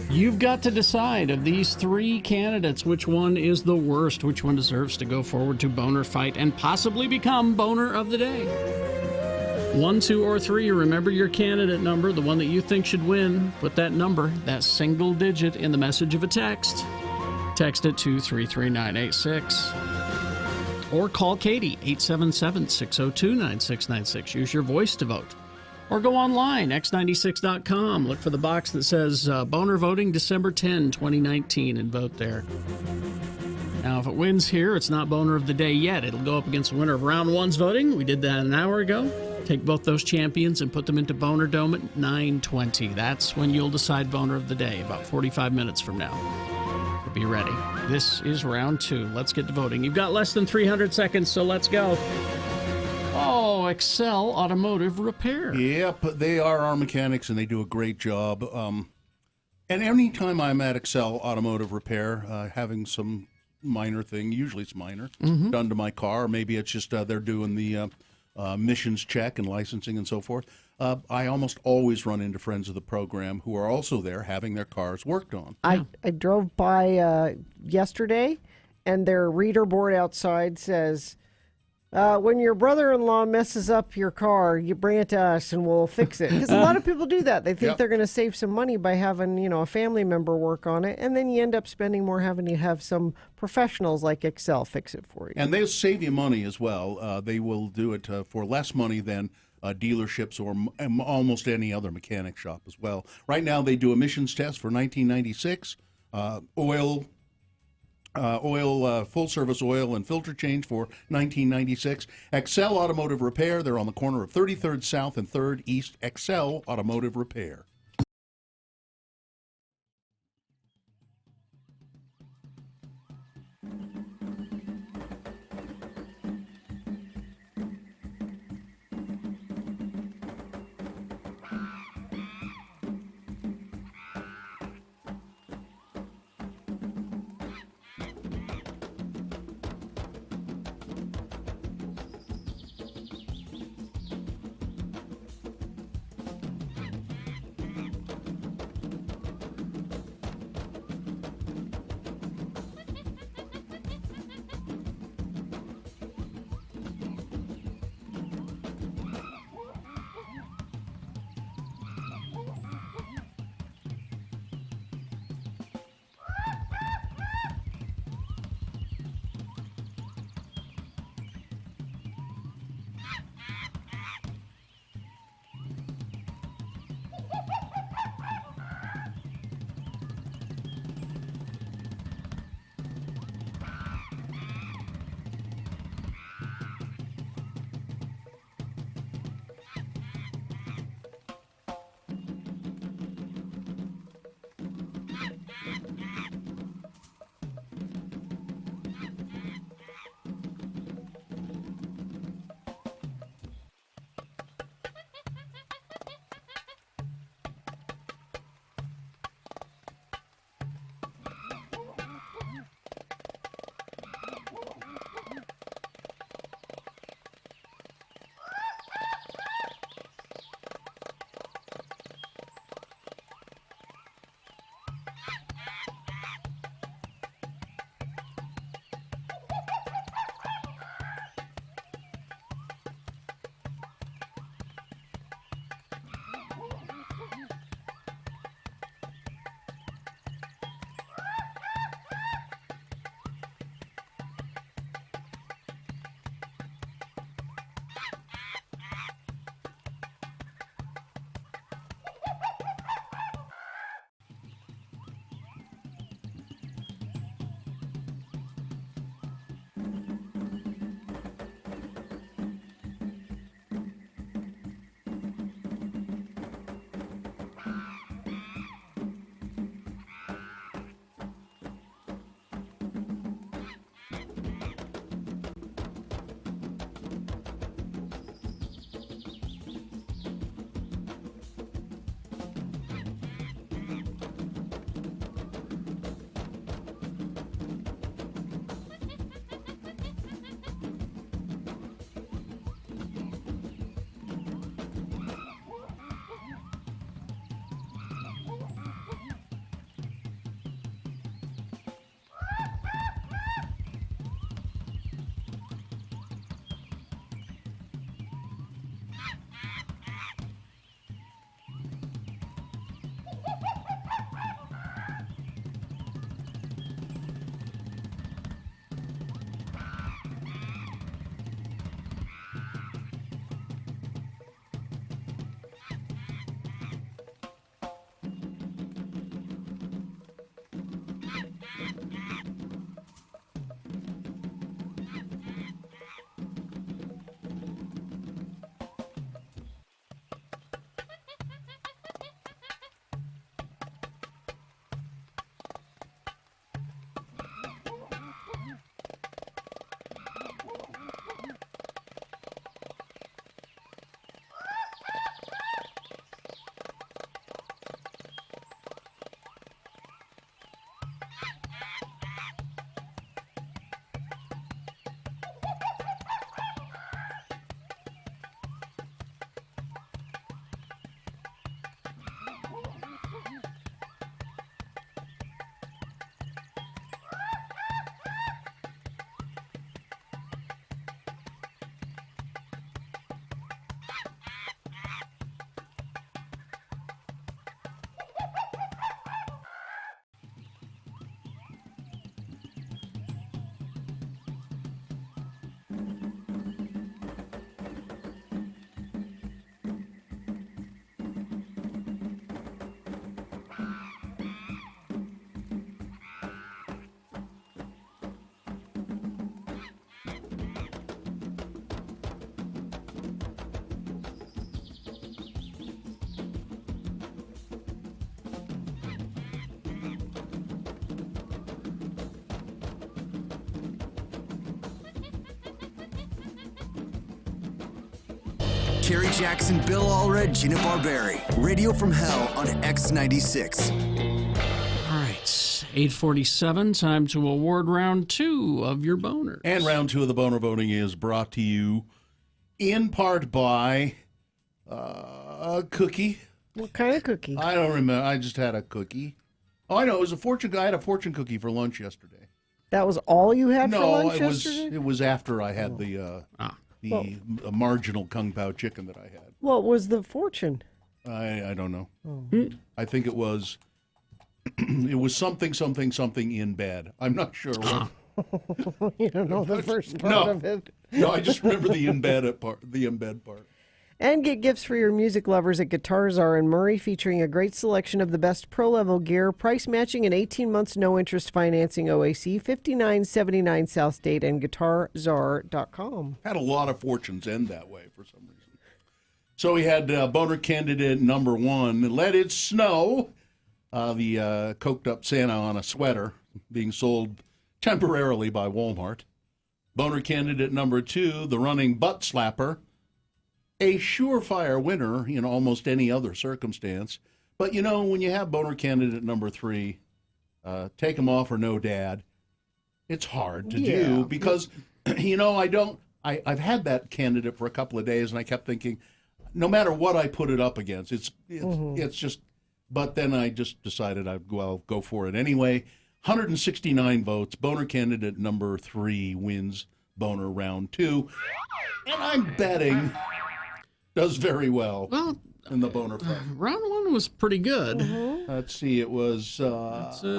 You've got to decide of these 3 candidates which one is the worst, which one deserves to go forward to boner fight and possibly become boner of the day. 1, 2, or 3, remember your candidate number, the one that you think should win. Put that number, that single digit, in the message of a text. Text it to 33986. Or call Katie, 877-602-9696. Use your voice to vote. Or go online, x96.com. Look for the box that says Boner Voting December 10, 2019, and vote there. Now, if it wins here, it's not Boner of the Day yet. It'll go up against the winner of Round 1's voting. We did that an hour ago. Take both those champions and put them into Boner Dome at 9:20. That's when you'll decide Boner of the Day, about 45 minutes from now. Be ready. This is round 2. Let's get to voting. You've got less than 300 seconds, so let's go. Oh, Excel Automotive Repair. Yep, they are our mechanics, and they do a great job. And anytime I'm at Excel Automotive Repair, having some minor thing, usually it's minor, done to my car. Maybe it's just they're doing the emissions check and licensing and so forth. I almost always run into friends of the program who are also there having their cars worked on. I drove by yesterday, and their reader board outside says, when your brother-in-law messes up your car, you bring it to us and we'll fix it. Because a lot of people do that. They think they're going to save some money by having, a family member work on it, and then you end up spending more having to have some professionals like Excel fix it for you. And they'll save you money as well. They will do it for less money than dealerships or almost any other mechanic shop as well. Right now, they do emissions tests for 1996, full service oil and filter change for 1996. Excel Automotive Repair, they're on the corner of 33rd South and 3rd East. Excel Automotive Repair. Kerry Jackson, Bill Allred, Gina Barberi. Radio from Hell on X96. All right, 8:47. Time to award round 2 of your boners. And round 2 of the boner voting is brought to you in part by a cookie. What kind of cookie? I don't remember. I just had a cookie. Oh, I know. It was a fortune. I had a fortune cookie for lunch yesterday. That was all you had for lunch yesterday? It was after I had the marginal Kung Pao chicken that I had. What was the fortune? I don't know. I think it was something in bed. I'm not sure what. You don't know the first part of it. No, I just remember the in bed part. And get gifts for your music lovers at Guitar Czar in Murray, featuring a great selection of the best pro-level gear, price matching and 18 months no-interest financing. OAC, 5979 South State, and GuitarZar.com. Had a lot of fortunes end that way for some reason. So we had boner candidate number 1, Let It Snow, the coked-up Santa on a sweater being sold temporarily by Walmart. Boner candidate number 2, the running butt slapper, a surefire winner in almost any other circumstance. But, you know, when you have boner candidate number 3, take him off or no dad, it's hard to do because, you know, I've had that candidate for a couple of days and I kept thinking, no matter what I put it up against, it's just, but then I just decided I'd go for it anyway. 169 votes, boner candidate number 3 wins boner round 2. And I'm betting does very well in the boner front. Round 1 was pretty good. Let's see, it was...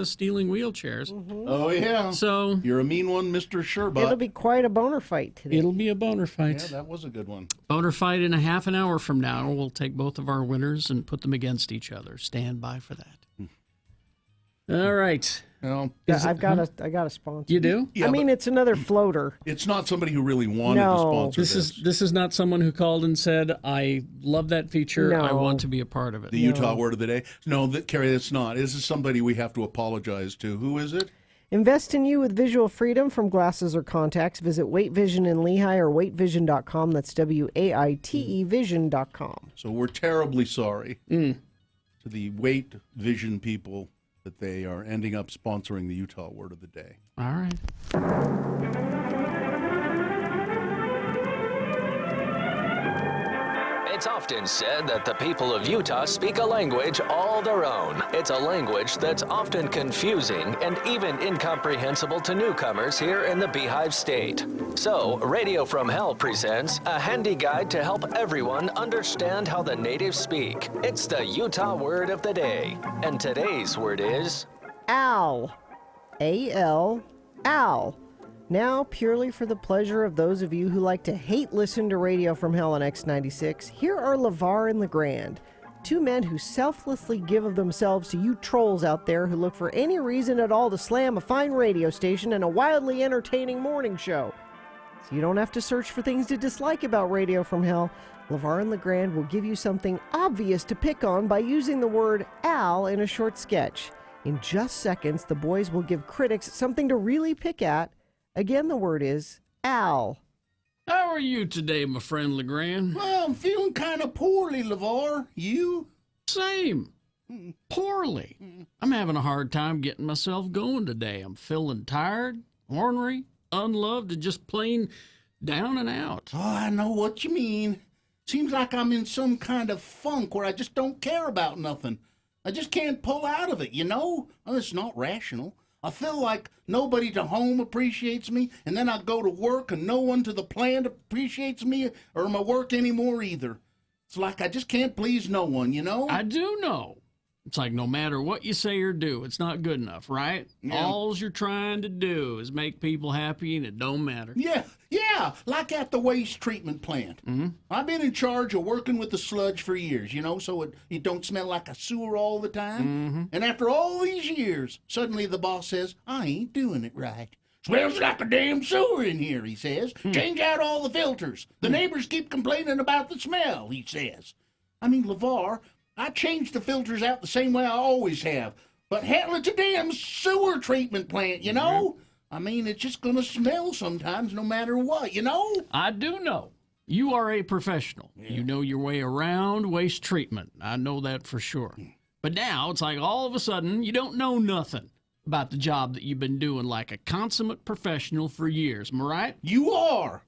stealing wheelchairs. Oh, yeah. So you're a mean one, Mr. Sherpa. It'll be quite a boner fight today. It'll be a boner fight. Yeah, that was a good one. Boner fight in a half an hour from now. We'll take both of our winners and put them against each other. Stand by for that. All right. Well, I got a sponsor. You do? Yeah, I mean, it's another floater. It's not somebody who really wanted to sponsor this is not someone who called and said, I love that feature. I want to be a part of it. The Utah word of the day. No, Kerry, it's not. This is somebody we have to apologize to. Who is it? Invest in you with visual freedom from glasses or contacts. Visit Wait Vision in Lehigh or waitvision.com. That's WAITE vision.com. So we're terribly sorry to the Wait Vision people that they are ending up sponsoring the Utah word of the day. All right. It's often said that the people of Utah speak a language all their own. It's a language that's often confusing and even incomprehensible to newcomers here in the Beehive State. So, Radio from Hell presents a handy guide to help everyone understand how the natives speak. It's the Utah word of the day. And today's word is... Owl. A-L. Owl. Now, purely for the pleasure of those of you who like to hate listen to Radio from Hell on X96, here are LeVar and LeGrand, 2 men who selflessly give of themselves to you trolls out there who look for any reason at all to slam a fine radio station and a wildly entertaining morning show. So you don't have to search for things to dislike about Radio from Hell. LeVar and LeGrand will give you something obvious to pick on by using the word owl in a short sketch. In just seconds, the boys will give critics something to really pick at. Again, the word is owl. How are you today, my friend LeGrand? Well, I'm feeling kind of poorly, LeVar. You? Same. Poorly. I'm having a hard time getting myself going today. I'm feeling tired, ornery, unloved, and just plain down and out. Oh, I know what you mean. Seems like I'm in some kind of funk where I just don't care about nothing. I just can't pull out of it, you know? Well, it's not rational. I feel like nobody to home appreciates me, and then I go to work and no one to the plant appreciates me or my work anymore either. It's like I just can't please no one, you know? I do know. It's like no matter what you say or do, it's not good enough, right? Yeah. All you're trying to do is make people happy, and it don't matter. Yeah, like at the waste treatment plant. Mm-hmm. I've been in charge of working with the sludge for years, you know, so it don't smell like a sewer all the time. Mm-hmm. And after all these years, suddenly the boss says, I ain't doing it right. Smells like a damn sewer in here, he says. Change out all the filters. The neighbors keep complaining about the smell, he says. I mean, LeVar, I changed the filters out the same way I always have. But hell, it's a damn sewer treatment plant, you know? I mean, it's just going to smell sometimes no matter what, you know? I do know. You are a professional. Yeah. You know your way around waste treatment. I know that for sure. But now it's like all of a sudden you don't know nothing about the job that you've been doing like a consummate professional for years. Am I right? You are.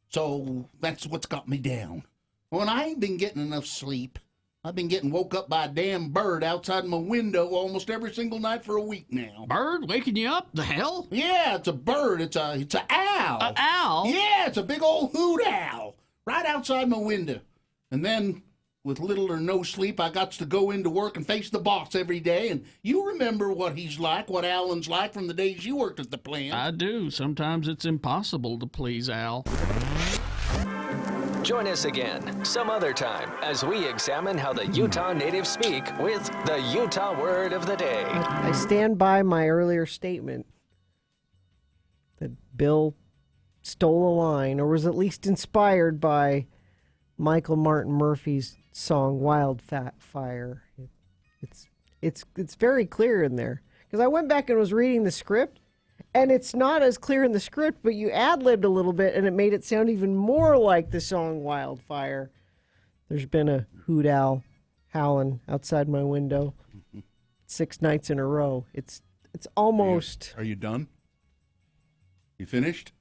So that's what's got me down. Well, I ain't been getting enough sleep. I've been getting woke up by a damn bird outside my window almost every single night for a week now. Bird waking you up? The hell? Yeah, it's a bird. It's a owl. An owl? Yeah, it's a big old hoot owl right outside my window. And then, with little or no sleep, I got to go into work and face the boss every day. And you remember what he's like, what Alan's like from the days you worked at the plant. I do. Sometimes it's impossible to please Al. Join us again some other time as we examine how the Utah natives speak with the Utah word of the day. I stand by my earlier statement that Bill stole a line, or was at least inspired by Michael Martin Murphy's song Wildfire. It's very clear in there. Because I went back and was reading the script, and it's not as clear in the script, but you ad-libbed a little bit, and it made it sound even more like the song Wildfire. There's been a hoot owl howling outside my window 6 nights in a row. It's almost... Are you done? You finished?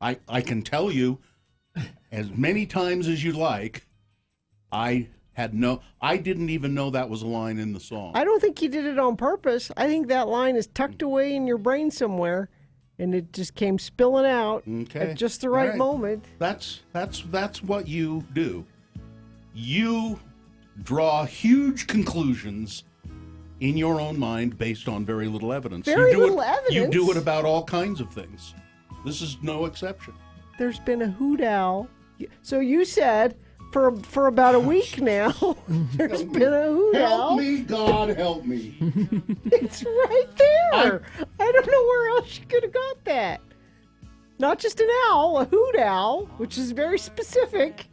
I can tell you, as many times as you like, I didn't even know that was a line in the song. I don't think you did it on purpose. I think that line is tucked away in your brain somewhere, and it just came spilling out at just the right moment. That's what you do. You draw huge conclusions in your own mind based on very little evidence. Very little evidence? You do it about all kinds of things. This is no exception. There's been a hoot owl. So you said... For about a week now, there's been a hoot owl. Help me, God, help me. It's right there. I don't know where else you could have got that. Not just an owl, a hoot owl, which is very specific.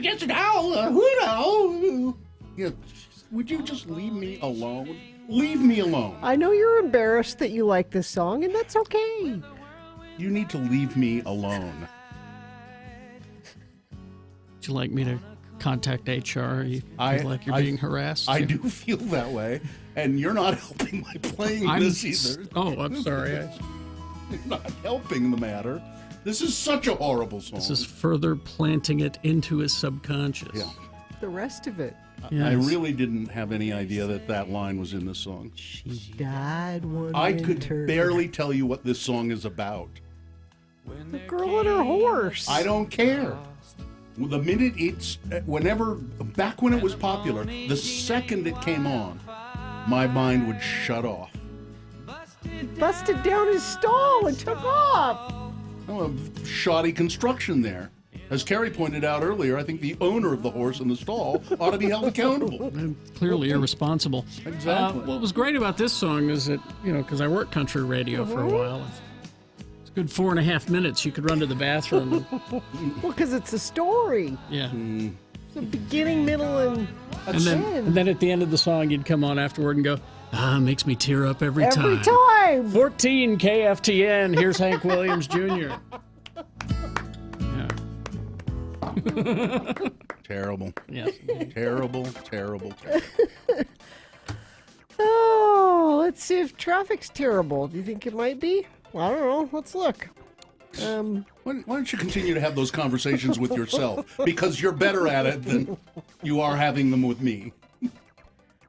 Just an owl, a hoot owl. Yeah, would you just leave me alone? Leave me alone. I know you're embarrassed that you like this song, and that's okay. You need to leave me alone. Would you like me to contact HR? You feel like you're being harassed? I do feel that way, and you're not helping by playing this either. Oh, I'm sorry. You're not helping the matter. This is such a horrible song. This is further planting it into his subconscious. Yeah. The rest of it. Yes. I really didn't have any idea that line was in this song. She died one I winter. could barely tell you what this song is about. The girl and her horse. I don't care. The minute back when it was popular, the second it came on, my mind would shut off. Busted down his stall and took off. Oh, shoddy construction there. As Carrie pointed out earlier, I think the owner of the horse in the stall ought to be held accountable. And clearly irresponsible. Exactly. What was great about this song is that, because I worked country radio for a while. It's a good 4.5 minutes. You could run to the bathroom. Well, because it's a story. Yeah. It's a beginning, middle, and end. And then at the end of the song, you'd come on afterward and go, it makes me tear up every time. Every time. 14 KFTN. Here's Hank Williams Jr. Terrible. Yes. Terrible. Oh, let's see if traffic's terrible. Do you think it might be? Well, I don't know. Let's look. Why don't you continue to have those conversations with yourself? Because you're better at it than you are having them with me.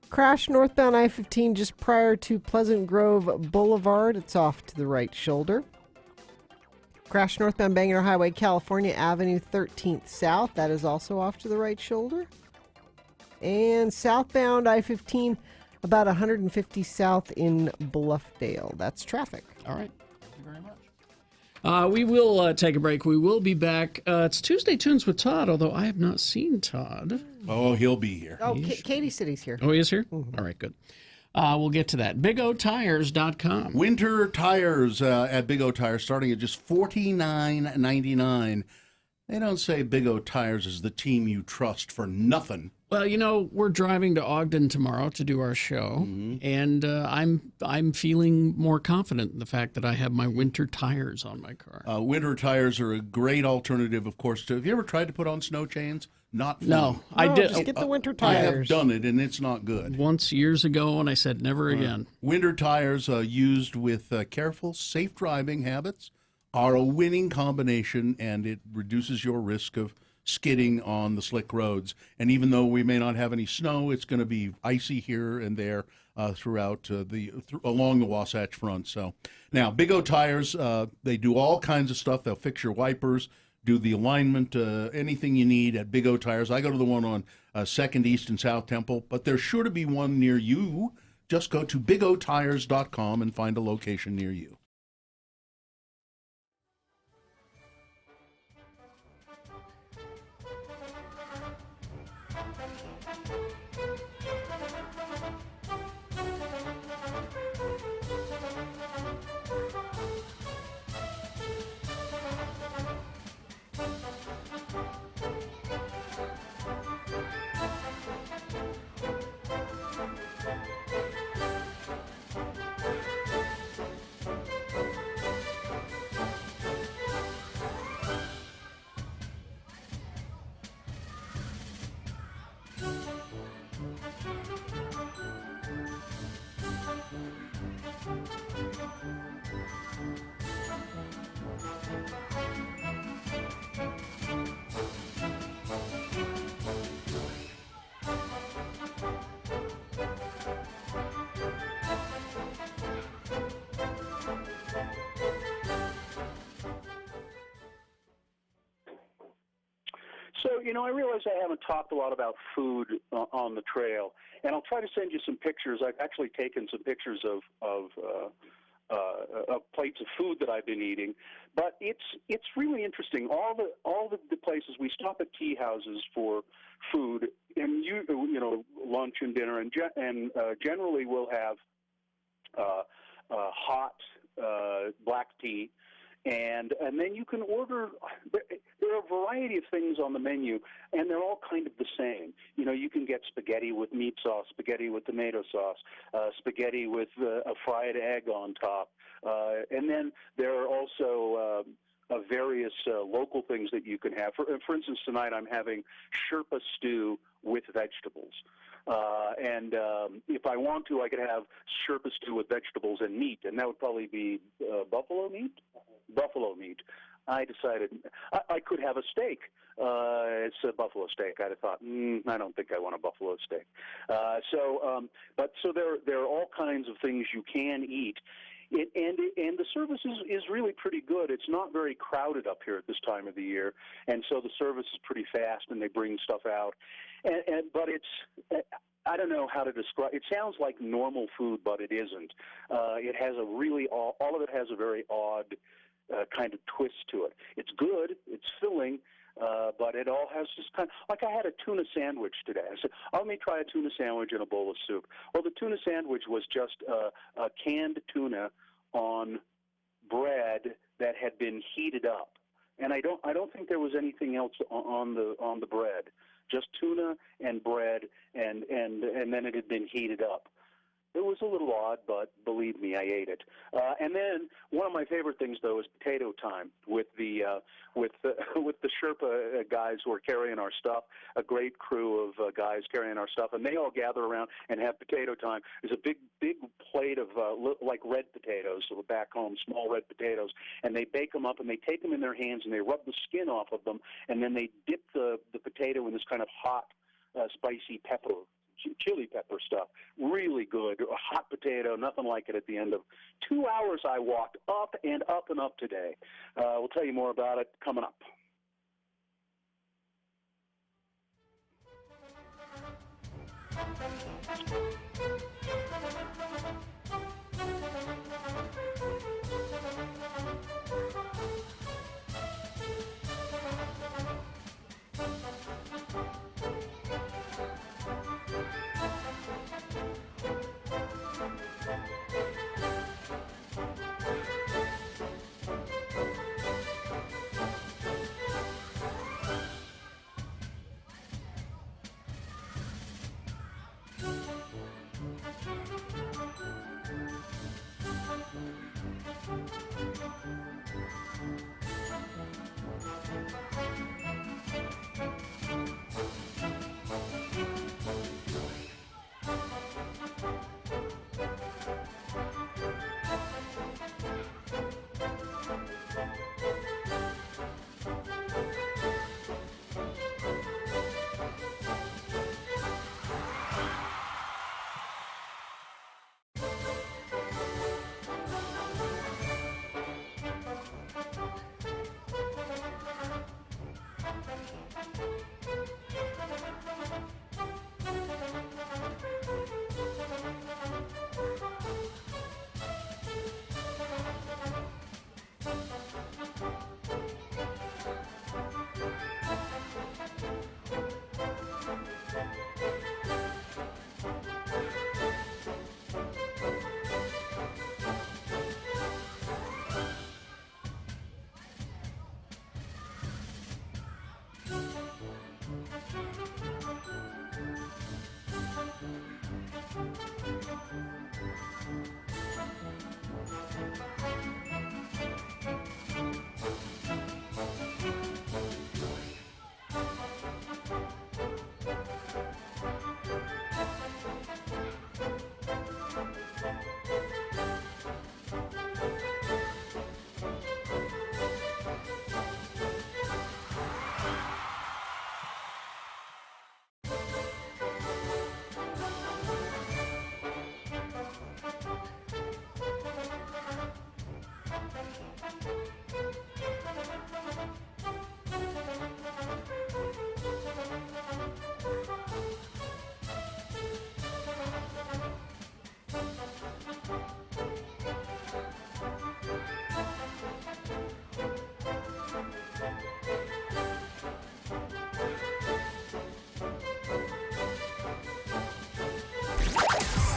Crash northbound I-15 just prior to Pleasant Grove Boulevard. It's off to the right shoulder. Crash northbound Bangor Highway, California Avenue 13th South. That is also off to the right shoulder. And southbound I-15 about 150 south in Bluffdale. That's traffic. All right. Thank you very much. We will take a break. We will be back. It's Tuesday Tunes with Todd, although I have not seen Todd. Oh, he'll be here. Oh, Katie City's here. Oh, he is here? Mm-hmm. All right, good. We'll get to that. BigOTires.com. Winter tires at Big O Tires starting at just $49.99. They don't say Big O Tires is the team you trust for nothing. Well, we're driving to Ogden tomorrow to do our show, and I'm feeling more confident in the fact that I have my winter tires on my car. Winter tires are a great alternative, of course. Have you ever tried to put on snow chains? Not fun. No, I did. Just get the winter I tires. have done it, and it's not good. Once years ago, and I said never again. Winter tires used with careful, safe driving habits are a winning combination, and it reduces your risk of skidding on the slick roads. And even though we may not have any snow, it's going to be icy here and there throughout along the Wasatch Front. So now, Big O Tires, they do all kinds of stuff. They'll fix your wipers, do the alignment, anything you need at Big O Tires. I go to the one on 2nd East and South Temple, but there's sure to be one near you. Just go to bigotires.com and find a location near you. So, I realize I haven't talked a lot about food on the trail, and I'll try to send you some pictures. I've actually taken some pictures of plates of food that I've been eating, but it's really interesting. All the places we stop at tea houses for food, and lunch and dinner, and generally we'll have hot black tea. And then you can order. There are a variety of things on the menu, and they're all kind of the same. You can get spaghetti with meat sauce, spaghetti with tomato sauce, spaghetti with a fried egg on top, and then there are also various local things that you can have. For instance, tonight I'm having Sherpa stew with vegetables. And if I want to, I could have Sherpa stew with vegetables and meat, and that would probably be buffalo meat. I decided I could have a steak. It's a buffalo steak. I'd have thought, I don't think I want a buffalo steak. So there are all kinds of things you can eat. And the service is really pretty good. It's not very crowded up here at this time of the year, and so the service is pretty fast, and they bring stuff out. But it's I don't know how to describe. It sounds like normal food, but it isn't. It has a really all of it has a very odd kind of twist to it. It's good. It's filling. But it all has this kind of, like I had a tuna sandwich today. I said, let me try a tuna sandwich and a bowl of soup. Well, the tuna sandwich was just a canned tuna on bread that had been heated up, and I don't think there was anything else on the bread. Just tuna and bread, and then it had been heated up. It was a little odd, but believe me, I ate it. And then one of my favorite things, though, is potato time with the Sherpa guys who are carrying our stuff. A great crew of guys carrying our stuff, and they all gather around and have potato time. There's a big plate of like red potatoes, so back home, small red potatoes, and they bake them up and they take them in their hands and they rub the skin off of them, and then they dip the potato in this kind of hot, spicy chili pepper stuff. Really good. A hot potato, nothing like it at the end of 2 hours I walked up and up and up today. We'll tell you more about it coming up.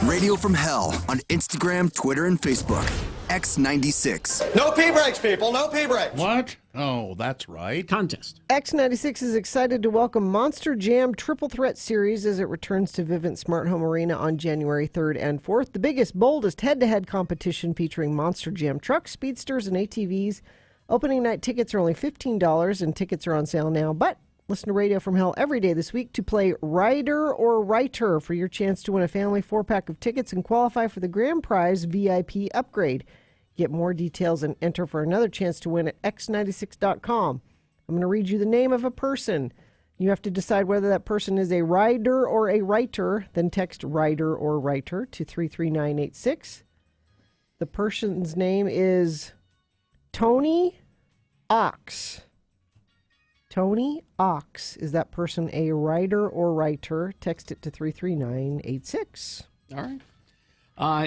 Radio from Hell on Instagram, Twitter, and Facebook. X96. No pee breaks, people. No pee breaks. What? Oh, that's right. Contest. X96 is excited to welcome Monster Jam Triple Threat Series as it returns to Vivint Smart Home Arena on January 3rd and 4th. The biggest, boldest head-to-head competition featuring Monster Jam trucks, speedsters, and ATVs. Opening night tickets are only $15, and tickets are on sale now. But listen to Radio from Hell every day this week to play Rider or Writer for your chance to win a family 4-pack of tickets and qualify for the grand prize VIP upgrade. Get more details and enter for another chance to win at x96.com. I'm going to read you the name of a person. You have to decide whether that person is a rider or a writer. Then text rider or writer to 33986. The person's name is Tony Ox. Tony Ox. Is that person a writer or writer? Text it to 33986. All right.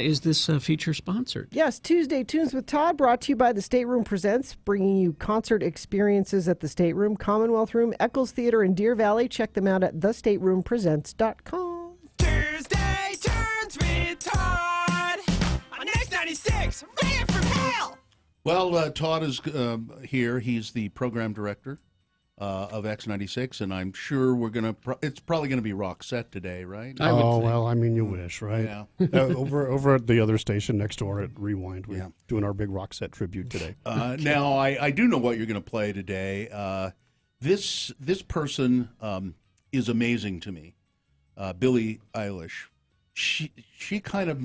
Is this feature sponsored? Yes, Tuesday Tunes with Todd, brought to you by the Stateroom Presents, bringing you concert experiences at the Stateroom, Commonwealth Room, Eccles Theater in Deer Valley. Check them out at thestateroompresents.com. Tuesday Tunes with Todd on X96. Radio from Hell. Well, Todd is here. He's the program director of X96, and I'm sure we're going to, it's probably going to be Roxette today, right? Well, I mean, you wish, right? Yeah. Over at the other station next door at Rewind, we're doing our big Roxette tribute today. Now, I do know what you're going to play today. This person is amazing to me. Billie Eilish. She kind of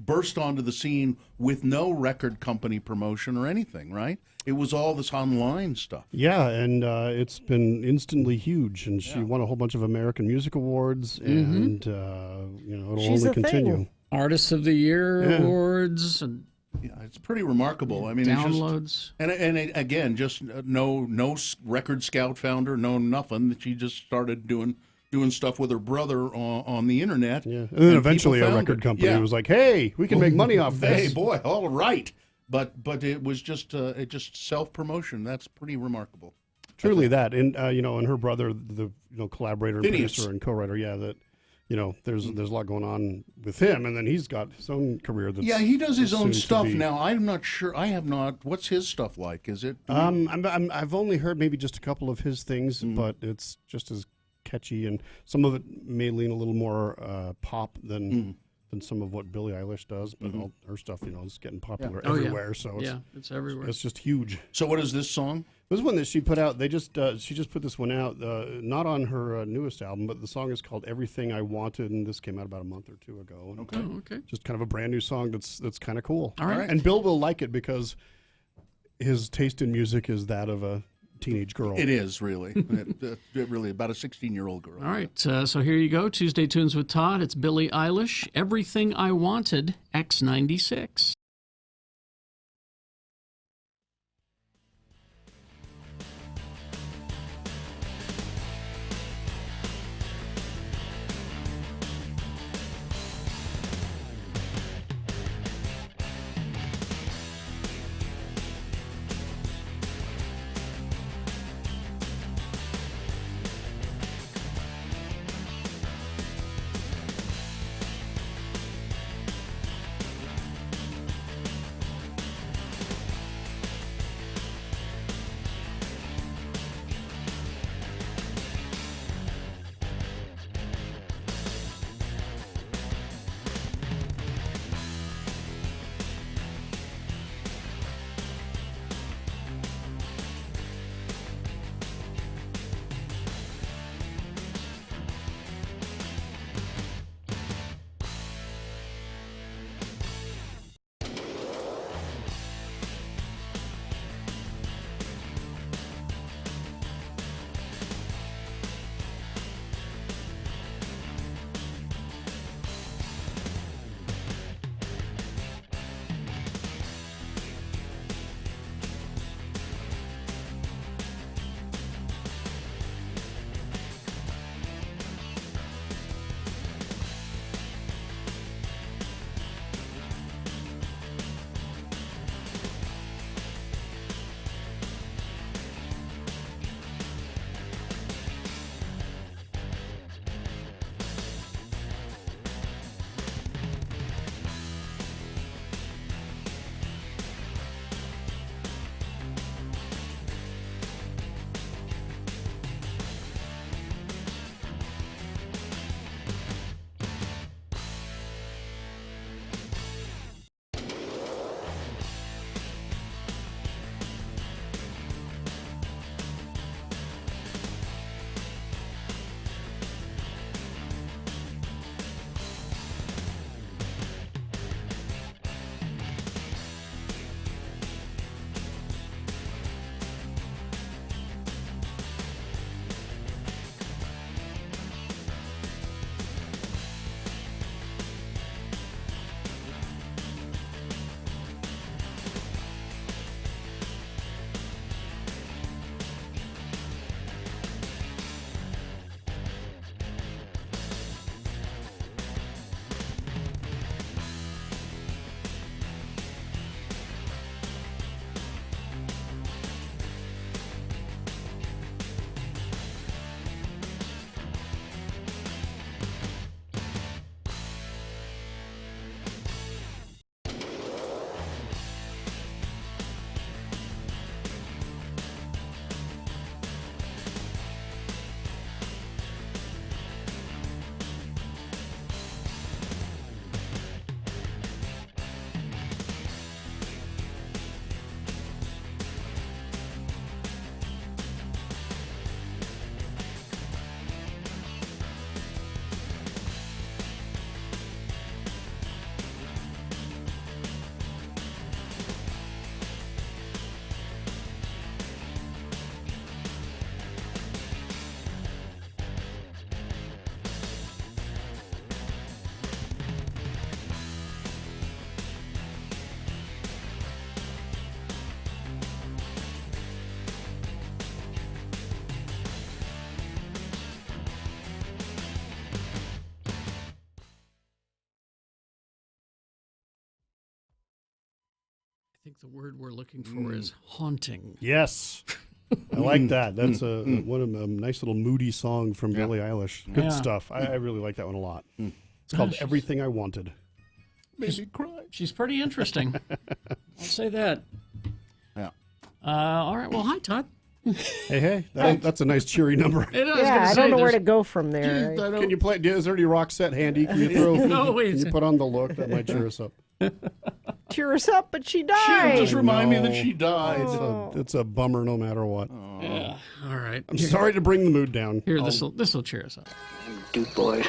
burst onto the scene with no record company promotion or anything, right? It was all this online stuff. Yeah, and it's been instantly huge, and she won a whole bunch of American Music Awards, and it'll She's only a continue. thing. Artist of the Year awards and Yeah, it's pretty remarkable. I mean, downloads. It's just, and again, just no record scout founder, no nothing. She just started doing stuff with her brother on the internet. Yeah, and then eventually a record company was like, "Hey, we can make money off this." Hey, boy, all right. But it was just self promotion. That's pretty remarkable. Truly that, and and her brother, the collaborator, and Phineas. producer, and co-writer. That there's a lot going on with him, and then he's got his own career. That's he does his own soon to stuff be. now. I'm not sure. I have not. What's his stuff like? Is it? I've only heard maybe just a couple of his things, but it's just as catchy, and some of it may lean a little more pop than some of what Billie Eilish does. But all her stuff, is getting popular everywhere. So it's everywhere. It's just huge. So what is this song? This one that she put out, she just put this one out, not on her newest album, but the song is called "Everything I Wanted," and this came out about a month or two ago. And Okay. just kind of a brand new song that's kind of cool. All right. And Bill will like it because his taste in music is that of a teenage girl. It is really, it really about a 16-year-old girl. All right, so here you go. Tuesday Tunes with Todd. It's Billie Eilish. Everything I Wanted, X96. think the word we're looking for is haunting. Yes. I like that. That's a nice little moody song from Billie Eilish. Good stuff. I really like that one a lot. It's called Everything I Wanted. Made me cry. She's pretty interesting. I'll say that. Yeah. All right. Well, hi, Todd. Hey, that's a nice cheery number. I don't know where to go from there. Can you play? Is there any rock set handy? Can you throw? Can you put on the look? That might cheer us up. Cheer us up, but she died. Just remind me that she died. It's a bummer no matter what. Yeah. All right. I'm sorry to bring the mood down. Here, this will cheer us up. Duke boys.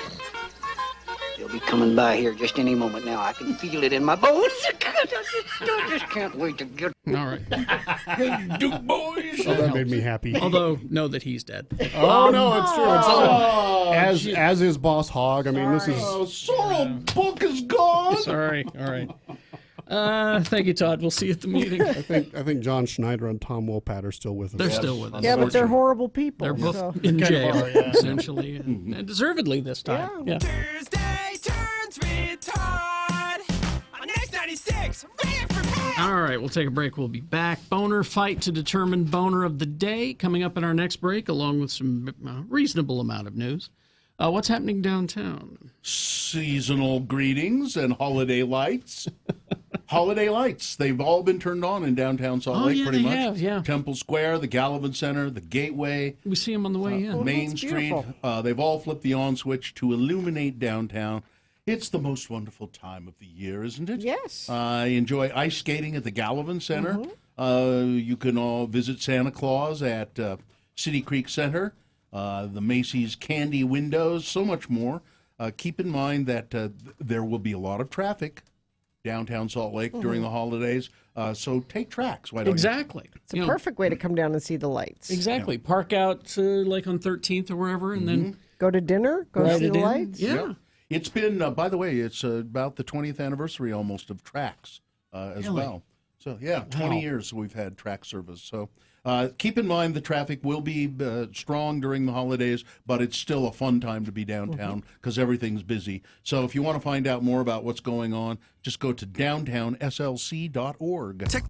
They'll be coming by here just any moment now. I can feel it in my bones. I just can't wait to get. All right. Hey, Duke boys. Oh, that made me happy. Although, know that he's dead. Oh no, it's true. It's as is Boss Hog. I mean, this is. Sorrel book is gone. Sorry. All right. Thank you, Todd. We'll see you at the meeting. I think John Schneider and Tom Wopat are still with us. They're still with us. Yeah, but they're horrible people. They're both so. in jail, essentially, and deservedly this time. Yeah. Thursday turns with Todd on X96. Ready for pal. All right, we'll take a break. We'll be back. Boner fight to determine boner of the day coming up in our next break, along with some reasonable amount of news. What's happening downtown? Seasonal greetings and holiday lights. Holiday lights. They've all been turned on in downtown Salt Lake, pretty much. Have, yeah. Temple Square, the Gallivan Center, the Gateway. We see them on the way in. Main Street. They've all flipped the on switch to illuminate downtown. It's the most wonderful time of the year, isn't it? Yes. I enjoy ice skating at the Gallivan Center. You can all visit Santa Claus at City Creek Center, the Macy's Candy Windows, so much more. Keep in mind that there will be a lot of traffic downtown Salt Lake during the holidays, so take tracks. Why don't Exactly. It's a perfect way to come down and see the lights. Exactly. Yeah. Park out like on 13th or wherever, and then go to dinner, go see the lights. Yeah. It's been, by the way, it's about the 20th anniversary almost of Tracks as well. So, 20 years we've had track service. So keep in mind the traffic will be strong during the holidays, but it's still a fun time to be downtown because everything's busy. So if you want to find out more about what's going on, just go to downtownslc.org.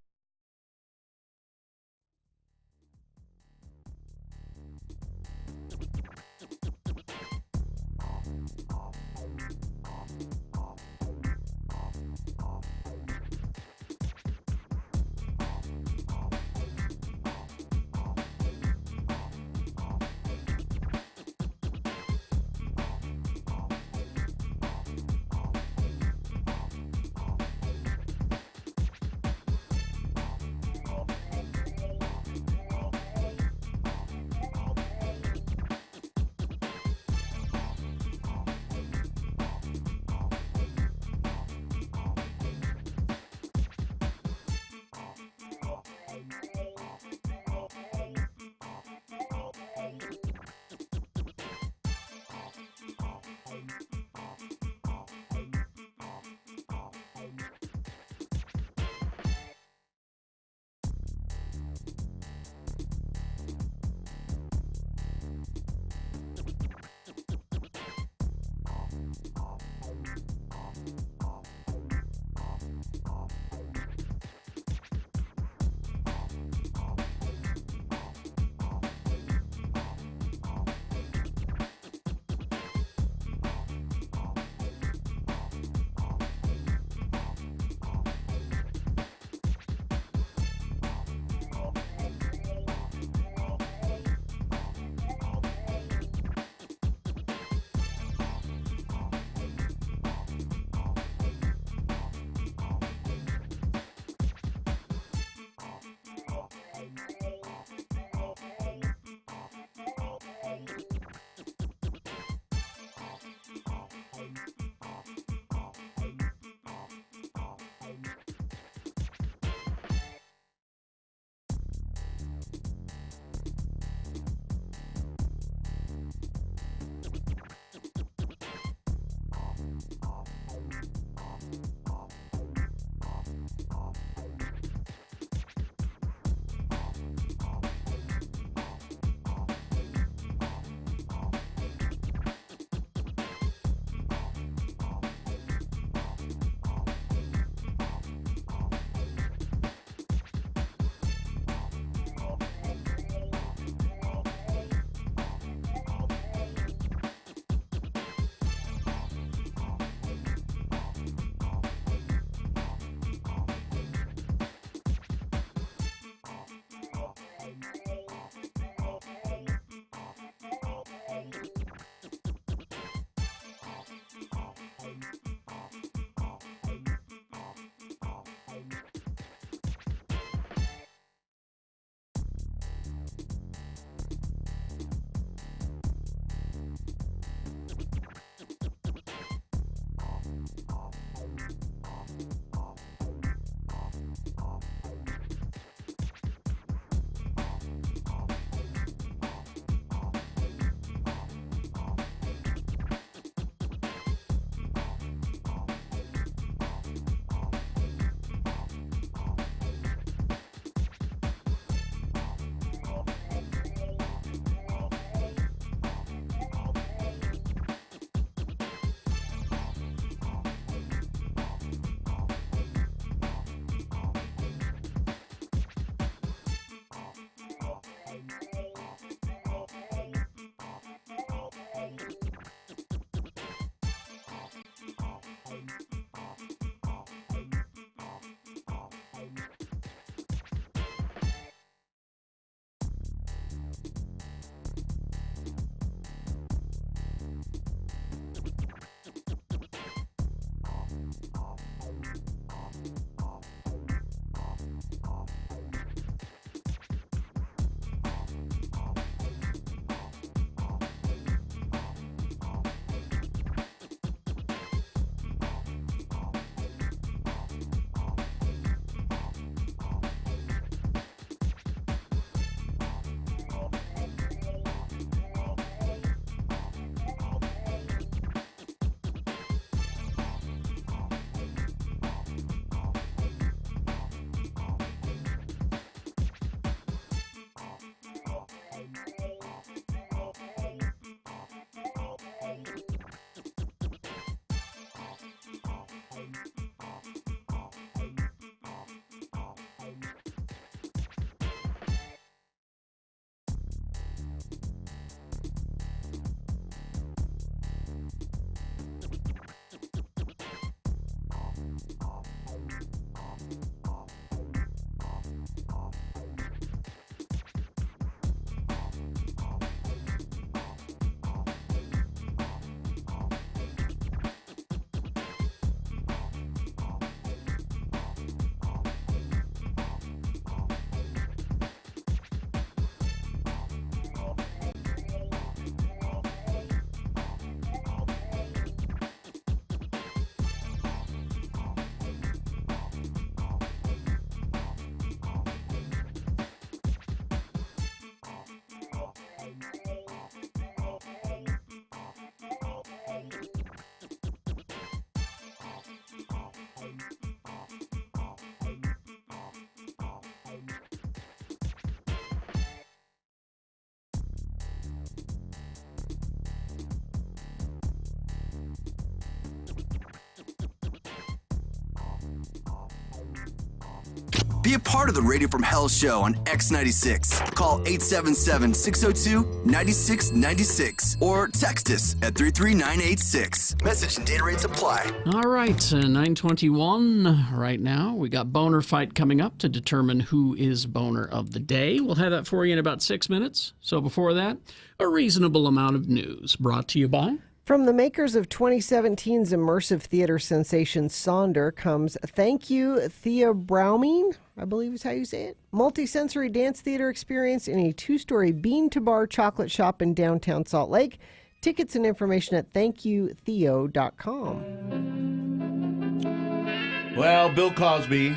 Be a part of the Radio from Hell show on X96. Call 877-602-9696 or text us at 33986. Message and data rates apply. All right, 9:21 right now. We got Boner Fight coming up to determine who is Boner of the Day. We'll have that for you in about 6 minutes. So before that, a reasonable amount of news brought to you by... From the makers of 2017's immersive theater sensation Sonder comes Thank You, Thea Brauming, I believe is how you say it. Multisensory dance theater experience in a 2-story bean-to-bar chocolate shop in downtown Salt Lake. Tickets and information at thankyoutheo.com. Well, Bill Cosby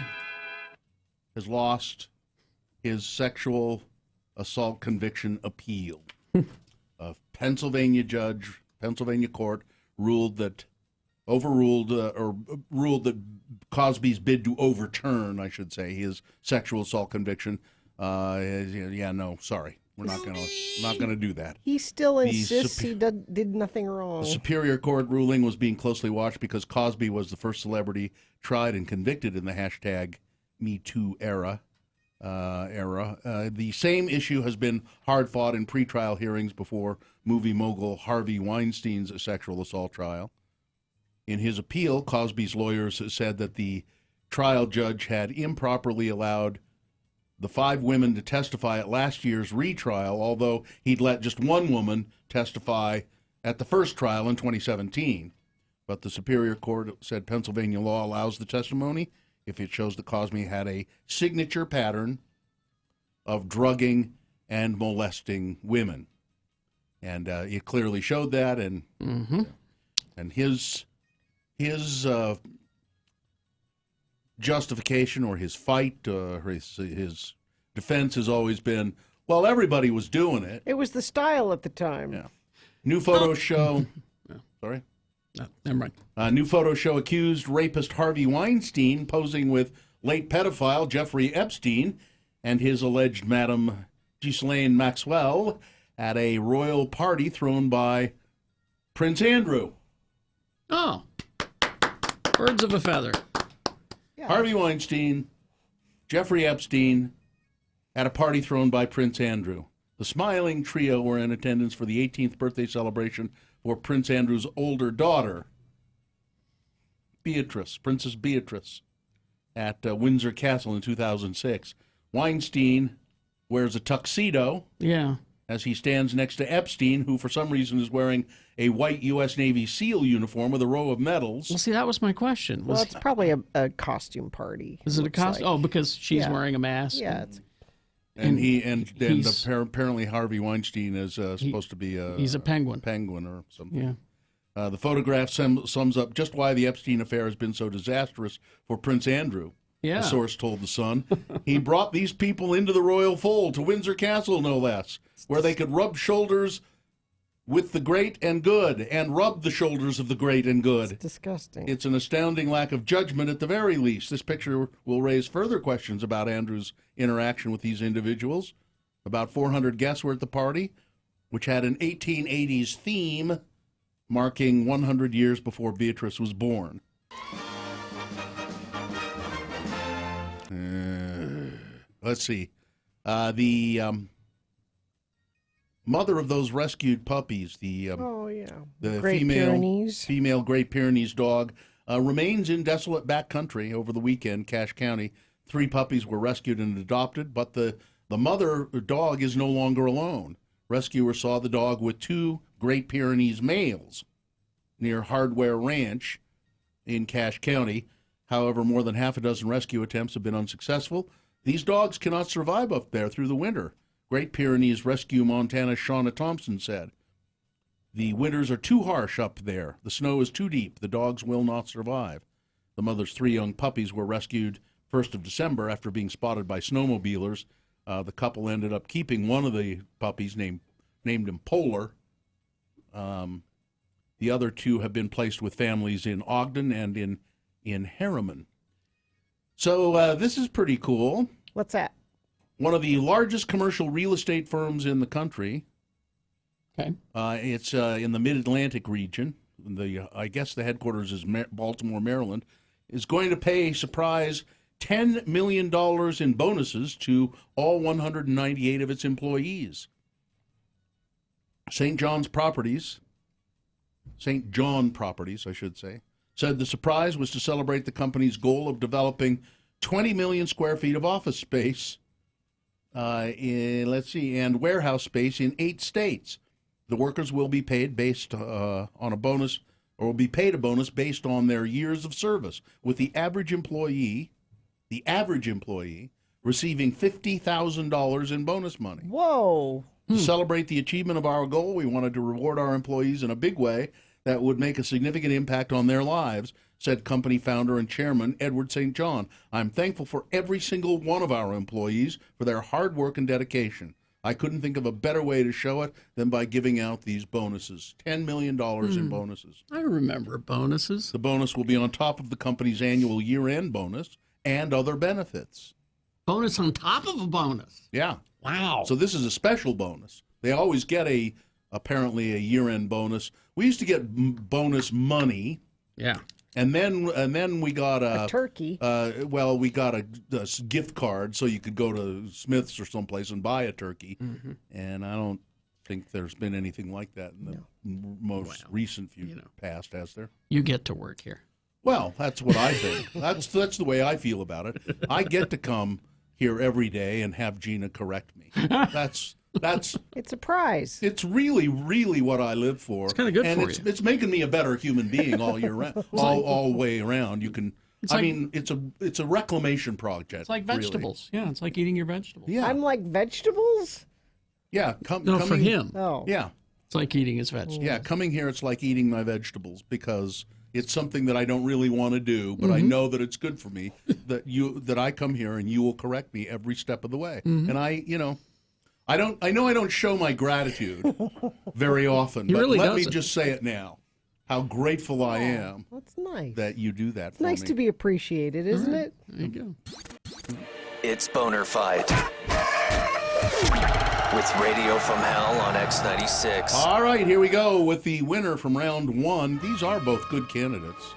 has lost his sexual assault conviction appeal. A Pennsylvania court ruled that Cosby's bid to overturn, I should say, his sexual assault conviction. Sorry, we're not gonna do that. He still insists he did nothing wrong. The Superior Court ruling was being closely watched because Cosby was the first celebrity tried and convicted in the hashtag #MeToo era. The same issue has been hard fought in pretrial hearings before movie mogul Harvey Weinstein's sexual assault trial. In his appeal, Cosby's lawyers said that the trial judge had improperly allowed the 5 women to testify at last year's retrial, although he'd let just one woman testify at the first trial in 2017. But the Superior Court said Pennsylvania law allows the testimony if it shows that Cosby had a signature pattern of drugging and molesting women. And it clearly showed that, and his justification or his fight or his defense has always been, well, everybody was doing it. It was the style at the time. Yeah. New photos show... Sorry? No, never mind. New photos show accused rapist Harvey Weinstein posing with late pedophile Jeffrey Epstein and his alleged Madam Ghislaine Maxwell at a royal party thrown by Prince Andrew. Oh, birds of a feather. Yeah. Harvey Weinstein, Jeffrey Epstein at a party thrown by Prince Andrew. The smiling trio were in attendance for the 18th birthday celebration for Prince Andrew's older daughter, Princess Beatrice, at Windsor Castle in 2006. Weinstein wears a tuxedo as he stands next to Epstein, who for some reason is wearing a white U.S. Navy SEAL uniform with a row of medals. Well, see, that was my question. Well, it's probably a costume party. Is it a costume? Like. Oh, because she's wearing a mask? Yeah. Apparently Harvey Weinstein is supposed to be he's a penguin. Penguin or something. Yeah. The photograph sums up just why the Epstein affair has been so disastrous for Prince Andrew. Yeah. A source told The Sun. He brought these people into the royal fold, to Windsor Castle no less, where they could rub shoulders with the great and good, and rub the shoulders of the great and good. It's disgusting. It's an astounding lack of judgment at the very least. This picture will raise further questions about Andrew's interaction with these individuals. About 400 guests were at the party, which had an 1880s theme marking 100 years before Beatrice was born. Let's see. The mother of those rescued puppies, the Great Pyrenees. female Great Pyrenees dog, remains in desolate backcountry over the weekend, Cache County. 3 puppies were rescued and adopted, but the mother dog is no longer alone. Rescuers saw the dog with 2 Great Pyrenees males near Hardware Ranch in Cache County. However, more than half a dozen rescue attempts have been unsuccessful. These dogs cannot survive up there through the winter. Great Pyrenees Rescue Montana Shauna Thompson said, "The winters are too harsh up there. The snow is too deep. The dogs will not survive." The mother's 3 young puppies were rescued 1st of December after being spotted by snowmobilers. The couple ended up keeping one of the puppies, named him Polar. The other 2 have been placed with families in Ogden and in Harriman. So this is pretty cool. What's that? One of the largest commercial real estate firms in the country. Okay. It's in the Mid-Atlantic region. I guess the headquarters is Baltimore, Maryland. Is going to pay surprise $10 million in bonuses to all 198 of its employees. St. John Properties, I should say, said the surprise was to celebrate the company's goal of developing 20 million square feet of office space, and warehouse space in 8 states. The workers will be paid based on a bonus, or will be paid a bonus based on their years of service, with the average employee receiving $50,000 in bonus money. Whoa. To celebrate the achievement of our goal, we wanted to reward our employees in a big way that would make a significant impact on their lives, said company founder and chairman Edward St. John. I'm thankful for every single one of our employees for their hard work and dedication. I couldn't think of a better way to show it than by giving out these bonuses. $10 million in bonuses. I remember bonuses. The bonus will be on top of the company's annual year-end bonus and other benefits. Bonus on top of a bonus. Yeah. Wow. So this is a special bonus. They always get apparently a year-end bonus. We used to get bonus money. Yeah. And then we got a turkey. We got a gift card so you could go to Smith's or someplace and buy a turkey. Mm-hmm. And I don't think there's been anything like that in the most recent past, has there? You get to work here. Well, that's what I think. That's the way I feel about it. I get to come here every day and have Gina correct me. That's it's a prize. It's really, really what I live for. It's kind of good and for you. you. It's making me a better human being all year round, all way around. You can. It's a reclamation project. It's like vegetables. Really. Yeah, it's like eating your vegetables. Yeah, I'm like vegetables. Yeah, for him. Oh, yeah, it's like eating his vegetables. Yeah, coming here, it's like eating my vegetables because it's something that I don't really want to do, but I know that it's good for me. that I come here and you will correct me every step of the way, and I know I don't show my gratitude very often, but really let me just say it now. How grateful I am. That's nice. That you do that for me. It's nice to be appreciated, isn't it? There you go. It's Boner Fight with Radio from Hell on X96. All right, here we go with the winner from round 1. These are both good candidates.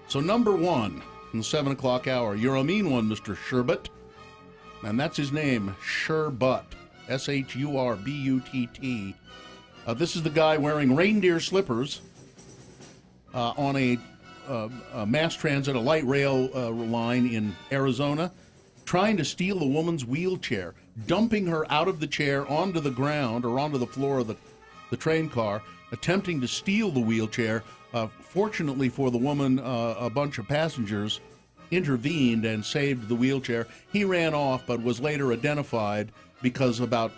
So number 1 in the 7 o'clock hour. You're a mean one, Mr. Sherbet. And that's his name, Sherbutt, Shurbutt. This is the guy wearing reindeer slippers on a mass transit, a light rail line in Arizona, trying to steal a woman's wheelchair, dumping her out of the chair onto the ground or onto the floor of the train car, attempting to steal the wheelchair. Fortunately for the woman, a bunch of passengers intervened and saved the wheelchair. He ran off, but was later identified because about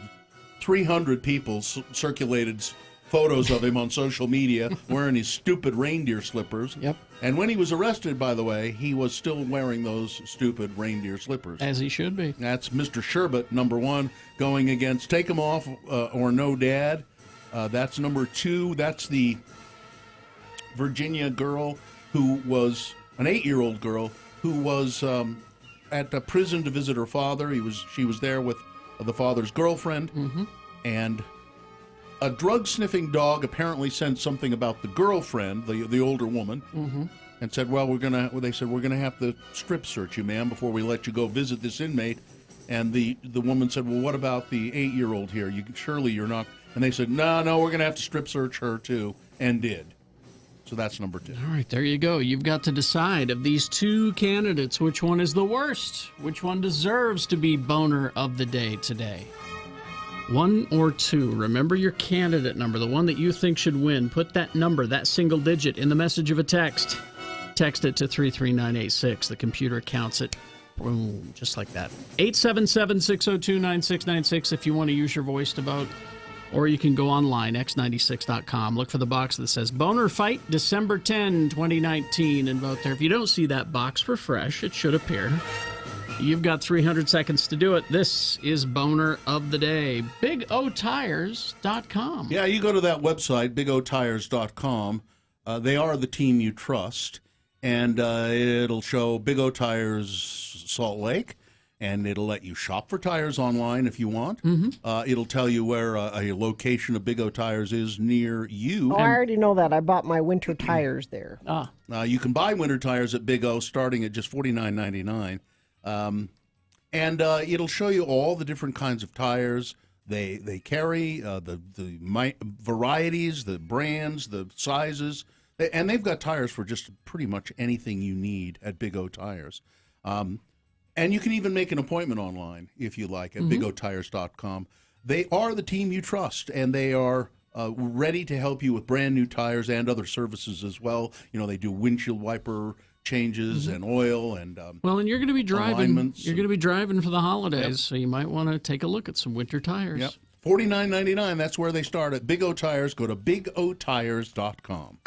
300 people circulated photos of him on social media wearing his stupid reindeer slippers. Yep. And when he was arrested, by the way, he was still wearing those stupid reindeer slippers. As he should be. That's Mr. Sherbet, number 1, going against Take 'Em Off or No Dad. That's number 2. That's the Virginia girl who was an 8-year-old girl who was at a prison to visit her father. She was there with the father's girlfriend, and a drug-sniffing dog apparently said something about the girlfriend, the older woman, and said, "Well, they said we're gonna have to strip search you, ma'am, before we let you go visit this inmate." And the woman said, "Well, what about the 8-year-old here? Surely you're not." And they said, "No, we're gonna have to strip search her too," and did. So that's number 2. All right, there you go. You've got to decide of these 2 candidates, which one is the worst? Which one deserves to be boner of the day today? 1 or 2. Remember your candidate number, the one that you think should win. Put that number, that single digit, in the message of a text. Text it to 33986. The computer counts it. Boom, just like that. 877-602-9696 if you want to use your voice to vote. Or you can go online, x96.com. Look for the box that says Boner Fight December 10, 2019, and vote there. If you don't see that box, refresh. It should appear. You've got 300 seconds to do it. This is Boner of the Day. BigOTires.com. Yeah, you go to that website, BigOTires.com. They are the team you trust. And it'll show Big O Tires Salt Lake. and it'll let you shop for tires online if you want. It'll tell you where a location of Big O Tires is near you. Oh, I already know that. I bought my winter tires there. You can buy winter tires at Big O starting at just $49.99. And it'll show you all the different kinds of tires they carry, the varieties, the brands, the sizes. And they've got tires for just pretty much anything you need at Big O Tires. And you can even make an appointment online, if you like, at bigotires.com. They are the team you trust, and they are ready to help you with brand new tires and other services as well. You know, they do windshield wiper changes and oil and well, and you're going to be driving. alignments. You're going to be driving for the holidays, so you might want to take a look at some winter tires. Yep. $49.99. That's where they start at Big O Tires. Go to bigotires.com.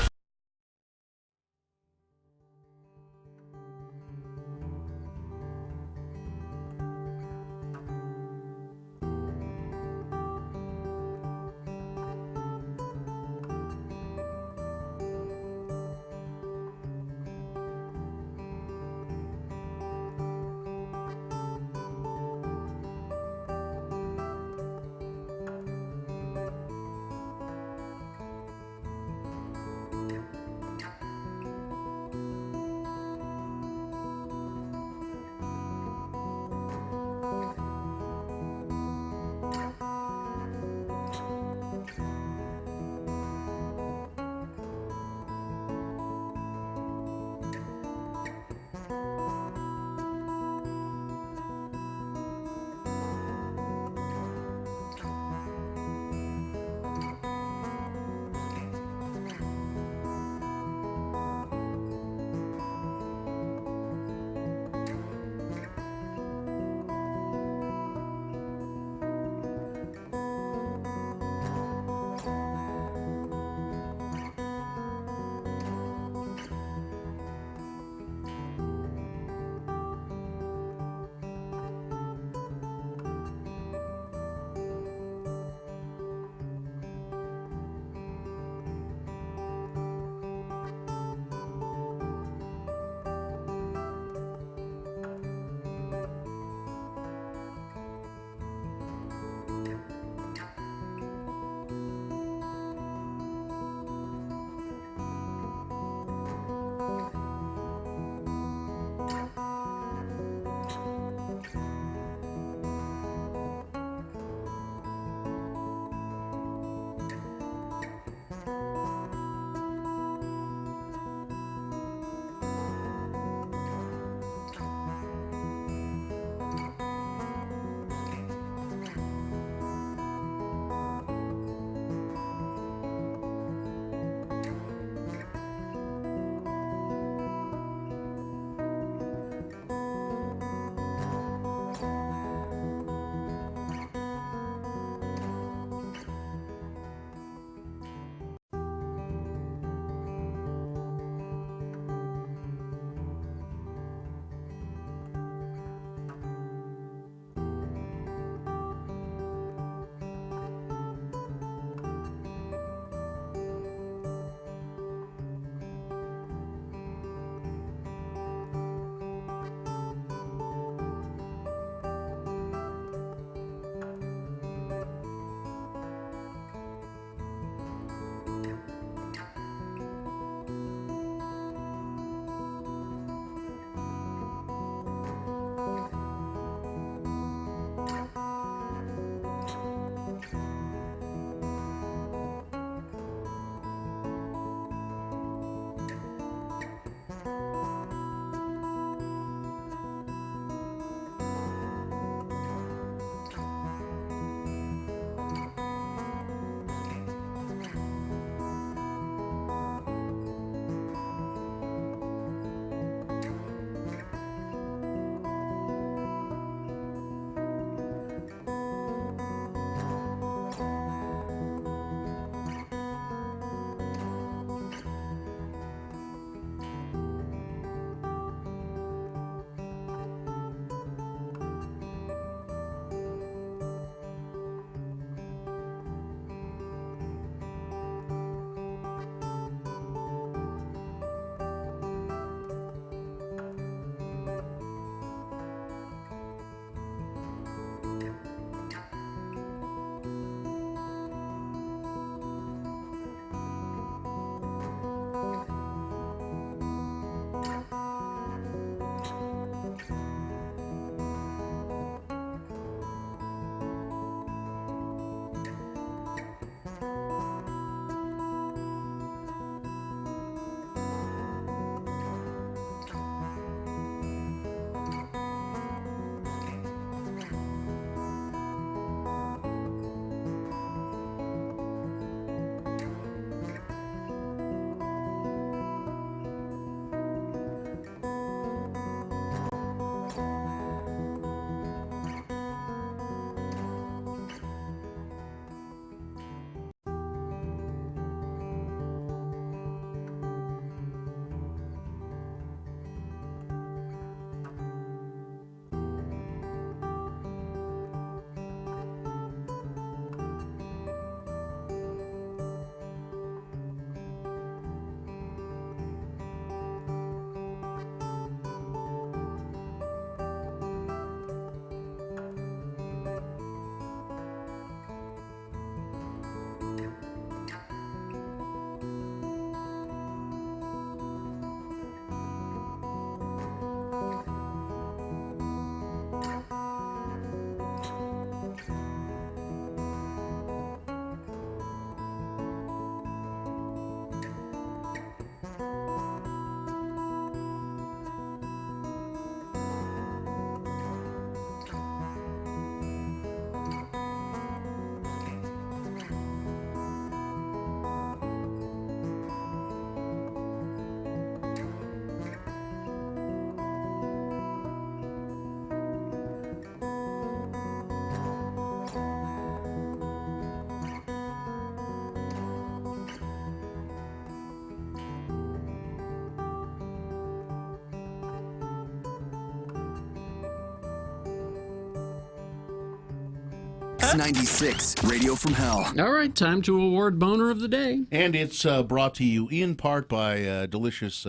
X96, Radio from Hell. All right, time to award Boner of the Day. And it's brought to you in part by a delicious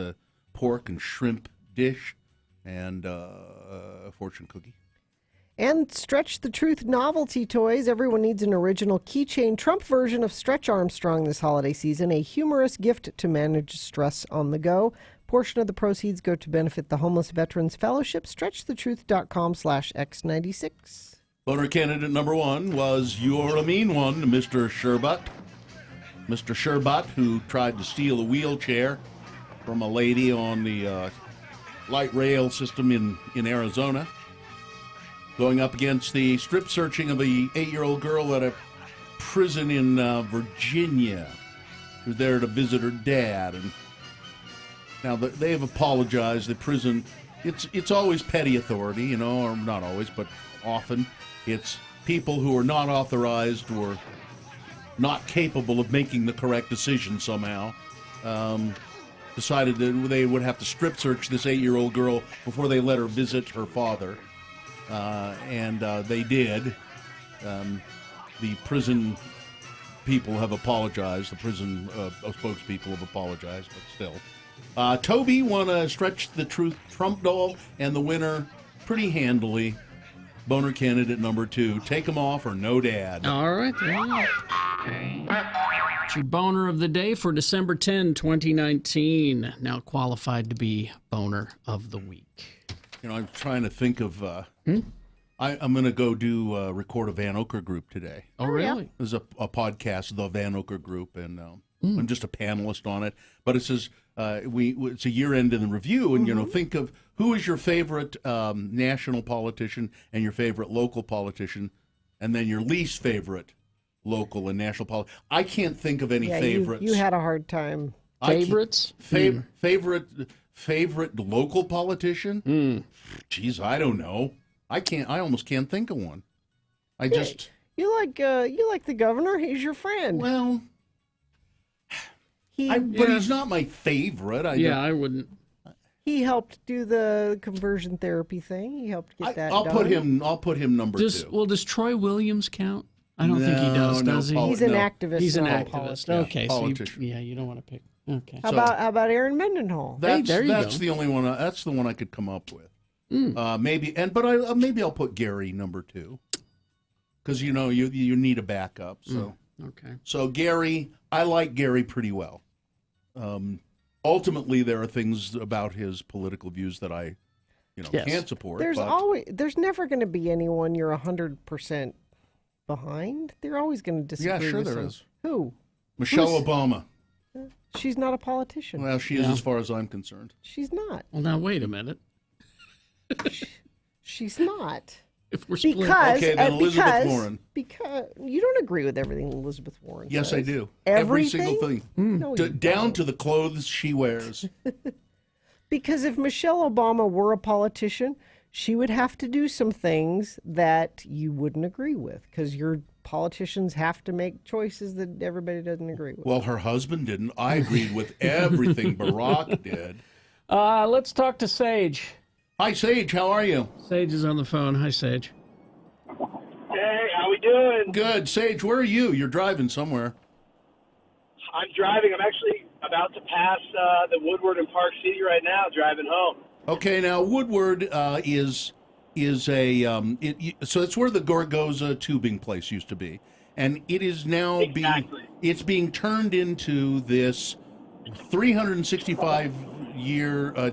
pork and shrimp dish and a fortune cookie. And Stretch the Truth novelty toys. Everyone needs an original keychain Trump version of Stretch Armstrong this holiday season. A humorous gift to manage stress on the go. Portion of the proceeds go to benefit the Homeless Veterans Fellowship. StretchTheTruth.com/X96. Boner candidate number 1 was You're a Mean One, Mr. Sherpa. Mr. Sherpa, who tried to steal a wheelchair from a lady on the light rail system in Arizona. Going up against the strip searching of the 8-year-old girl at a prison in Virginia, who's there to visit her dad. And now they have apologized. The prison, it's always petty authority, you know, or not always, but often it's people who are not authorized or not capable of making the correct decision somehow. Decided that they would have to strip search this 8-year-old girl before they let her visit her father. And they did. The prison people have apologized. The prison spokespeople have apologized, but still. Toby won a Stretch the Truth Trump doll, and the winner pretty handily. Boner candidate number 2. Take him off or no dad. All right. It's your Boner of the Day for December 10, 2019. Now qualified to be Boner of the Week. You know, I'm trying to think of... I'm going to go record a Van Oker group today. Oh, really? There's a podcast, the Van Oker group, and I'm just a panelist on it. But it says it's a year-end in the review, and, you know, think of who is your favorite national politician and your favorite local politician, and then your least favorite local and national politician. I can't think of any favorites. You had a hard time. Favorites? Favorite local politician? Geez, I don't know. I almost can't think of one. You like the governor. He's your friend. Well, but he's not my favorite. I wouldn't. He helped do the conversion therapy thing. He helped get that I'll done. put him number 2. Well, does Troy Williams count? I don't think he does he? He's an activist. He's an not a activist. politician. Okay, politician. So you don't want to pick. Okay. How about Aaron Mendenhall? That's the only one. That's the one I could come up with. Maybe I'll put Gary number 2, because you know you need a backup. So okay. So Gary, I like Gary pretty well. Ultimately, there are things about his political views that I, can't support. There's never going to be anyone you're 100% behind. They're always going to disagree. Yeah, sure with there some. is. Who? Michelle Obama. She's not a politician. Well, she is as far as I'm concerned. She's not. Well, now wait a minute. She's not. If we're split. Okay, then Elizabeth Warren. Because you don't agree with everything Elizabeth Warren says. Yes, I do. Every single thing. No, down to the clothes she wears. Because if Michelle Obama were a politician, she would have to do some things that you wouldn't agree with, because your politicians have to make choices that everybody doesn't agree with. Well, her husband didn't. I agreed with everything Barack did. Let's talk to Sage. Hi, Sage. How are you? Sage is on the phone. Hi, Sage. Hey, how we doing? Good. Sage, where are you? You're driving somewhere. I'm driving. I'm actually about to pass the Woodward in Park City right now, driving home. Okay, now Woodward is a so it's where the Gorgoza tubing place used to be, and it is now being turned into this 365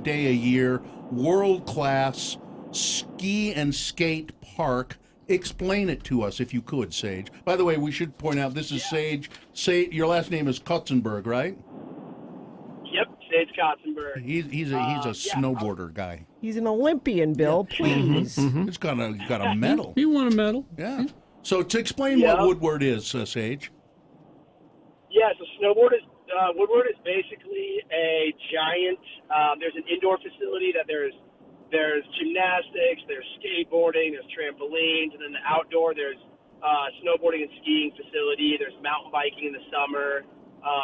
day a year world-class ski and skate park. Explain it to us, if you could, Sage. By the way, we should point out this is Sage. Your last name is Kotzenberg, right? Yep, Sage Kotzenberg. He's a snowboarder guy. He's an Olympian, Bill. Please. He's got a medal. He won a medal. Yeah. So to explain what Woodward is, Sage. Yeah, so Woodward is basically a giant. There's an indoor facility that there's gymnastics, there's skateboarding, there's trampolines, and then the outdoor there's snowboarding and skiing facility. There's mountain biking in the summer.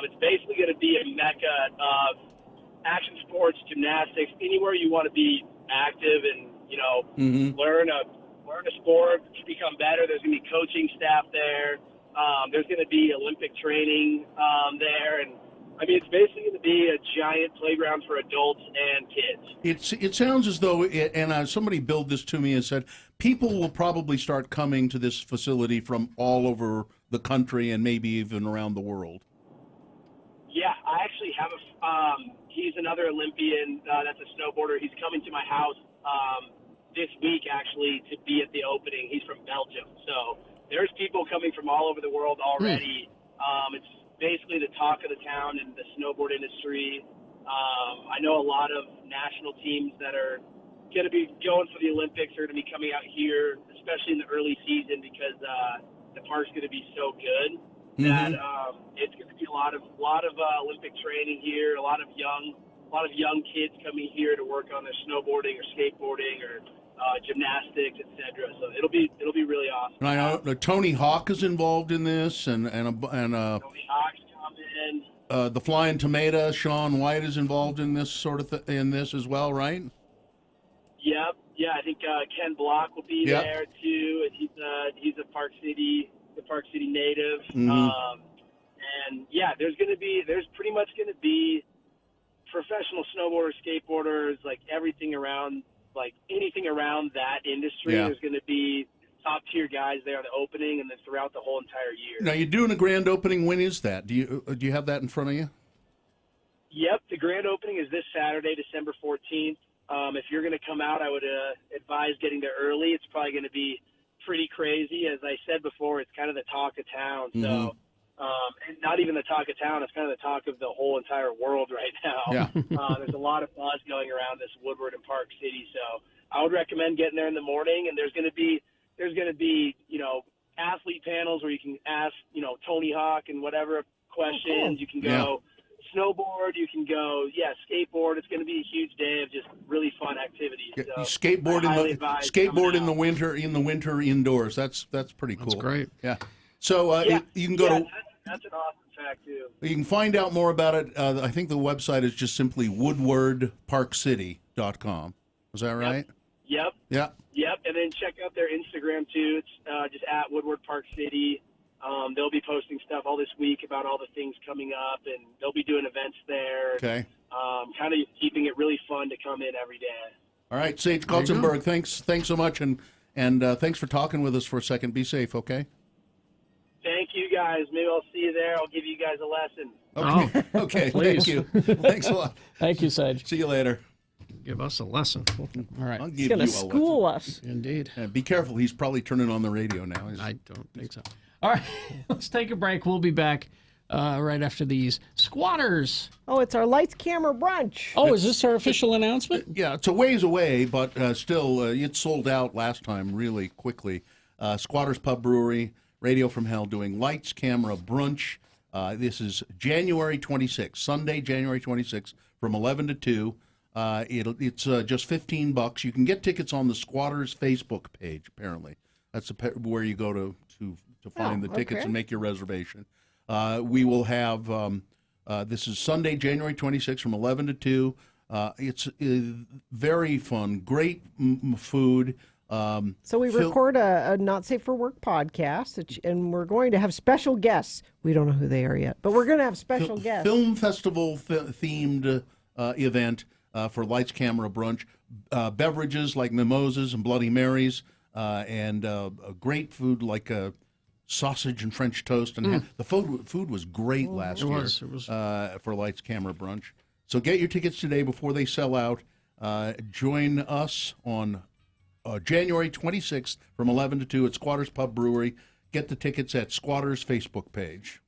It's basically going to be a mecca of action sports, gymnastics, anywhere you want to be active and learn a learn a sport, to become better. There's going to be coaching staff there. There's going to be Olympic training there, and I mean, it's basically going to be a giant playground for adults and kids. It sounds as though, somebody billed this to me and said, people will probably start coming to this facility from all over the country and maybe even around the world. Yeah, I actually have he's another Olympian that's a snowboarder. He's coming to my house this week, actually, to be at the opening. He's from Belgium. So there's people coming from all over the world already. It's basically the talk of the town in the snowboard industry. I know a lot of national teams that are going to be going for the Olympics are going to be coming out here, especially in the early season, because the park's going to be so good that it's going to be a lot of Olympic training here. A lot of young kids coming here to work on their snowboarding or skateboarding or gymnastics, etc. So it'll be really awesome. And I know Tony Hawk is involved in this, and Tony Hawk's coming. The Flying Tomato, Shaun White is involved in this sort of in this as well, right? Yep. Yeah, I think Ken Block will be there too. He's a Park City native. And yeah, there's pretty much going to be professional snowboarders, skateboarders, like everything around, like anything around that industry. Yeah. There's going to be top tier guys there at the opening, and then throughout the whole entire year. Now you're doing a grand opening. When is that? Do you have that in front of you? Yep, the grand opening is this Saturday, December 14th. If you're going to come out, I would advise getting there early. It's probably going to be pretty crazy. As I said before, it's kind of the talk of town. So, and not even the talk of town, it's kind of the talk of the whole entire world right now. Yeah. There's a lot of buzz going around this Woodward and Park City. So I would recommend getting there in the morning, and there's going to be, athlete panels where you can ask, Tony Hawk and whatever questions. You can go snowboard, you can go, skateboard. It's going to be a huge day of just really fun activities. Yeah, so skateboard in the winter indoors. That's pretty cool. That's great. Yeah. So you can go to. That's an awesome fact too. You can find out more about it. I think the website is just simply woodwardparkcity.com. Is that right? Yep. Yeah. Yep. And then check out their Instagram too. It's just at Woodward Park City. They'll be posting stuff all this week about all the things coming up, and they'll be doing events there. Okay. Kind of keeping it really fun to come in every day. All right, Sage Kotzenberg, thanks so much, and thanks for talking with us for a second. Be safe, okay? Thank you, guys. Maybe I'll see you there. I'll give you guys a lesson. Okay. Okay. Please. Thank you. Thanks a lot. Thank you, Sage. See you later. Give us a lesson. All right. I'll give He's going to you a school lesson. us. Indeed. Be careful. He's probably turning on the radio now. I don't think so. All right. Let's take a break. We'll be back right after these squatters. Oh, it's our lights, camera, brunch. Oh, is this our official announcement? Yeah, it's a ways away, but still, it sold out last time really quickly. Squatters Pub Brewery, Radio from Hell, doing lights, camera, brunch. This is January 26th, Sunday, January 26th, from 11 to 2. It's just $15. You can get tickets on the Squatters Facebook page, apparently. That's where you go to find the tickets and make your reservation. We will have, this is Sunday, January 26th from 11 to 2. It's very fun, great food. So we record a Not Safe for Work podcast, and we're going to have special guests. We don't know who they are yet, but we're going to have special guests. Film festival themed event for Lights, Camera, Brunch. Beverages like mimosas and Bloody Marys, and great food like sausage and French toast. And the food was great last year. It was. For Lights, Camera, Brunch. So get your tickets today before they sell out. Join us on January 26th from 11 to 2 at Squatters Pub Brewery. Get the tickets at Squatters Facebook page.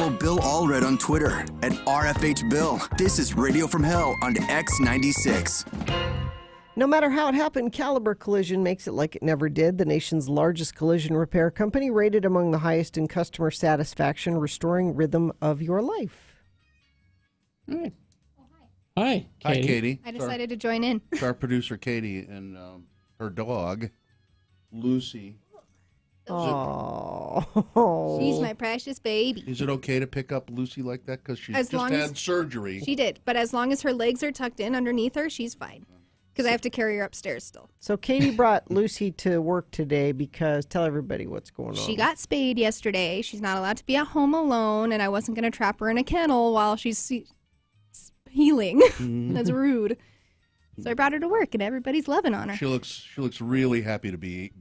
Follow Bill Allred on Twitter at RFHBill. This is Radio from Hell on X96. No matter how it happened, Caliber Collision makes it like it never did. The nation's largest collision repair company, rated among the highest in customer satisfaction, restoring rhythm of your life. Hi. Hi, Katie. Hi, Katie. I decided to join in. It's our producer, Katie, and her dog, Lucy. Oh, she's my precious baby. Is it okay to pick up Lucy like that? Because she's just had surgery. She did, but as long as her legs are tucked in underneath her, she's fine. Because I have to carry her upstairs still. So Katie brought Lucy to work today because tell everybody what's going on. She got spayed yesterday. She's not allowed to be at home alone, and I wasn't going to trap her in a kennel while she's healing. That's rude. So I brought her to work, and everybody's loving on her. She looks really happy to be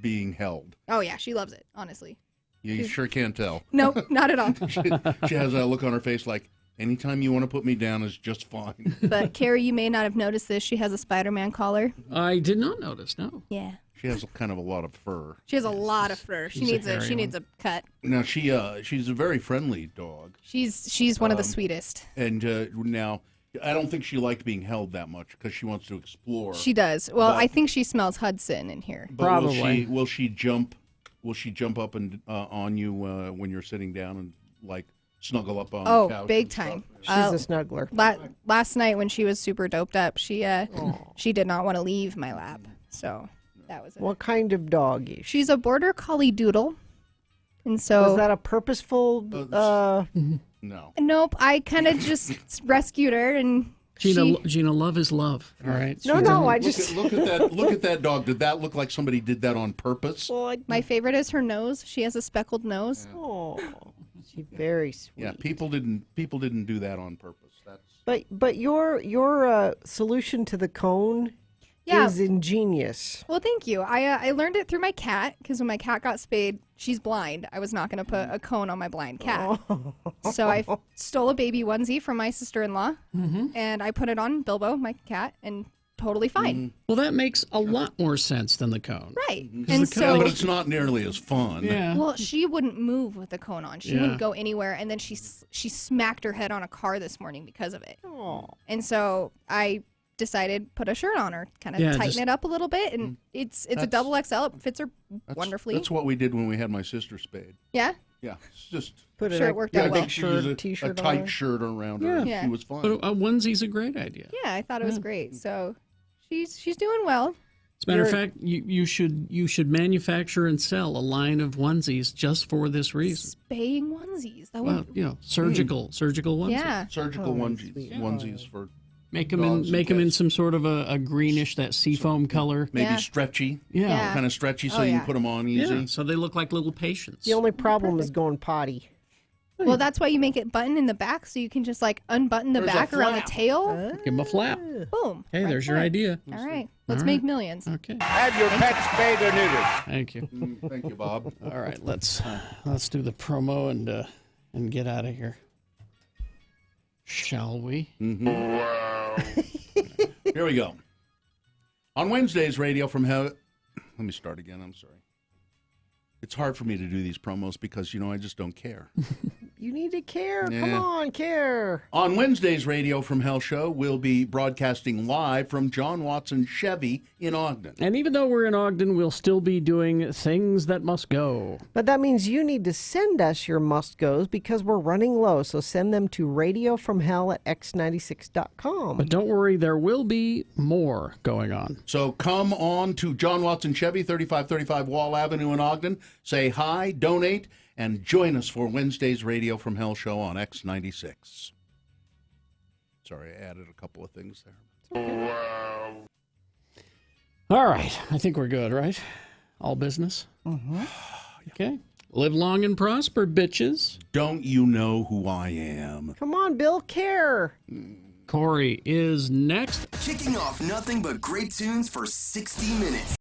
being held. Oh yeah, she loves it. Honestly. You sure can't tell. Nope, not at all. She has that look on her face like, anytime you want to put me down is just fine. But Carrie, you may not have noticed this. She has a Spider-Man collar. I did not notice. No. Yeah. She has kind of a lot of fur. She has a lot of fur. She needs a cut. Now she's a very friendly dog. She's one of the sweetest. And now I don't think she liked being held that much because she wants to explore. She does. Well, I think she smells Hudson in here. Probably. Will she jump? Will she jump up and on you when you're sitting down and like snuggle up on the couch? Oh, big time. She's a snuggler. Last night when she was super doped up, she did not want to leave my lap. So that was it. What kind of dog is she? She's a border collie doodle. And so was that a purposeful No. Nope, I kind of just rescued her and Gina, love is love. All right. No, I just look at that dog. Did that look like somebody did that on purpose? Well, my favorite is her nose. She has a speckled nose. Yeah. Oh, she's very sweet. Yeah, people didn't do that on purpose. That's But your solution to the cone is ingenious. Well, thank you. I learned it through my cat because when my cat got spayed, she's blind. I was not going to put a cone on my blind cat. So I stole a baby onesie from my sister-in-law, and I put it on Bilbo, my cat, and totally fine. Well, that makes a lot more sense than the cone. Right. And so, but it's not nearly as fun. Yeah. Well, she wouldn't move with the cone on. She wouldn't go anywhere, and then she smacked her head on a car this morning because of it. And so I decided put a shirt on her, kind of tighten it up a little bit, and it's a double XL. It fits her wonderfully. That's what we did when we had my sister spayed. Yeah. Yeah, it's just it worked out well. A tight shirt around her. Yeah. She was fine. But a onesie's a great idea. Yeah, I thought it was great. So she's doing well. As a matter of fact, you should manufacture and sell a line of onesies just for this reason. Spaying onesies. That Well, surgical onesies. Yeah. Surgical onesies for. Make them in some sort of a greenish, that seafoam color. Maybe stretchy. Yeah. Kind of stretchy so you can put them on easy. Yeah, so they look like little patients. The only problem is going potty. Well, that's why you make it button in the back so you can just like unbutton the back around the tail. Give them a flap. Boom. Hey, there's your idea. All right. Let's make millions. Okay. Have your pets spayed or neutered. Thank you. Thank you, Bob. All right, let's do the promo and get out of here. Shall we? Here we go. On Wednesday's Radio from Hell. Let me start again. I'm sorry. It's hard for me to do these promos because, I just don't care. You need to care. Yeah. Come on, care. On Wednesday's Radio from Hell show, we'll be broadcasting live from John Watson Chevy in Ogden. And even though we're in Ogden, we'll still be doing Things That Must Go. But that means you need to send us your must-goes because we're running low. So send them to radiofromhell@x96.com. But don't worry, there will be more going on. So come on to John Watson Chevy, 3535 Wall Avenue in Ogden. Say hi, donate, and join us for Wednesday's Radio from Hell show on X96. Sorry, I added a couple of things there. All right. I think we're good, right? All business? Okay. Live long and prosper, bitches. Don't you know who I am? Come on, Bill, care. Corey is next. Kicking off nothing but great tunes for 60 minutes.